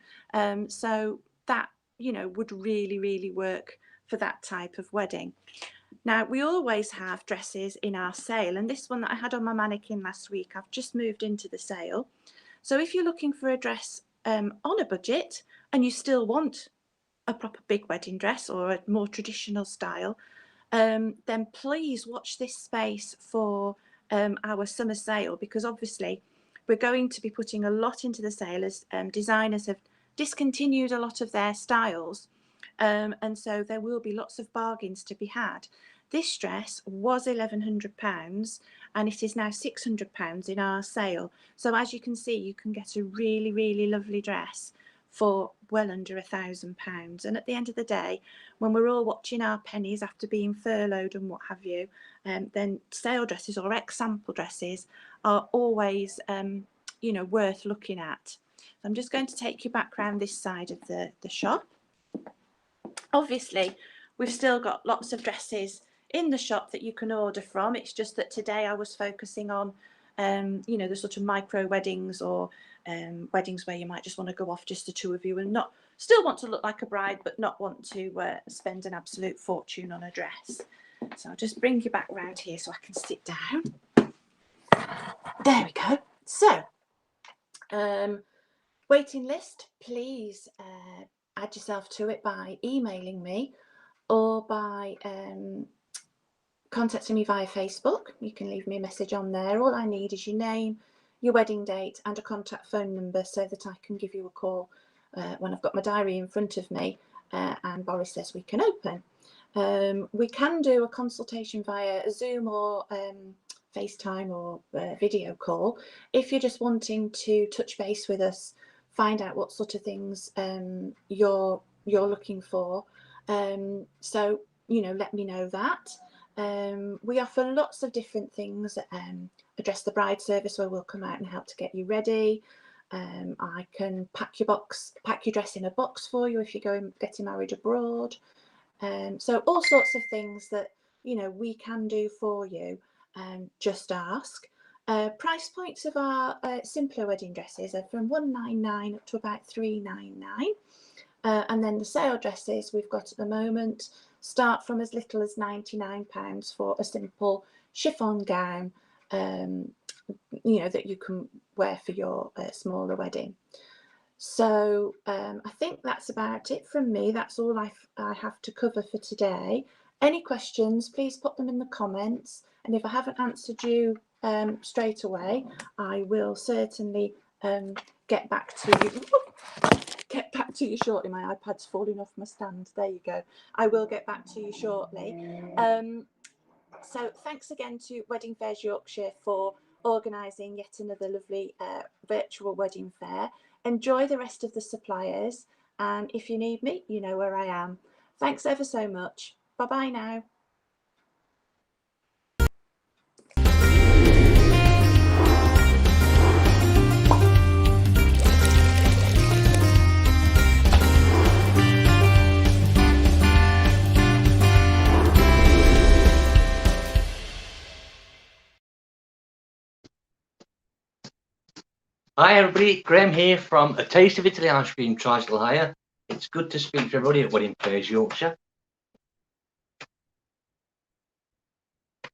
Speaker 13: So that, you know, would really work for that type of wedding. Now, we always have dresses in our sale, and this one that I had on my mannequin last week, I've just moved into the sale. So if you're looking for a dress on a budget and you still want a proper big wedding dress or a more traditional style, then please watch this space for our summer sale, because obviously we're going to be putting a lot into the sale as designers have discontinued a lot of their styles, and so there will be lots of bargains to be had. This dress was £1,100 and it is now £600 in our sale. So as you can see, you can get a really lovely dress for well under £1,000. And at the end of the day, when we're all watching our pennies after being furloughed and what have you, then sale dresses or ex-sample dresses are always, you know, worth looking at. So I'm just going to take you back round this side of the shop. Obviously, we've still got lots of dresses in the shop that you can order from. It's just that today I was focusing on, you know, the sort of micro weddings or weddings where you might just want to go off just the two of you and not still want to look like a bride, but not want to spend an absolute fortune on a dress. So I'll just bring you back round here so I can sit down. There we go. So, waiting list, please add yourself to it by emailing me or by contacting me via Facebook. You can leave me a message on there. All I need is your name, your wedding date and a contact phone number so that I can give you a call when I've got my diary in front of me and Boris says we can open. We can do a consultation via Zoom or FaceTime or video call if you're just wanting to touch base with us, find out what sort of things you're looking for. So, you know, let me know that. We offer lots of different things. Address the bride service where we'll come out and help to get you ready. I can pack your dress in a box for you if you're getting married abroad. So all sorts of things that, you know, we can do for you. Just ask. Price points of our simpler wedding dresses are from £199 up to about £399. And then the sale dresses we've got at the moment start from as little as £99 for a simple chiffon gown, you know, that you can wear for your smaller wedding. So I think that's about it from me. That's all I have to cover for today. Any questions, please put them in the comments. And if I haven't answered you straight away, I will certainly get back to you. Get back to you shortly. My iPad's falling off my stand. There you go. I will get back to you shortly. So thanks again to Wedding Fayres Yorkshire for organising yet another lovely virtual wedding fair. Enjoy the rest of the suppliers, and if you need me, you know where I am. Thanks ever so much. Bye bye now.
Speaker 14: Hi everybody, Graham here from A Taste of Italy Ice Cream Tricycle Hire. It's good to speak to everybody at Wedding Fayres Yorkshire.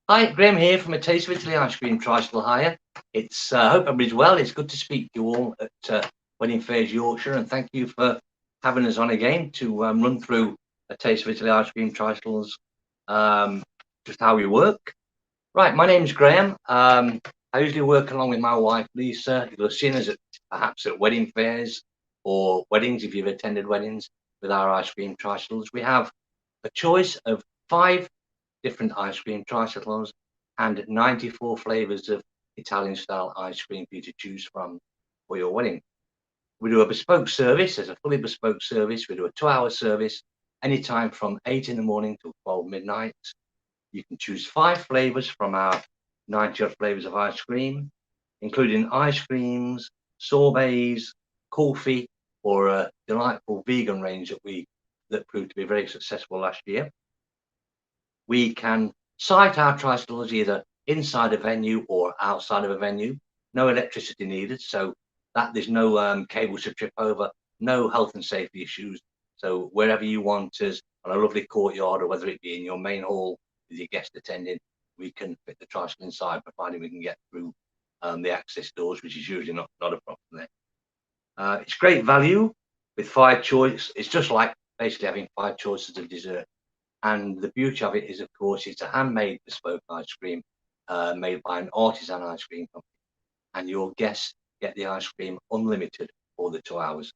Speaker 14: Hi, Graham here from A Taste of Italy Ice Cream Tricycle Hire. It's hope everybody's well. It's good to speak to you all at Wedding Fayres Yorkshire, and thank you for having us on again to run through A Taste of Italy Ice Cream Tricycles, just how we work. Right, my name's Graham. I usually work along with my wife, Lisa. You'll have seen us perhaps at wedding fairs or weddings, if you've attended weddings, with our ice cream tricycles. We have a choice of 5 different ice cream tricycles and 94 flavours of Italian-style ice cream for you to choose from for your wedding. We do a bespoke service. As a fully bespoke service, we do a 2-hour service, anytime from 8 in the morning till 12 midnight. You can choose 5 flavors from our 90-odd flavors of ice cream, including ice creams, sorbets, coffee, or a delightful vegan range that proved to be very successful last year. We can site our tricycles either inside a venue or outside of a venue. No electricity needed, so that there's no cables to trip over, no health and safety issues. So wherever you want us, on a lovely courtyard, or whether it be in your main hall with your guest attending, we can fit the tricycle inside, provided we can get through the access doors, which is usually not a problem there. It's great value with 5 choices. It's just like basically having 5 choices of dessert. And the beauty of it is, of course, it's a handmade bespoke ice cream made by an artisan ice cream company. And your guests get the ice cream unlimited for the 2 hours.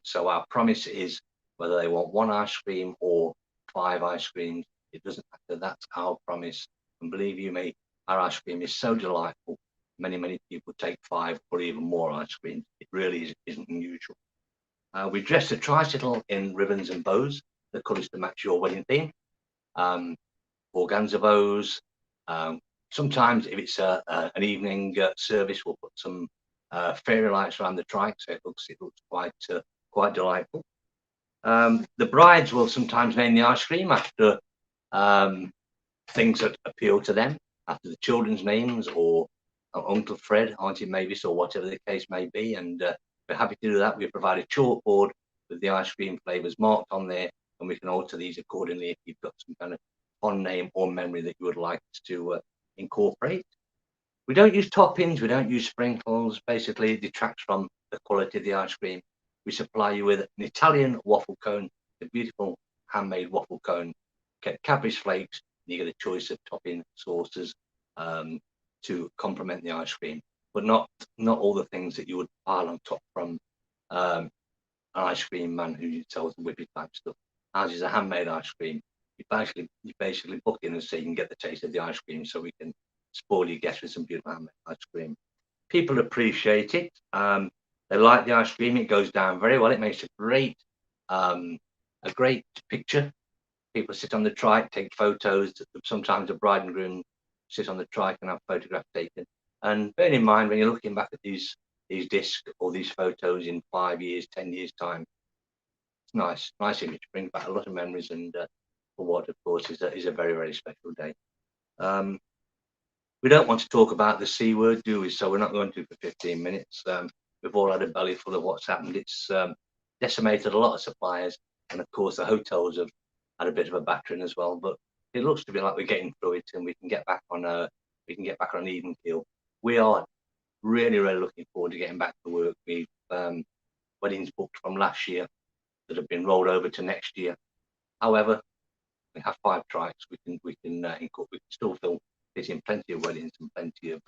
Speaker 14: So our promise is, whether they want 1 ice cream or 5 ice creams, it doesn't matter. That's our promise. And believe you me, our ice cream is so delightful. Many people take 5 or even more ice creams. It really isn't unusual. We dress the tricycle in ribbons and bows, the colours to match your wedding theme. Organza bows. Sometimes if it's an evening service, we'll put some fairy lights around the trike, so it looks quite delightful. The brides will sometimes name the ice cream after things that appeal to them, after the children's names, or Uncle Fred, Auntie Mavis, or whatever the case may be. And we're happy to do that. We provide a chalkboard with the ice cream flavours marked on there, and we can alter these accordingly if you've got some kind of fond name or memory that you would like us to incorporate. We don't use toppings, we don't use sprinkles. Basically, it detracts from the quality of the ice cream. We supply you with an Italian waffle cone, a beautiful handmade waffle cone, get Cadbury's flakes, and you get a choice of topping sauces to complement the ice cream, but not all the things that you would pile on top from an ice cream man who sells the whippy type stuff. Ours is a handmade ice cream. You basically book in and so you can get the taste of the ice cream, so we can spoil your guests with some beautiful handmade ice cream. People appreciate it. They like the ice cream. It goes down very well. It makes a great picture. People sit on the trike, take photos. Sometimes the bride and groom sit on the trike and have photographs taken. And bear in mind, when you're looking back at these discs or these photos in 5 years, 10 years time, it's nice image, brings back a lot of memories, and for what, of course, is a very special day. We don't want to talk about the C word, do we? So we're not going to for 15 minutes. We've all had a belly full of what's happened. It's decimated a lot of suppliers, and of course the hotels have had a bit of a battering as well. But it looks to be like we're getting through it, and we can get back on an even keel. We are really looking forward to getting back to work. We've weddings booked from last year that have been rolled over to next year. However, we have 5 trikes. We can still fit in plenty of weddings and plenty of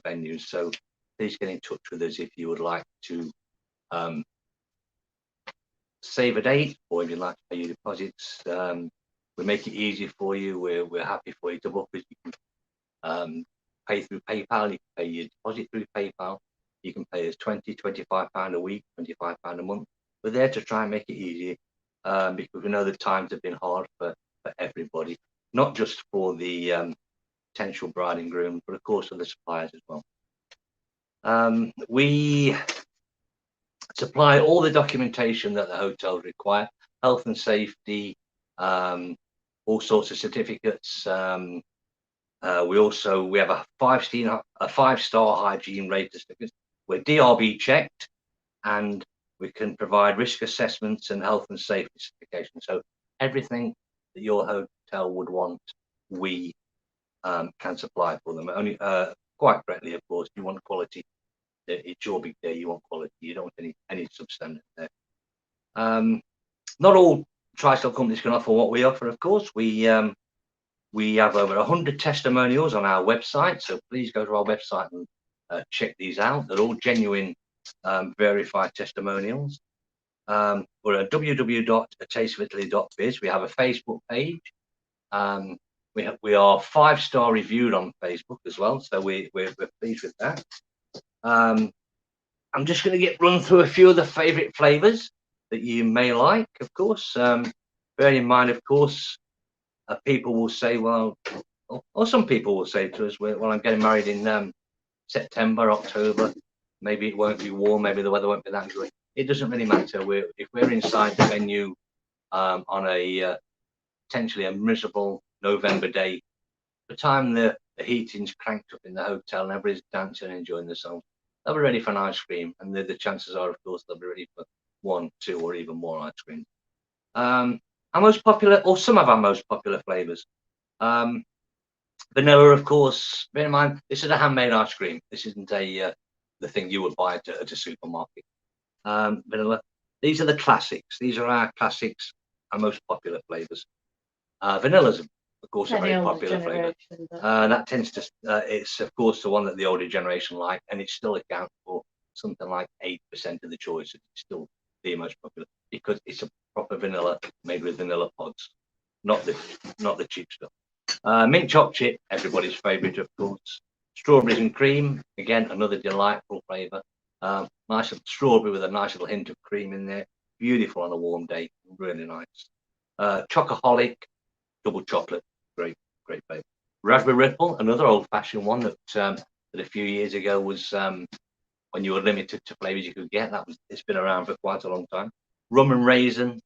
Speaker 14: venues. So please get in touch with us if you would like to save a date, or if you'd like to pay your deposits. We make it easy for you. We're happy for you to book us. You can pay through PayPal. You can pay your deposit through PayPal. You can pay us £20-25 a week, £25 a month. We're there to try and make it easy, because we know that times have been hard for everybody, not just for the potential bride and groom, but of course for the suppliers as well. We supply all the documentation that the hotels require, health and safety, all sorts of certificates. We have a 5-star hygiene rated certificate. We're DRB checked, and we can provide risk assessments and health and safety certification. So everything that your hotel would want, we can supply for them. Only quite correctly, of course, you want quality. It's your big day. You want quality. You don't want any substandard there. Not all tricycle companies can offer what we offer. Of course, we have over 100 testimonials on our website. So please go to our website and check these out. They're all genuine, verified testimonials. We're at www.atasteofitaly.biz. We have a Facebook page. We are 5-star reviewed on Facebook as well, so we're pleased with that. I'm just going to run through a few of the favourite flavours that you may like, of course. Bear in mind, of course, people will say, well, or some people will say to us, well, I'm getting married in September, October. Maybe it won't be warm. Maybe the weather won't be that good. It doesn't really matter. If we're inside the venue on a potentially a miserable November day, the time the heating's cranked up in the hotel and everybody's dancing and enjoying themselves, they'll be ready for an ice cream, and the chances are, of course, they'll be ready for 1, 2, or even more ice creams. Our most popular, or some of our most popular flavors. Vanilla, of course. Bear in mind, this is a handmade ice cream. This isn't the thing you would buy at a supermarket. Vanilla. These are the classics. These are our classics, our most popular flavors. Vanilla's, of course, a very popular flavor. That tends to, it's of course the one that the older generation like, and it still accounts for something like 8% of the choice. It's still the most popular because it's a proper vanilla made with vanilla pods, not the cheap stuff. Mint chocolate chip, everybody's favorite, of course. Strawberries and cream, again, another delightful flavor. Nice little strawberry with a nice little hint of cream in there. Beautiful on a warm day, really nice. Chocoholic, double chocolate, great flavor. Raspberry Ripple, another old-fashioned one that a few years ago was when you were limited to flavors you could get. It's been around for quite a long time. Rum and raisin,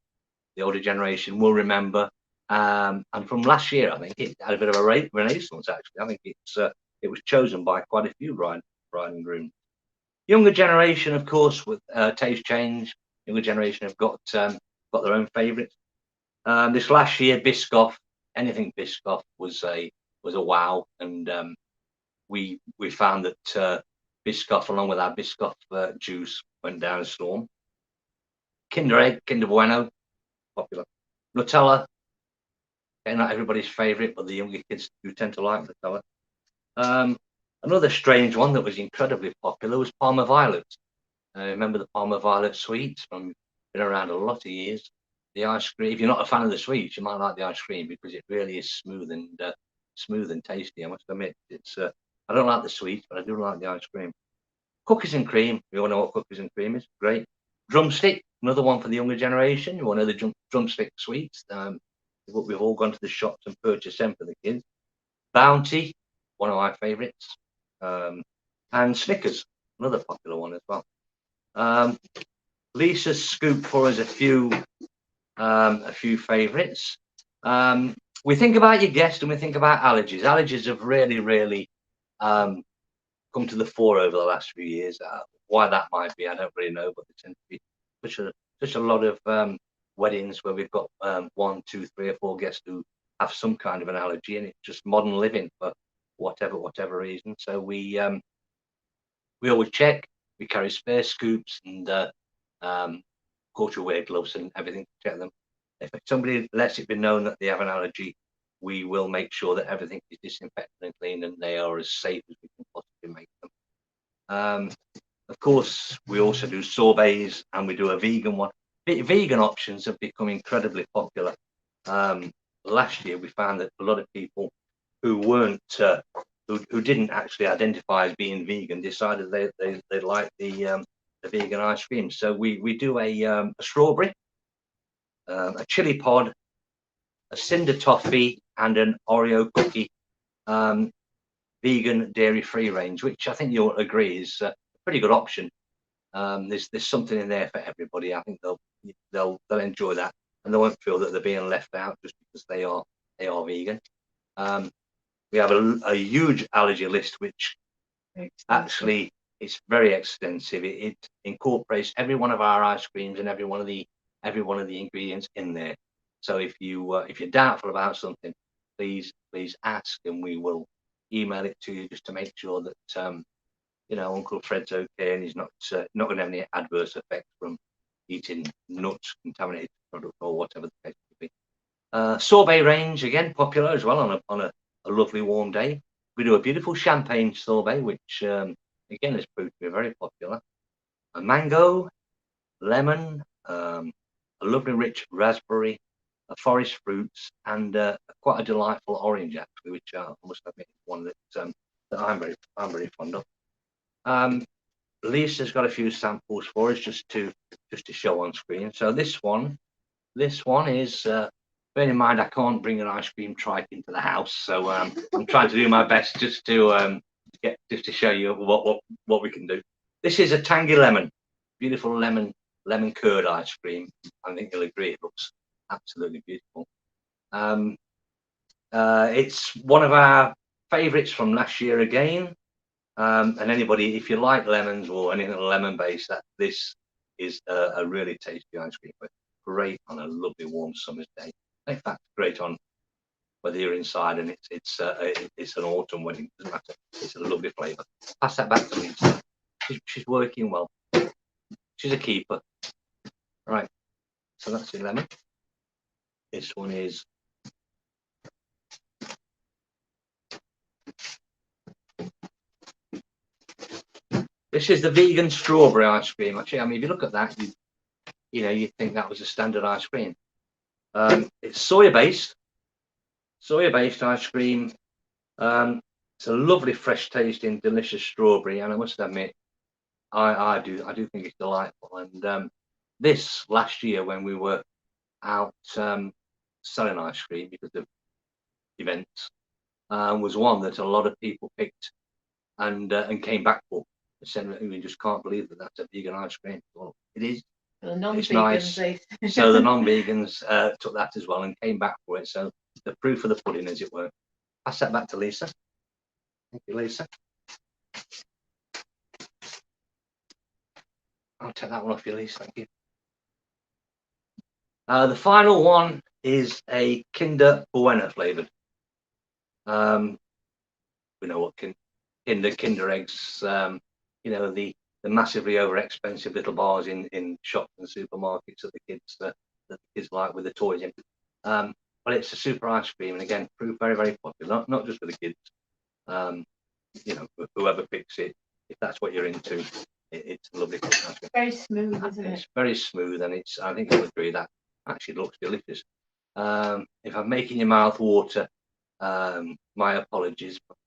Speaker 14: the older generation will remember. And from last year, I think it had a bit of a renaissance. Actually, I think it was chosen by quite a few bride and groom. Younger generation, of course, with taste change. Younger generation have got their own favourites. This last year, Biscoff, anything Biscoff was a wow, and we found that Biscoff, along with our Biscoff juice, went down a storm. Kinder Egg, Kinder Bueno, popular. Nutella, okay, not everybody's favourite, but the younger kids do tend to like Nutella. Another strange one that was incredibly popular was Parma Violet. Remember the Parma Violet sweets? Been around a lot of years. The ice cream, if you're not a fan of the sweets, you might like the ice cream because it really is smooth and tasty. I must admit, I don't like the sweets, but I do like the ice cream. Cookies and cream, we all know what cookies and cream is. Great. Drumstick, another one for the younger generation. You all know the drumstick sweets. We've all gone to the shops and purchased them for the kids. Bounty, one of my favourites. And Snickers, another popular one as well. Lisa's scooped for us a few favourites. We think about your guest and we think about allergies. Allergies have really come to the fore over the last few years. Why that might be, I don't really know, but there tends to be such a lot of weddings where we've got 1, 2, 3 or 4 guests who have some kind of an allergy, and it's just modern living for whatever reason. So we always check. We carry spare scoops and culture wear gloves and everything to check them. If somebody lets it be known that they have an allergy, we will make sure that everything is disinfected and clean and they are as safe as we can possibly make them. Of course, we also do sorbets and we do a vegan one. Vegan options have become incredibly popular. Last year, we found that a lot of people who weren't, who didn't actually identify as being vegan, decided they liked the vegan ice cream. So we do a strawberry, a chili pod, a cinder toffee, and an Oreo cookie, vegan dairy-free range, which I think you'll agree is a pretty good option. There's something in there for everybody. I think they'll enjoy that, and they won't feel that they're being left out just because they are vegan. We have a huge allergy list, which actually is very extensive. It incorporates every one of our ice creams and every one of the ingredients in there. So if you're doubtful about something, please ask, and we will email it to you just to make sure that Uncle Fred's okay and he's not going to have any adverse effects from eating nuts, contaminated product, or whatever the case may be. Sorbet range, again, popular as well on a lovely warm day. We do a beautiful champagne sorbet, which again has proved to be very popular. A mango, lemon, a lovely rich raspberry, a forest fruits, and quite a delightful orange, actually, which I must admit is one that I'm very fond of. Lisa's got a few samples for us just to show on screen. So this one is Bear in mind, I can't bring an ice cream trike into the house, so I'm trying to do my best just to show you what we can do. This is a tangy lemon, beautiful lemon curd ice cream. I think you'll agree it looks absolutely beautiful. It's one of our favourites from last year again. And anybody, if you like lemons or anything lemon based, this is a really tasty ice cream. But great on a lovely warm summer's day. In fact, great on whether you're inside and it's an autumn wedding. Doesn't matter. It's a lovely flavour. Pass that back to Lisa. She's working well. She's a keeper. Right. So that's the lemon. This one is. This is the vegan strawberry ice cream. Actually, I mean, if you look at that, you think that was a standard ice cream. It's soya-based ice cream. It's a lovely, fresh tasting, delicious strawberry, and I must admit, I do think it's delightful. And this last year, when we were out selling ice cream because of events, was one that a lot of people picked and came back for. They said, we just can't believe that that's a vegan ice cream. Well, it is. It's nice. So the non-vegans took that as well and came back for it. So the proof of the pudding, as it were. Pass that back to Lisa. Thank you, Lisa. I'll take that one off you, Lisa. Thank you. The final one is a Kinder Bueno flavoured. We know what Kinder eggs. The massively over expensive little bars in shops and supermarkets that the kids like with the toys in. But it's a super ice cream, and again, proved very, very popular. Not just for the kids. Whoever picks it, if that's what you're into, it's a lovely ice cream.
Speaker 13: Very smooth, isn't it?
Speaker 14: It's very smooth, and I think you'll agree that actually looks delicious. If I'm making your mouth water, my apologies, but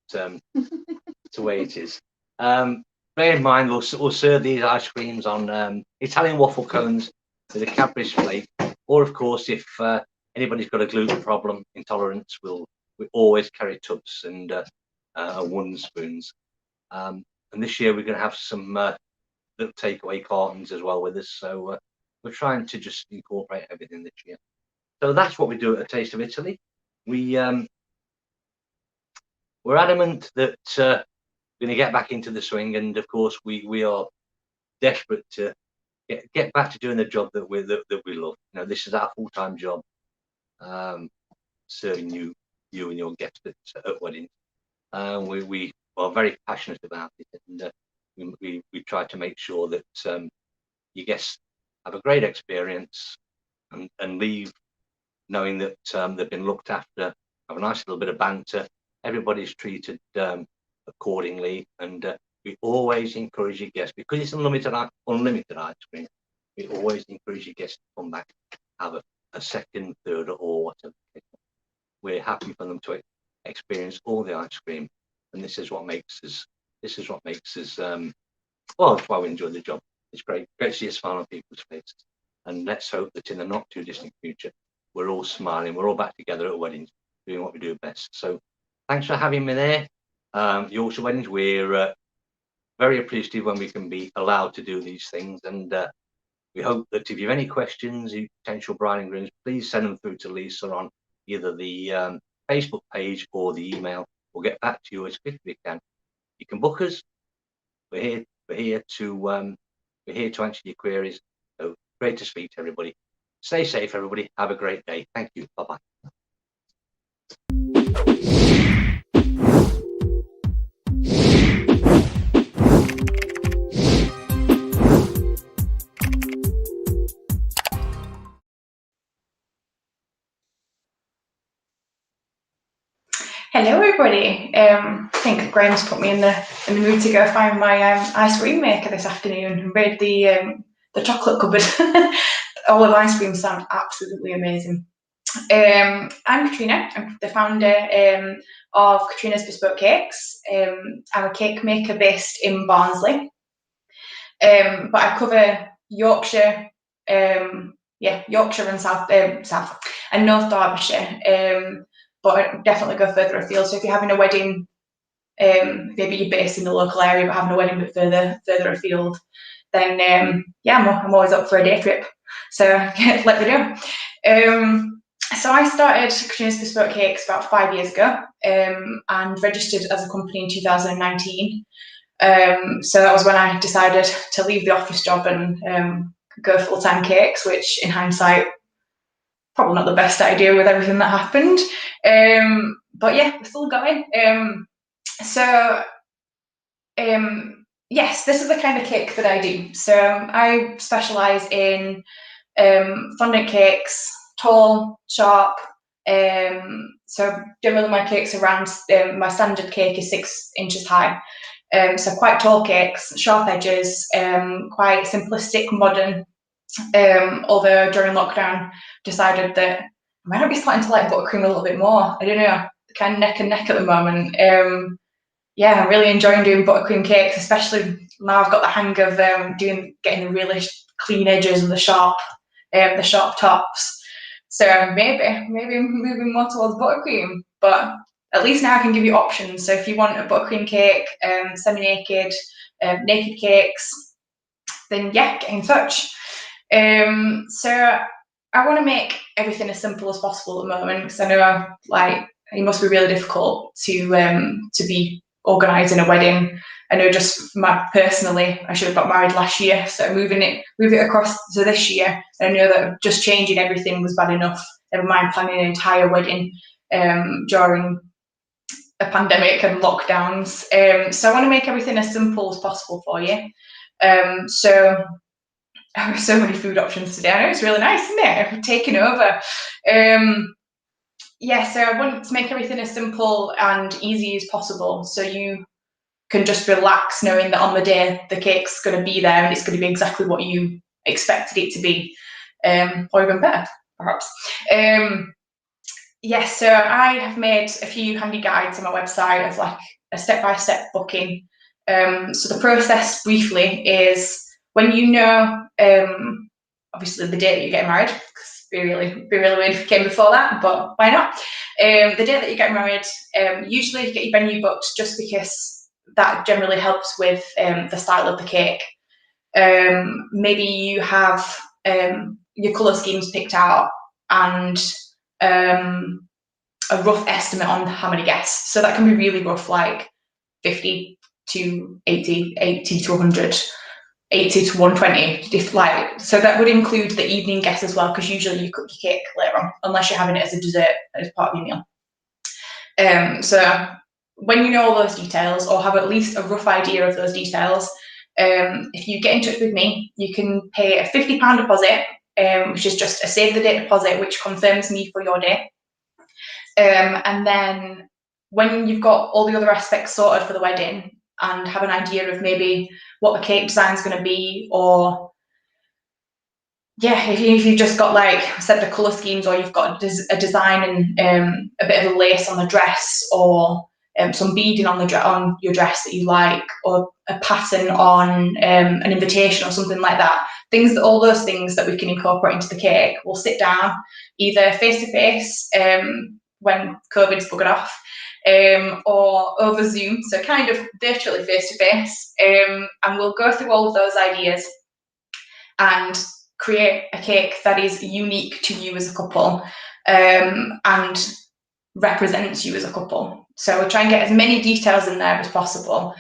Speaker 14: it's the way it is. Bear in mind, we'll serve these ice creams on Italian waffle cones with a Cadbury flake, or of course, if anybody's got a gluten problem, intolerance, we always carry tubs and wooden spoons. And this year we're going to have some little takeaway cartons as well with us. So we're trying to just incorporate everything this year. So that's what we do at A Taste of Italy. We're adamant that we're going to get back into the swing, and of course we are desperate to get back to doing the job that we love. This is our full-time job, serving you and your guests at weddings. We are very passionate about it, and we try to make sure that your guests have a great experience and leave knowing that they've been looked after, have a nice little bit of banter, everybody's treated accordingly, and we always encourage your guests, because it's unlimited ice cream, we always encourage your guests to come back, have a second, third, or whatever. We're happy for them to experience all the ice cream, and this is what makes us well, that's why we enjoy the job. It's great to see a smile on people's faces, and let's hope that in the not too distant future we're all smiling, we're all back together at weddings doing what we do best. So thanks for having me there. Yorkshire Weddings, we're very appreciative when we can be allowed to do these things, and we hope that if you have any questions, you potential bride and grooms, please send them through to Lisa on either the Facebook page or the email. We'll get back to you as quickly as we can. You can book us. We're here to answer your queries. So great to speak to everybody. Stay safe, everybody. Have a great day. Thank you. Bye-bye.
Speaker 15: Hello everybody. I think Graham's put me in the mood to go find my ice cream maker this afternoon and raid the chocolate cupboard. All of ice cream sound absolutely amazing. I'm Katrina. I'm the founder of Katrina's Bespoke Cakes. I'm a cake maker based in Barnsley, but I cover Yorkshire, Yorkshire and and North Derbyshire, but definitely go further afield. So if you're having a wedding, maybe you're based in the local area but having a wedding a bit further afield, then yeah, I'm always up for a day trip. So let me know. So I started Katrina's Bespoke Cakes about 5 years ago, and registered as a company in 2019. So that was when I decided to leave the office job and go full-time cakes, which in hindsight, probably not the best idea with everything that happened. But yeah, we're still going. Yes, this is the kind of cake that I do. So I specialise in fondant cakes, tall, sharp. So generally my cakes are around, my standard cake is 6 inches high. So quite tall cakes, sharp edges, quite simplistic, modern. Although during lockdown decided that I might not be starting to like buttercream a little bit more. I don't know, kind of neck and neck at the moment. Yeah, I'm really enjoying doing buttercream cakes, especially now I've got the hang of getting the really clean edges and the sharp tops. So maybe moving more towards buttercream, but at least now I can give you options. So if you want a buttercream cake, semi-naked, naked cakes, then yeah, get in touch. So I want to make everything as simple as possible at the moment, because I know like it must be really difficult to be organising a wedding. I know just personally, I should have got married last year, so move it across to this year. I know that just changing everything was bad enough. Never mind planning an entire wedding during a pandemic and lockdowns. So I want to make everything as simple as possible for you. So I have so many food options today. I know it's really nice, isn't it? I've taken over. Yeah, so I want to make everything as simple and easy as possible, so you can just relax knowing that on the day the cake's going to be there and it's going to be exactly what you expected it to be, or even better, perhaps. Yes, so I have made a few handy guides on my website of like a step-by-step booking. So the process briefly is when you know, obviously the date that you're getting married, because be really weird if it came before that, but why not? The day that you get married, usually you get your venue booked just because that generally helps with the style of the cake. Maybe you have your colour schemes picked out and a rough estimate on how many guests. So that can be really rough, like 50 to 80, 80 to 100. 80 to 120, so that would include the evening guests as well, because usually you cook your cake later on, unless you're having it as a dessert as part of your meal. So when you know all those details, or have at least a rough idea of those details, if you get in touch with me, you can pay a £50 deposit, which is just a save the date deposit, which confirms me for your day. And then when you've got all the other aspects sorted for the wedding and have an idea of maybe what the cake design is going to be, or yeah, if you've just got, like I said, the colour schemes, or you've got a design and a bit of a lace on the dress, or some beading on your dress that you like, or a pattern on an invitation or something like that, all those things that we can incorporate into the cake, we'll sit down either face to face when COVID's buggered off, or over Zoom, so kind of virtually face to face, and we'll go through all of those ideas and create a cake that is unique to you as a couple, and represents you as a couple. So we'll try and get as many details in there as possible,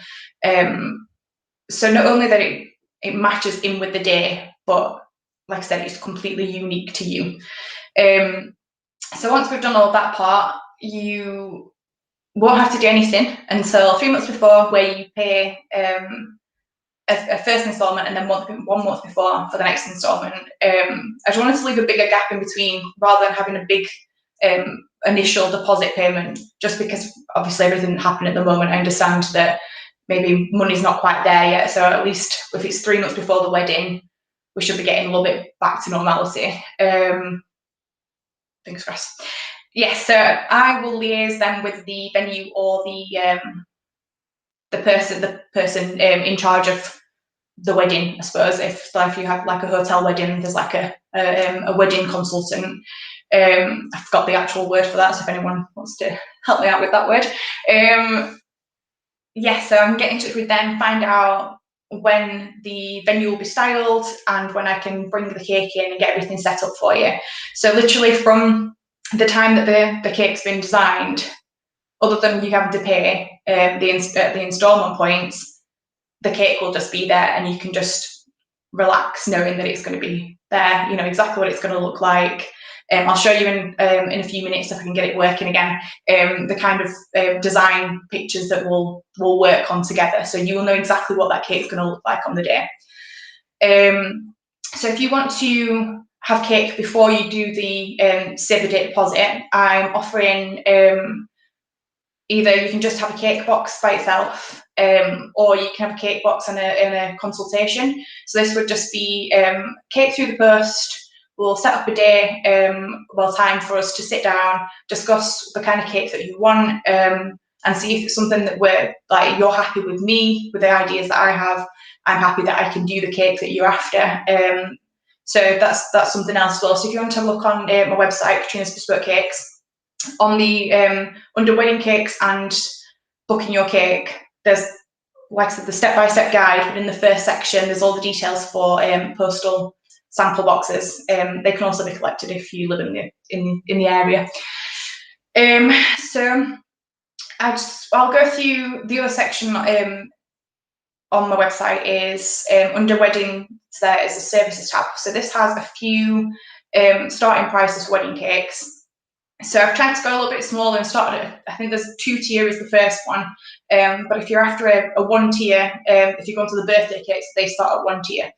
Speaker 15: so not only that it matches in with the day, but like I said, it's completely unique to you. So once we've done all that part, you won't have to do anything until 3 months before, where you pay a first instalment, and then 1 month before for the next instalment. I just wanted to leave a bigger gap in between, rather than having a big initial deposit payment, just because obviously everything that happened at the moment. I understand that maybe money's not quite there yet, so at least if it's 3 months before the wedding, we should be getting a little bit back to normality. Fingers crossed. Yes, so I will liaise then with the venue, or the person in charge of the wedding, I suppose. If you have like a hotel wedding, there's like a wedding consultant. I forgot the actual word for that, so if anyone wants to help me out with that word. Yeah, so I can get in touch with them, find out when the venue will be styled and when I can bring the cake in and get everything set up for you. So literally from the time that the cake's been designed, other than you having to pay the instalment points, the cake will just be there and you can just relax knowing that it's going to be there, you know exactly what it's going to look like. I'll show you in a few minutes if I can get it working again, the kind of design pictures that we'll work on together, so you will know exactly what that cake's going to look like on the day. So if you want to have cake before you do the save the date deposit, I'm offering either you can just have a cake box by itself, or you can have a cake box in a consultation. So this would just be cake through the post. We'll set up a day, time for us to sit down, discuss the kind of cake that you want, and see if it's something that you're happy with me, with the ideas that I have. I'm happy that I can do the cake that you're after. So that's something else as well. So if you want to have a look on my website, Katrina's Bespoke Cakes, on the under wedding cakes and booking your cake, there's, like I said, the step-by-step guide, but in the first section there's all the details for postal sample boxes. They can also be collected if you live in the area. So I'll go through the other section on my website is under wedding. There is a services tab. So this has a few starting prices for wedding cakes. So I've tried to go a little bit smaller and started at, I think there's 2-tier is the first one. But if you're after a 1-tier, if you go into the birthday cakes, they start at 1 tier.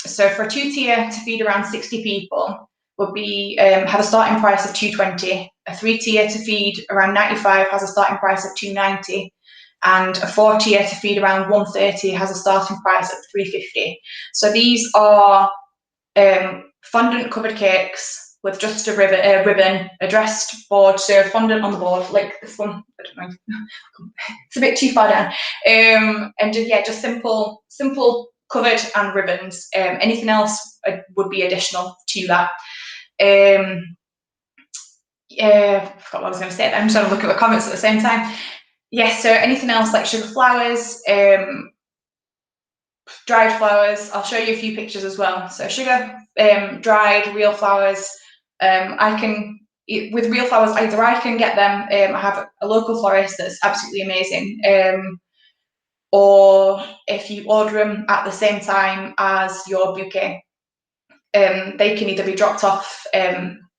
Speaker 15: So for a 2-tier to feed around 60 people would be have a starting price of $220. A 3-tier to feed around 95 has a starting price of $290, and a 4-tier to feed around 130 has a starting price of $350. So these are fondant covered cakes with just a ribbon, a dressed board, so fondant on the board, like this one. I don't know, it's a bit too far down. And just simple covered and ribbons. Anything else would be additional to that. I forgot what I was going to say. I'm just trying to look at the comments at the same time. Yes, so anything else like sugar flowers, dried flowers. I'll show you a few pictures as well. So sugar, dried, real flowers. With real flowers, either I can get them, I have a local florist that's absolutely amazing, or if you order them at the same time as your bouquet, they can either be dropped off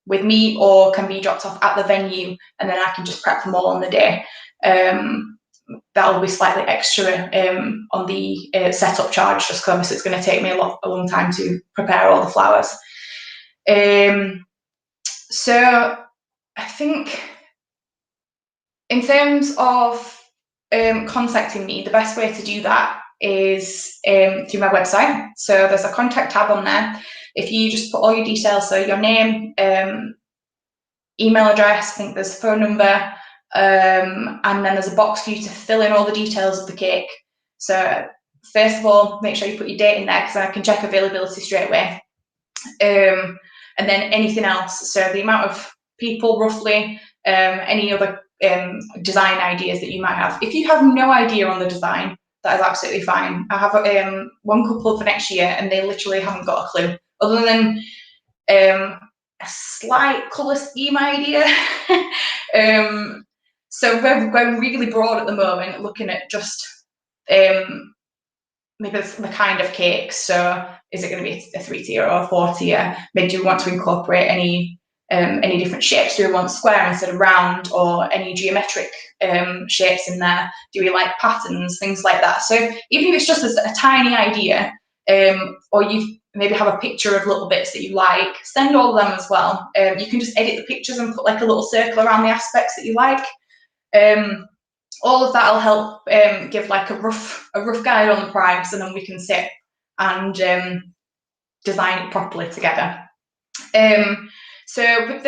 Speaker 15: with me or can be dropped off at the venue, and then I can just prep them all on the day. That'll be slightly extra on the setup charge, just because it's going to take me a long time to prepare all the flowers. So I think in terms of contacting me, the best way to do that is through my website. So there's a contact tab on there. If you just put all your details, so your name, email address, I think there's a phone number, and then there's a box for you to fill in all the details of the cake. So first of all, make sure you put your date in there, because I can check availability straight away. And then anything else, so the amount of people roughly, any other design ideas that you might have. If you have no idea on the design, that is absolutely fine. I have one couple for next year and they literally haven't got a clue, other than a slight colour scheme idea. So we're going really broad at the moment, looking at just maybe the kind of cake. So is it going to be a 3-tier or a 4-tier? Maybe do we want to incorporate any different shapes? Do we want square instead of round, or any geometric shapes in there? Do we like patterns, things like that? So even if it's just a tiny idea, or you maybe have a picture of little bits that you like, send all of them as well. You can just edit the pictures and put like a little circle around the aspects that you like. All of that will help give like a rough guide on the price, and then we can sit and design it properly together. So with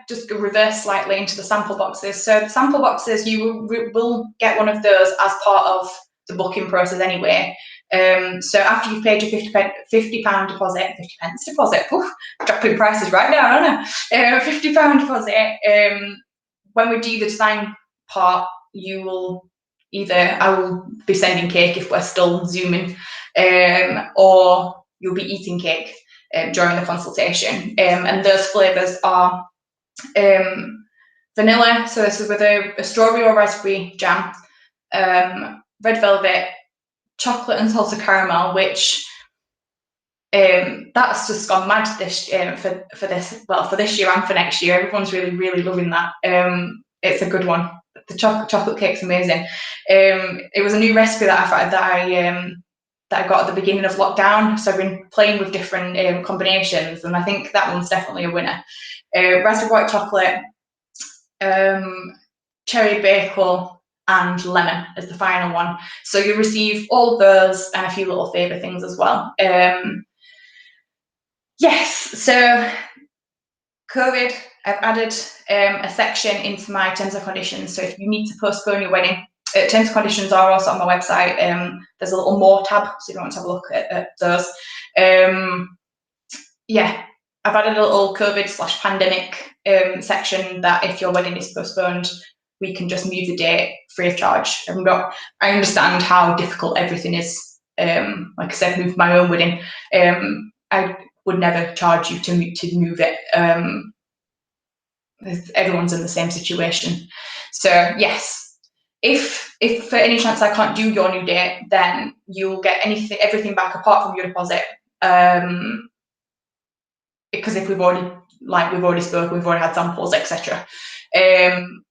Speaker 15: just go reverse slightly into the sample boxes. So the sample boxes, you will get one of those as part of the booking process anyway. So after you've paid your £50 deposit, 50 pence deposit, dropping prices right down, aren't I? £50 deposit. When we do the design part, you will I will be sending cake if we're still Zooming, or you'll be eating cake during the consultation. And those flavours are vanilla, so this is with a strawberry or raspberry jam, red velvet, chocolate and salted caramel, which that's just gone mad this for this year and for next year. Everyone's really loving that. It's a good one. The chocolate cake's amazing. It was a new recipe that I got at the beginning of lockdown, so I've been playing with different combinations, and I think that one's definitely a winner. Raspberry white chocolate, cherry bakewell, and lemon as the final one. So you'll receive all of those and a few little favour things as well. Yes, so COVID, I've added a section into my terms and conditions. So if you need to postpone your wedding, terms and conditions are also on my website. There's a little more tab, so if you want to have a look at those. Yeah, I've added a little COVID/pandemic section that if your wedding is postponed, we can just move the date free of charge. I understand how difficult everything is. Like I said, with my own wedding, I would never charge you to move it. Everyone's in the same situation. So yes, if for any chance I can't do your new date, then you'll get everything back apart from your deposit. Because if we've already spoken, we've already had samples, etc.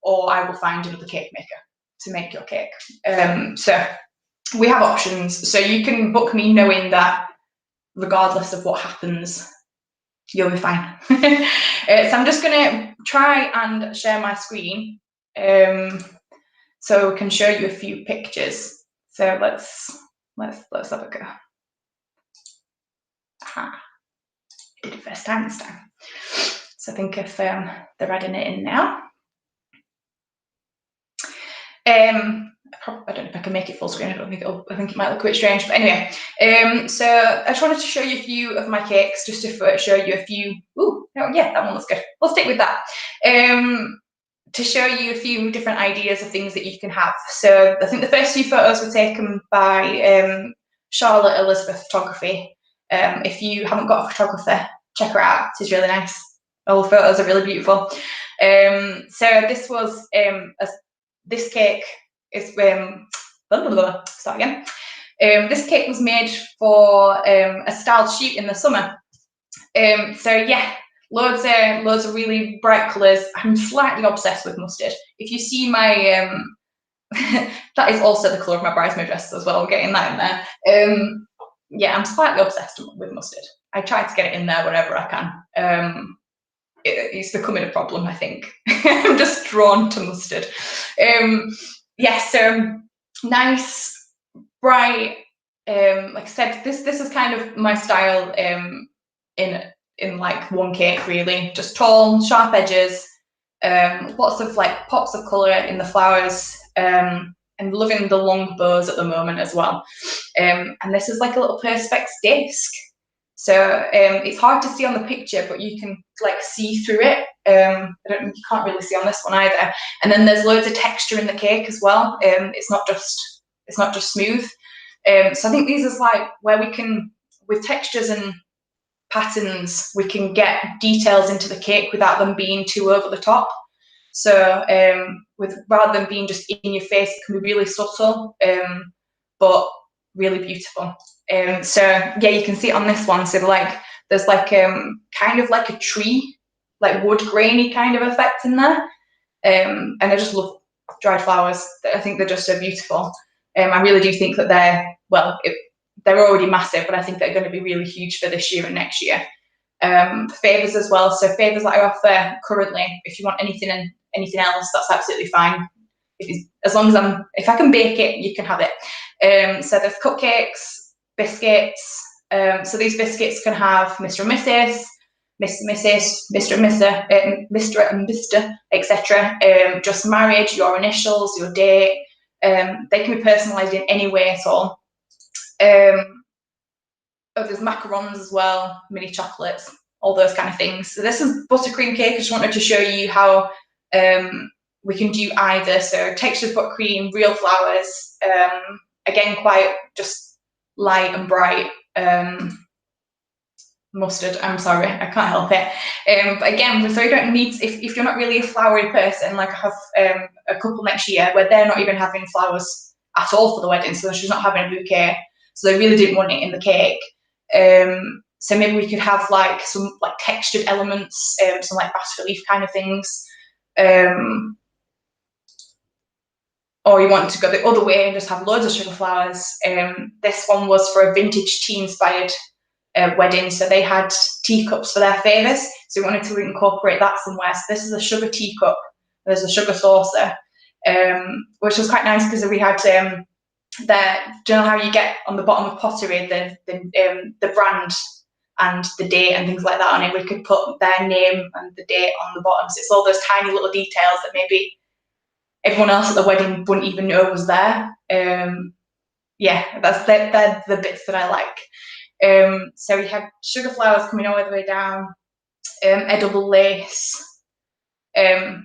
Speaker 15: Or I will find another cake maker to make your cake. So we have options. So you can book me knowing that regardless of what happens, you'll be fine. So I'm just going to try and share my screen so we can show you a few pictures. So let's have a go. Aha. I did it first time this time. So I think if they're adding it in now. I don't know if I can make it full screen. I think it might look a bit strange, but anyway. So I just wanted to show you a few of my cakes, just to show you a few. Oh yeah, that one looks good. We'll stick with that. To show you a few different ideas of things that you can have. So I think the first few photos were taken by Charlotte Elizabeth Photography. If you haven't got a photographer, check her out. She's really nice. All the photos are really beautiful. So this was this cake is start again. This cake was made for a styled shoot in the summer. So yeah, loads of really bright colours. I'm slightly obsessed with mustard. If you see my that is also the colour of my bridesmaid dress as well. I'm getting that in there. Yeah, I'm slightly obsessed with mustard. I try to get it in there wherever I can. It's becoming a problem, I think. I'm just drawn to mustard. Yeah, so nice, bright. Like I said, this is kind of my style in like one cake, really. Just tall, sharp edges, lots of like pops of colour in the flowers, and loving the long bows at the moment as well. And this is like a little perspex disc. So it's hard to see on the picture, but you can like see through it. You can't really see on this one either. And then there's loads of texture in the cake as well. It's not just smooth. So I think these is like where we can, with textures and patterns, we can get details into the cake without them being too over the top. So rather than being just in your face, it can be really subtle, but really beautiful. So yeah, you can see it on this one. So like there's like kind of like a tree, like wood grainy kind of effect in there. And I just love dried flowers. I think they're just so beautiful. I really do think that they're already massive, but I think they're going to be really huge for this year and next year. Fayres as well. So Fayres that I offer currently, if you want anything else, that's absolutely fine. As long as if I can bake it, you can have it. So there's cupcakes, biscuits. So these biscuits can have Mr. and Mrs., Mrs., Mr. and Mr., etc. Just marriage, your initials, your date. They can be personalised in any way at all. Oh, there's macarons as well, mini chocolates, all those kind of things. So this is buttercream cake. I just wanted to show you how we can do either. So textured buttercream, real flowers, again, quite just light and bright. Mustard, I'm sorry, I can't help it. But again, so you don't need, if you're not really a flowery person, like I have a couple next year where they're not even having flowers at all for the wedding, so she's not having a bouquet, so they really didn't want it in the cake. So maybe we could have like some like textured elements, some like bas relief kind of things. Or you want to go the other way and just have loads of sugar flowers. This one was for a vintage tea inspired wedding, so they had teacups for their Fayres, so we wanted to incorporate that somewhere. So this is a sugar teacup, there's a sugar saucer, which was quite nice because we had do you know how you get on the bottom of pottery the brand and the date and things like that on it? We could put their name and the date on the bottom, so it's all those tiny little details that maybe everyone else at the wedding wouldn't even know was there. Yeah, they're the bits that I like. So we had sugar flowers coming all the way down, edible lace. Yeah,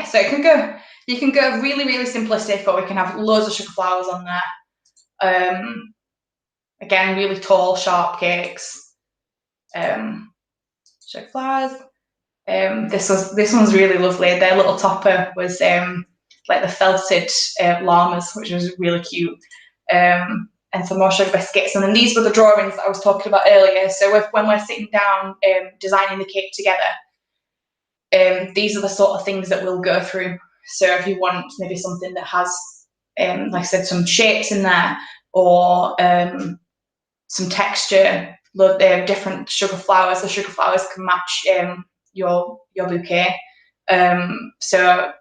Speaker 15: so you can go really, really simplistic, or we can have loads of sugar flowers on there. Again, really tall, sharp cakes. Sugar flowers. This one's really lovely. Their little topper was like the felted llamas, which was really cute. And some more sugar biscuits. And then these were the drawings that I was talking about earlier. So when we're sitting down designing the cake together, these are the sort of things that we'll go through. So if you want maybe something that has, like I said, some shapes in there, or some texture, different sugar flowers. The sugar flowers can match your bouquet. So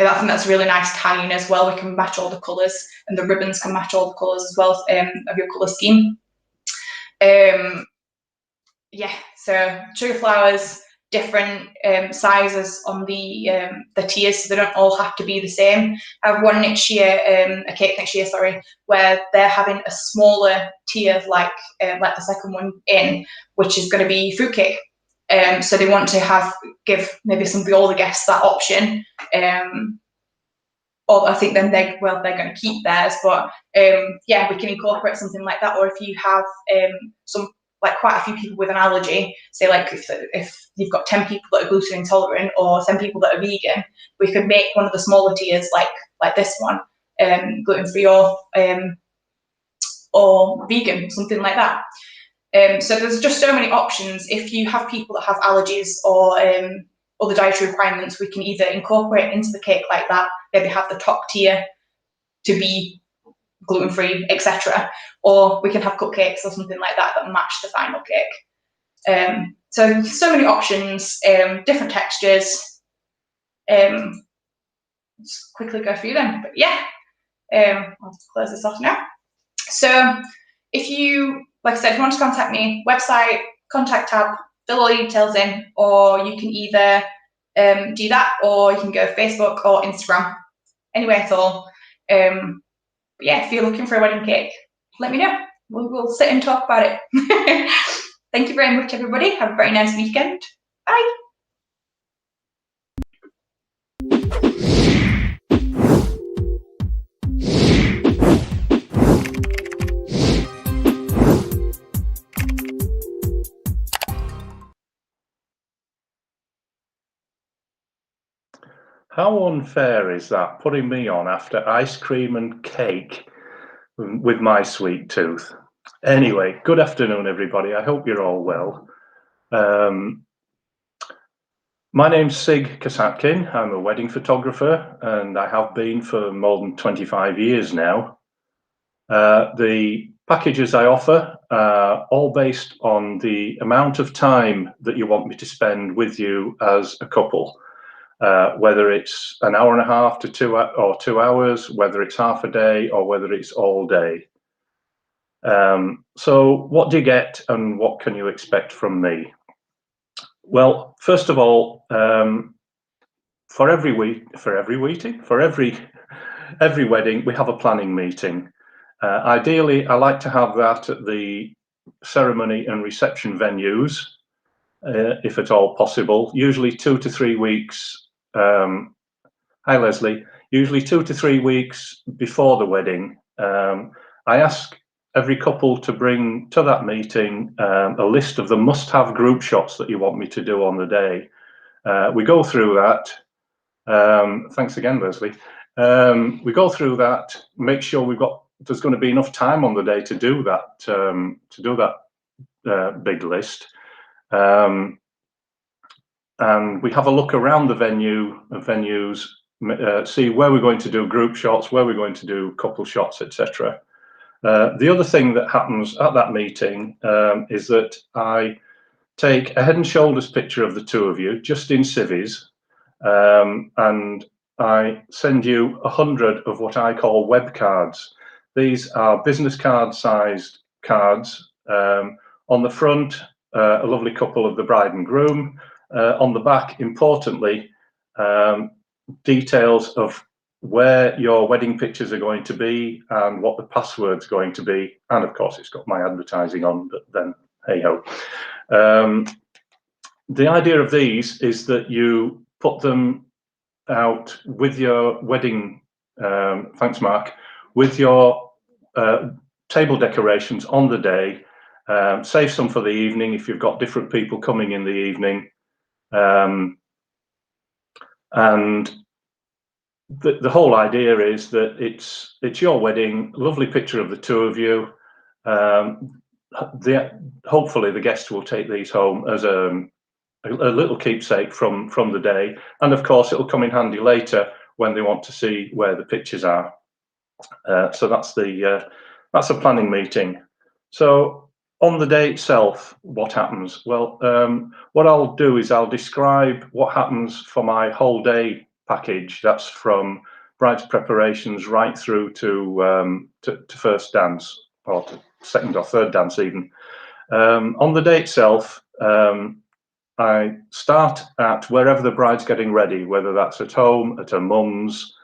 Speaker 15: I think that's really nice tying as well. We can match all the colours, and the ribbons can match all the colours as well of your colour scheme. Yeah, so sugar flowers, different sizes on the tiers, so they don't all have to be the same. I have one next year, a cake next year, sorry, where they're having a smaller tier, like the second one in, which is going to be fruitcake. So they want to give maybe all the guests that option. Or I think then they're going to keep theirs, but yeah, we can incorporate something like that. Or if you have quite a few people with an allergy, say like if you've got 10 people that are gluten intolerant or 10 people that are vegan, we could make one of the smaller tiers like this one, gluten-free or vegan, something like that. So there's just so many options. If you have people that have allergies or other dietary requirements, we can either incorporate into the cake like that, maybe have the top tier to be gluten-free, etc. Or we can have cupcakes or something like that match the final cake. So many options, different textures. Just quickly go through them. But yeah, I'll close this off now. So if you, like I said, if you want to contact me, website, contact tab, fill all your details in, or you can either do that, or you can go Facebook or Instagram, anywhere at all. But yeah, if you're looking for a wedding cake, let me know. We'll sit and talk about it. Thank you very much, everybody. Have a very nice weekend. Bye.
Speaker 16: How unfair is that, putting me on after ice cream and cake with my sweet tooth? Anyway, good afternoon, everybody. I hope you're all well. My name's Sig Kasatkin. I'm a wedding photographer, and I have been for more than 25 years now. The packages I offer are all based on the amount of time that you want me to spend with you as a couple. Whether it's an hour and a half to 2 hours, whether it's half a day, or whether it's all day. So what do you get, and what can you expect from me? Well, first of all, for every wedding, we have a planning meeting. Ideally, I like to have that at the ceremony and reception venues, if at all possible. Usually 2 to 3 weeks. Hi, Leslie. Usually 2 to 3 weeks before the wedding. I ask every couple to bring to that meeting a list of the must-have group shots that you want me to do on the day. We go through that. Thanks again, Leslie. We go through that, make sure there's going to be enough time on the day to do that big list. And we have a look around the venues, see where we're going to do group shots, where we're going to do couple shots, etc. The other thing that happens at that meeting is that I take a head and shoulders picture of the two of you, just in civvies, and I send you 100 of what I call web cards. These are business card sized cards. On the front, a lovely couple of the bride and groom. On the back, importantly, details of where your wedding pictures are going to be and what the password's going to be. And of course, it's got my advertising on, but then hey ho. The idea of these is that you put them out with your wedding, thanks Mark, with your table decorations on the day. Save some for the evening if you've got different people coming in the evening. And the whole idea is that it's your wedding, lovely picture of the two of you. Hopefully the guests will take these home as a little keepsake from the day, and of course it'll come in handy later when they want to see where the pictures are. So that's a planning meeting. So on the day itself, what happens? Well, what I'll do is I'll describe what happens for my whole day package. That's from bride's preparations right through to first dance, or to second or third dance even. On the day itself, I start at wherever the bride's getting ready, whether that's at home, at her mum's,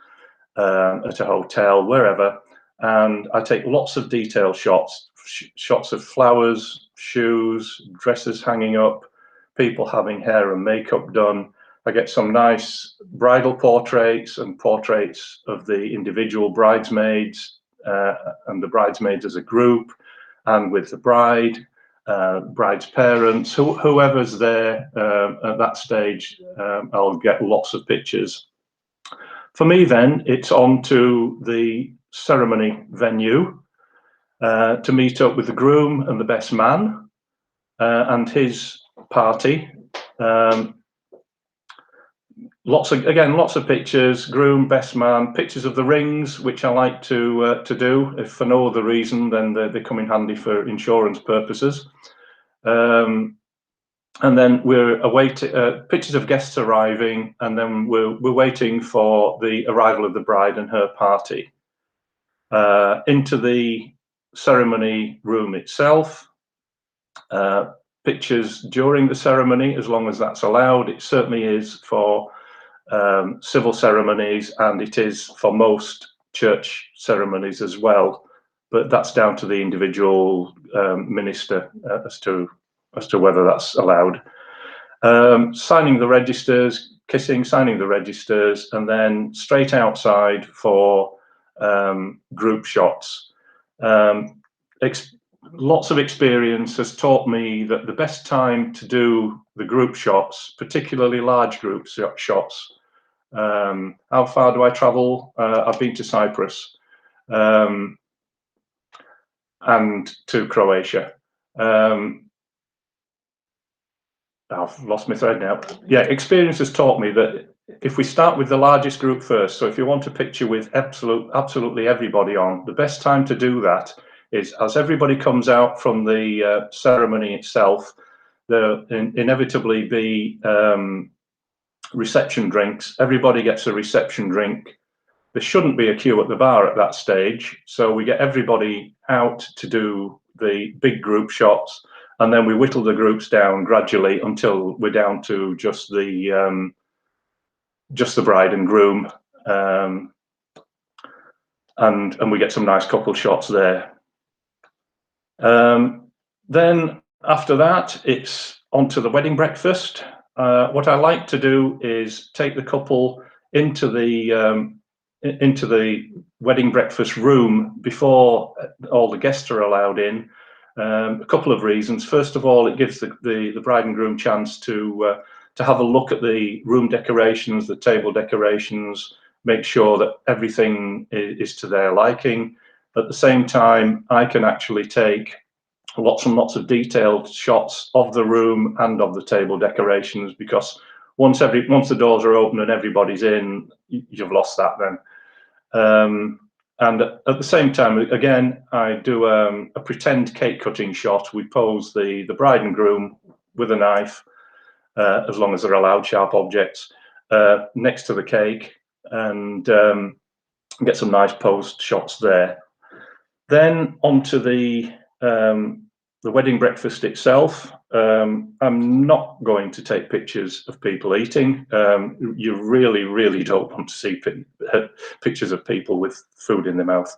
Speaker 16: at a hotel, wherever, and I take lots of detail shots, shots of flowers, shoes, dresses hanging up, people having hair and makeup done. I get some nice bridal portraits and portraits of the individual bridesmaids and the bridesmaids as a group, and with the bride, bride's parents, whoever's there at that stage. I'll get lots of pictures. For me then, it's on to the ceremony venue to meet up with the groom and the best man and his party. Lots of pictures, groom, best man, pictures of the rings, which I like to do, if for no other reason than they come in handy for insurance purposes. And then we're awaiting pictures of guests arriving, and then we're waiting for the arrival of the bride and her party. Into the ceremony room itself, pictures during the ceremony, as long as that's allowed. It certainly is for civil ceremonies, and it is for most church ceremonies as well, but that's down to the individual minister as to whether that's allowed. Signing the registers, kissing, signing the registers, and then straight outside for group shots. Lots of experience has taught me that the best time to do the group shots, particularly large group shots. How far do I travel? I've been to Cyprus and to Croatia. I've lost my thread now. Yeah, experience has taught me that if we start with the largest group first, so if you want a picture with absolutely everybody on, the best time to do that is as everybody comes out from the ceremony itself. There'll inevitably be reception drinks. Everybody gets a reception drink. There shouldn't be a queue at the bar at that stage, so we get everybody out to do the big group shots, and then we whittle the groups down gradually until we're down to just the bride and groom. and we get some nice couple shots there. Then after that, it's on to the wedding breakfast. What I like to do is take the couple into the wedding breakfast room before all the guests are allowed in. A couple of reasons. First of all, it gives the bride and groom chance to have a look at the room decorations, the table decorations, make sure that everything is to their liking. At the same time, I can actually take lots and lots of detailed shots of the room and of the table decorations, because once the doors are open and everybody's in, you've lost that then. And at the same time, again, I do a pretend cake cutting shot. We pose the bride and groom with a knife, as long as they're allowed sharp objects, next to the cake, and get some nice posed shots there. Then onto the wedding breakfast itself. I'm not going to take pictures of people eating. You really don't want to see pictures of people with food in their mouth.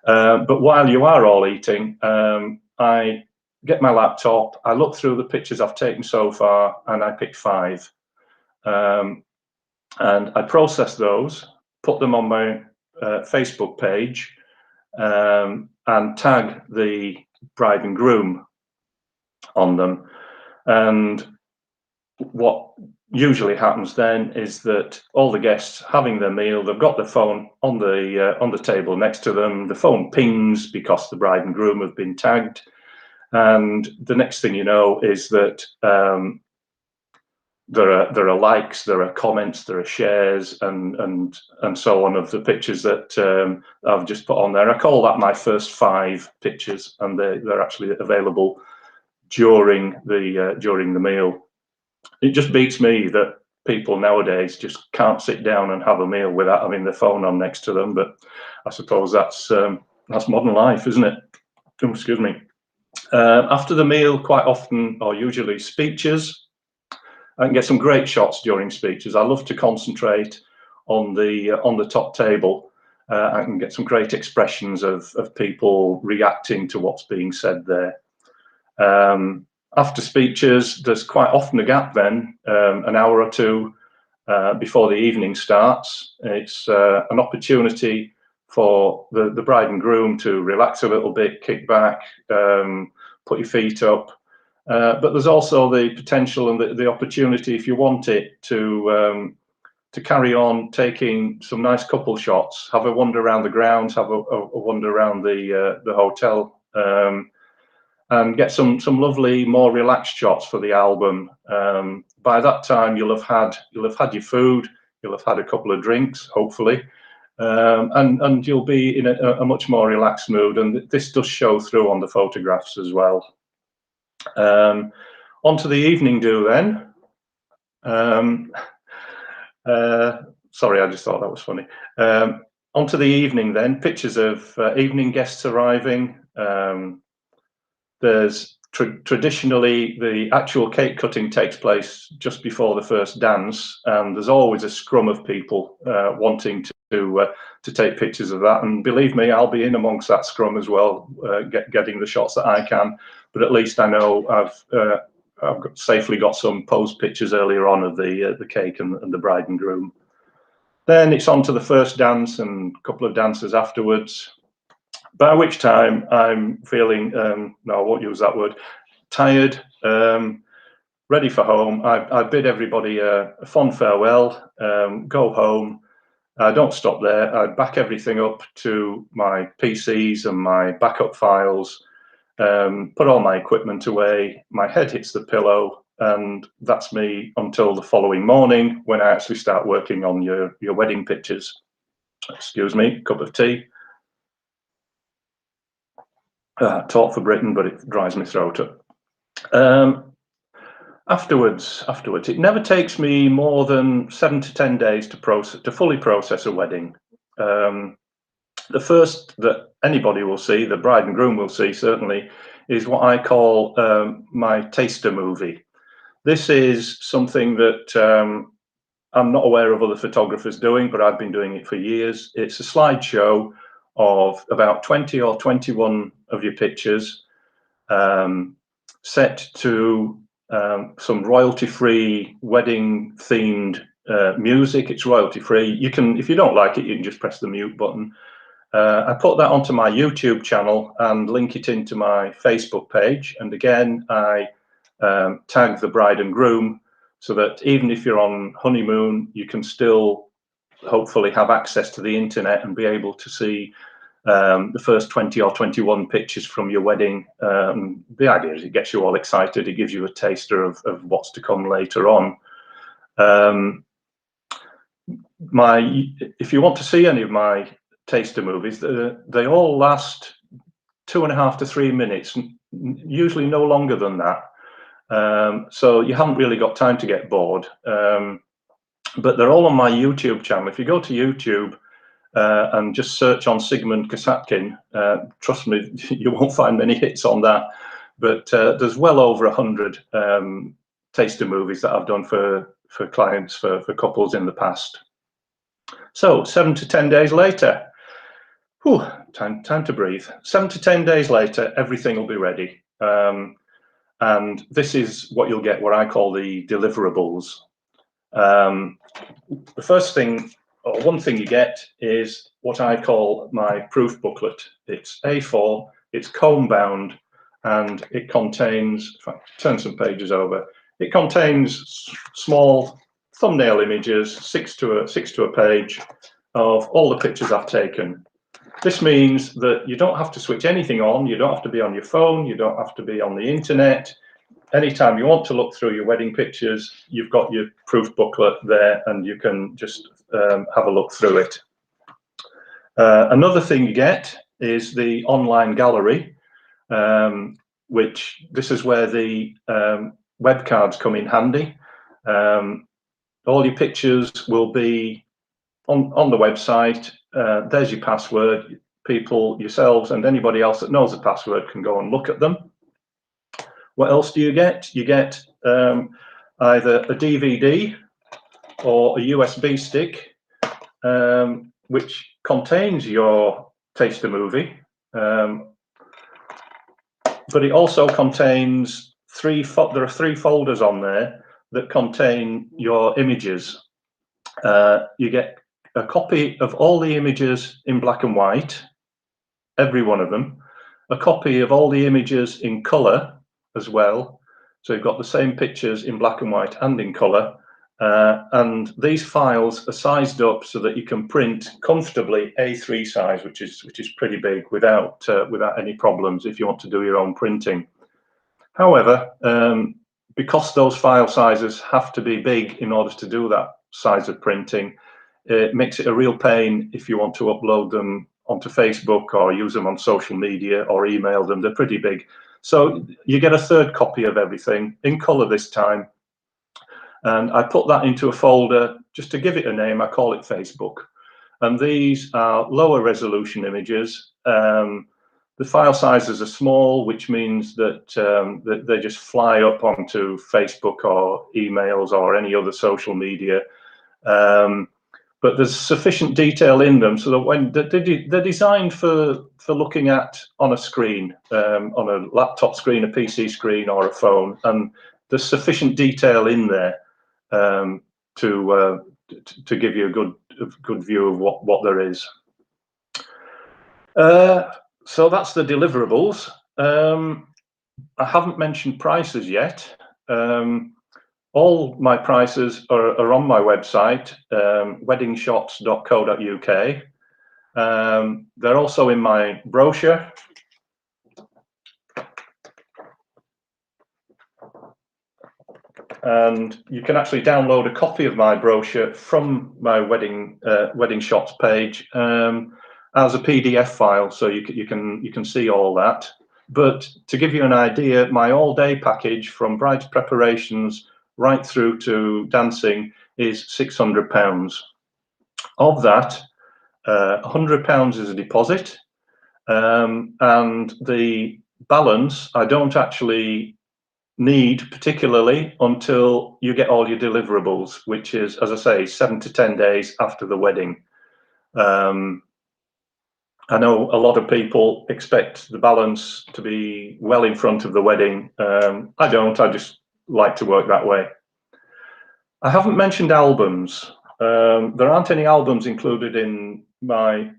Speaker 16: But while you are all eating, I get my laptop, I look through the pictures I've taken so far, and I pick 5. And I process those, put them on my Facebook page, and tag the bride and groom on them. And what usually happens then is that all the guests having their meal, they've got their phone on the table next to them. The phone pings because the bride and groom have been tagged, and the next thing you know is that there are likes, there are comments, there are shares, and so on of the pictures that I've just put on there. I call that my first 5 pictures, and they're actually available during the meal. It just beats me that people nowadays just can't sit down and have a meal without having their phone on next to them. But I suppose that's modern life, isn't it? Oh, excuse me. After the meal, quite often, or usually, speeches. I can get some great shots during speeches. I love to concentrate on the top table. I can get some great expressions of people reacting to what's being said there. After speeches, there's quite often a gap then, an hour or two before the evening starts. It's an opportunity for the bride and groom to relax a little bit, kick back, put your feet up. But there's also the potential and the opportunity, if you want it, to carry on taking some nice couple shots, have a wander around the grounds, have a wander around the hotel, and get some lovely, more relaxed shots for the album. By that time, you'll have had your food, you'll have had a couple of drinks, hopefully, and you'll be in a much more relaxed mood. And this does show through on the photographs as well. Onto the evening do then. Sorry, I just thought that was funny. Onto the evening then, pictures of evening guests arriving. There's traditionally the actual cake cutting takes place just before the first dance, and there's always a scrum of people wanting to take pictures of that. And believe me, I'll be in amongst that scrum as well, getting the shots that I can. But at least I know I've safely got some posed pictures earlier on of the cake and the bride and groom. Then it's on to the first dance and a couple of dances afterwards, by which time I'm feeling, no, I won't use that word, tired, ready for home. I bid everybody a fond farewell, go home. I don't stop there. I back everything up to my PCs and my backup files, put all my equipment away, my head hits the pillow, and that's me until the following morning when I actually start working on your wedding pictures. Excuse me, cup of tea. Talk for Britain, but it dries my throat up. Afterwards, it never takes me more than 7 to 10 days to fully process a wedding. The first that anybody will see, the bride and groom will see certainly, is what I call my taster movie. This is something that I'm not aware of other photographers doing, but I've been doing it for years. It's a slideshow of about 20 or 21 of your pictures, set to some royalty-free wedding-themed music. It's royalty-free. You can, if you don't like it, you can just press the mute button. I put that onto my YouTube channel and link it into my Facebook page. And again, I tag the bride and groom so that even if you're on honeymoon, you can still hopefully have access to the internet and be able to see the first 20 or 21 pictures from your wedding. The idea is it gets you all excited. It gives you a taster of what's to come later on. If you want to see any of my taster movies, they all last 2.5 to 3 minutes, usually no longer than that. So you haven't really got time to get bored. But they're all on my YouTube channel. If you go to YouTube and just search on Sigmund Kasatkin, trust me, you won't find many hits on that. But there's well over 100 taster movies that I've done for clients, for couples in the past. So 7 to 10 days later, whew, time to breathe. 7 to 10 days later, everything will be ready. And this is what you'll get, what I call the deliverables. The first thing, or one thing you get, is what I call my proof booklet. It's A4, it's comb bound, and it contains, if I turn some pages over, it contains small thumbnail images, six to a page, of all the pictures I've taken. This means that you don't have to switch anything on, you don't have to be on your phone, you don't have to be on the internet. Anytime you want to look through your wedding pictures, you've got your proof booklet there and you can just have a look through it. Another thing you get is the online gallery, which this is where the web cards come in handy. All your pictures will be on the website. There's your password. People, yourselves and anybody else that knows the password can go and look at them. What else do you get? You get either a DVD or a USB stick, which contains your taster movie, but it also contains there are 3 folders on there that contain your images. You get a copy of all the images in black and white, every one of them, a copy of all the images in color as well. So you've got the same pictures in black and white and in color. And these files are sized up so that you can print comfortably A3 size, which is pretty big, without any problems if you want to do your own printing. However, because those file sizes have to be big in order to do that size of printing, it makes it a real pain if you want to upload them onto Facebook or use them on social media or email them. They're pretty big. So you get a 3rd copy of everything in color this time. And I put that into a folder just to give it a name. I call it Facebook. And these are lower resolution images. The file sizes are small, which means that they just fly up onto Facebook or emails or any other social media. But there's sufficient detail in them so that when they're designed for looking at on a screen, on a laptop screen, a PC screen, or a phone, and there's sufficient detail in there to give you a good view of what there is. So that's the deliverables. I haven't mentioned prices yet. All my prices are on my website, weddingshots.co.uk. They're also in my brochure. And you can actually download a copy of my brochure from my wedding shots page as a PDF file, so you can see all that. But to give you an idea, my all-day package from bride's preparations right through to dancing is £600. Of that, £100 is a deposit, and the balance I don't actually need particularly until you get all your deliverables, which is, as I say, 7 to 10 days after the wedding. I know a lot of people expect the balance to be well in front of the wedding. I don't, I just like to work that way. I haven't mentioned albums. There aren't any albums included in my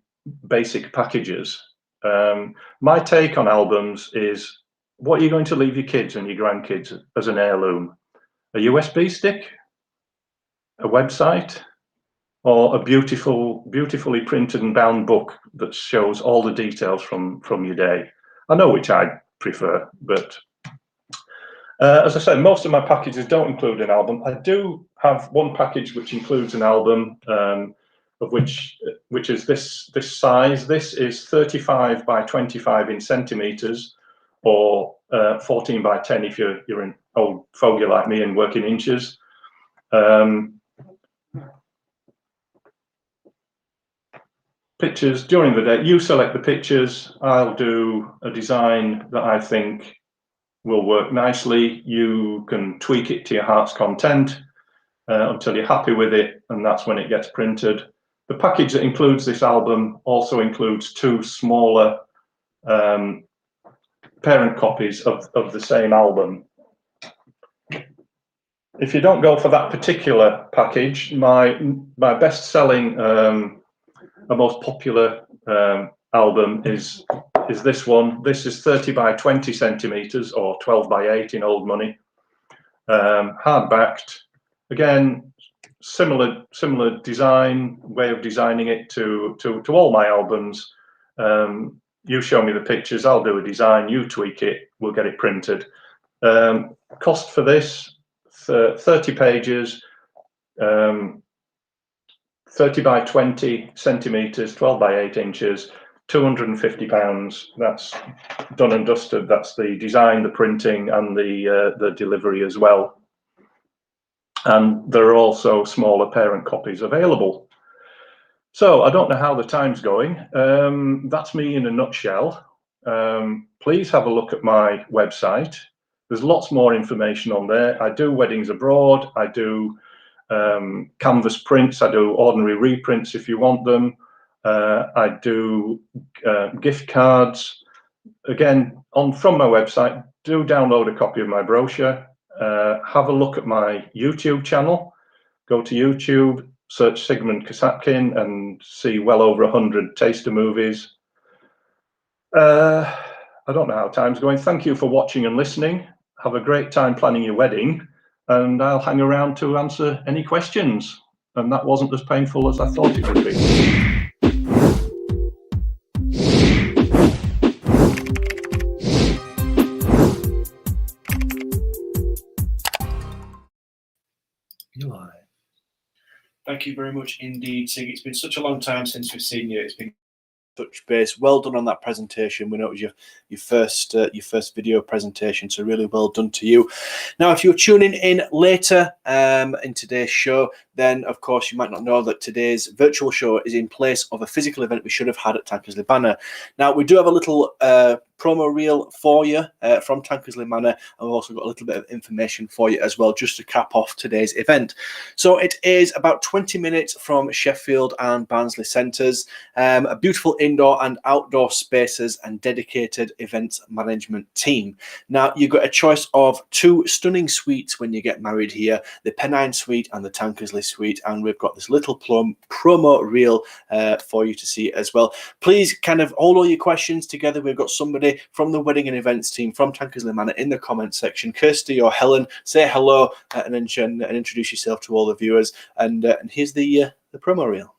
Speaker 16: basic packages. My take on albums is, what are you going to leave your kids and your grandkids as an heirloom? A USB stick? A website? Or a beautifully printed and bound book that shows all the details from your day? I know which I prefer, but as I said, most of my packages don't include an album. I do have one package which includes an album, of which is this size. This is 35 by 25 in centimeters, or 14 by 10 if you're an old fogey like me and work in inches. Pictures during the day. You select the pictures. I'll do a design that I think will work nicely. You can tweak it to your heart's content until you're happy with it, and that's when it gets printed. The package that includes this album also includes 2 smaller parent copies of the same album. If you don't go for that particular package, my best-selling, most popular album is this one. This is 30 by 20 centimeters, or 12 by 8 in old money. Hard-backed. Again, similar design, way of designing it to all my albums. You show me the pictures, I'll do a design, you tweak it, we'll get it printed. Cost for this, 30 pages, 30 by 20 centimeters, 12 by 8 inches, £250. That's done and dusted. That's the design, the printing, and the delivery as well. And there are also smaller parent copies available. So I don't know how the time's going. That's me in a nutshell. Please have a look at my website. There's lots more information on there. I do weddings abroad. I do canvas prints. I do ordinary reprints if you want them. I do gift cards. Again, from my website, do download a copy of my brochure. Have a look at my YouTube channel. Go to YouTube, search Sigmund Kasatkin, and see well over 100 taster movies. I don't know how time's going. Thank you for watching and listening. Have a great time planning your wedding, and I'll hang around to answer any questions. And that wasn't as painful as I thought it would be.
Speaker 1: Thank you very much indeed, Sig. It's been such a long time since we've seen you. It's been touch base. Well done on that presentation. We know it was your first video presentation, so really well done to you. Now, if you're tuning in later in today's show, then of course you might not know that today's virtual show is in place of a physical event we should have had at Tankersley Manor. Now, we do have a little promo reel for you from Tankersley Manor, and we've also got a little bit of information for you as well, just to cap off today's event. So it is about 20 minutes from Sheffield and Barnsley centres, a beautiful indoor and outdoor spaces and dedicated events management team. Now, you've got a choice of 2 stunning suites when you get married here, the Pennine Suite and the Tankersley Suite, and we've got this little promo reel for you to see as well. Please kind of hold all your questions together. We've got somebody from the wedding and events team from Tankersley Manor in the comments section. Kirsty or Helen, say hello and introduce yourself to all the viewers. And here's the promo reel.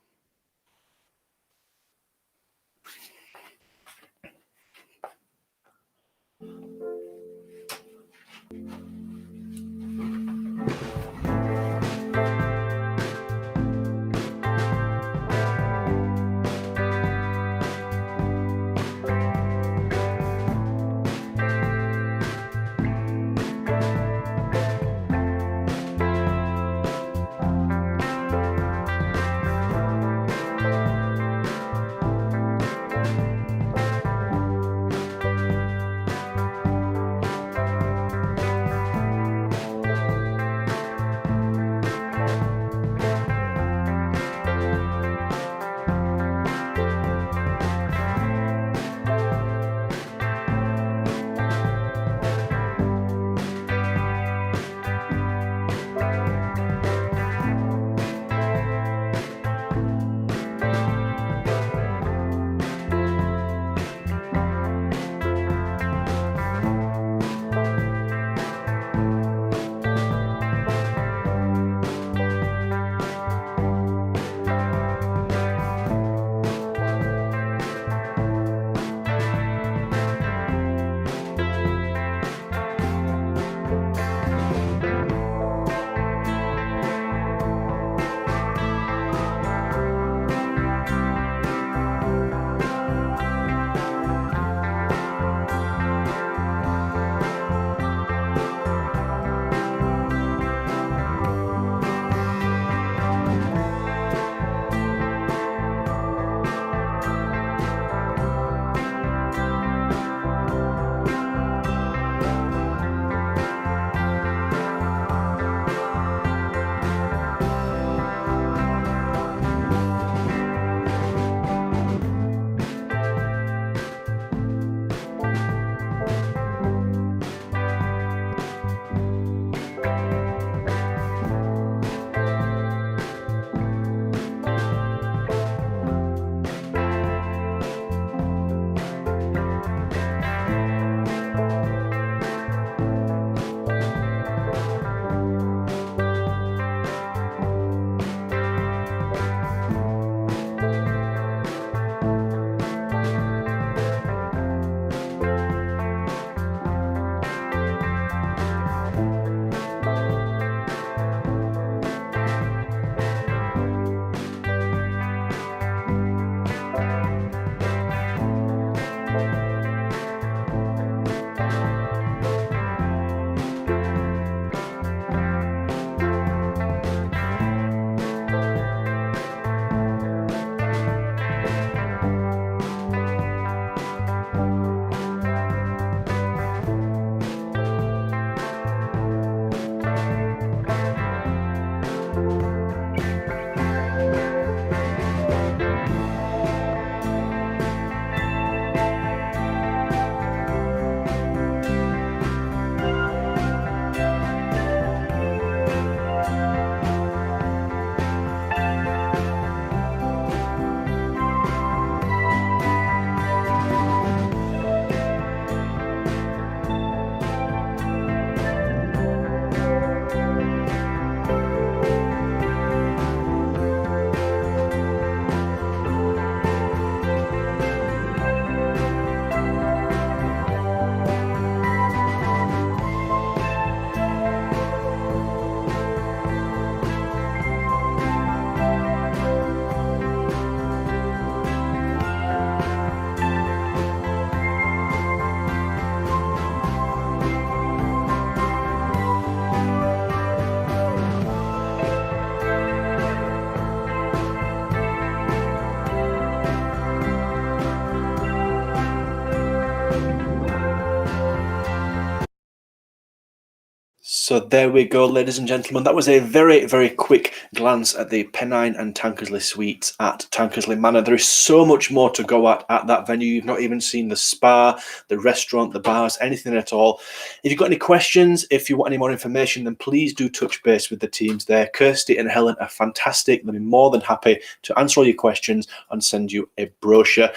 Speaker 1: So there we go, ladies and gentlemen. That was a very, very quick glance at the Pennine and Tankersley suites at Tankersley Manor. There is so much more to go at that venue. You've not even seen the spa, the restaurant, the bars, anything at all. If you've got any questions, if you want any more information, then please do touch base with the teams there. Kirsty and Helen are fantastic. They'll be more than happy to answer all your questions and send you a brochure.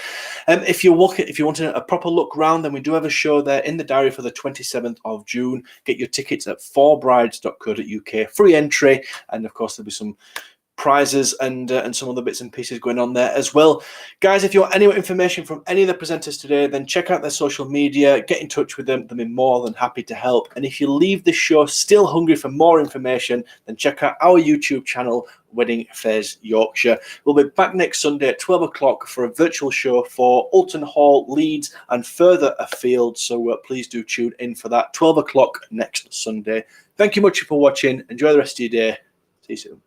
Speaker 1: If you're wanting a proper look round, then we do have a show there in the diary for the 27th of June. Get your tickets at forbrides.co.uk, free entry, and of course there'll be some prizes and some other bits and pieces going on there as well. Guys, if you want any information from any of the presenters today, then check out their social media, get in touch with them. They'll be more than happy to help. And if you leave the show still hungry for more information, then check out our YouTube channel, Wedding Fayres Yorkshire. We'll be back next Sunday at 12 o'clock for a virtual show for Alton Hall, Leeds, and further afield. So please do tune in for that. 12 o'clock next Sunday. Thank you much for watching. Enjoy the rest of your day. See you soon.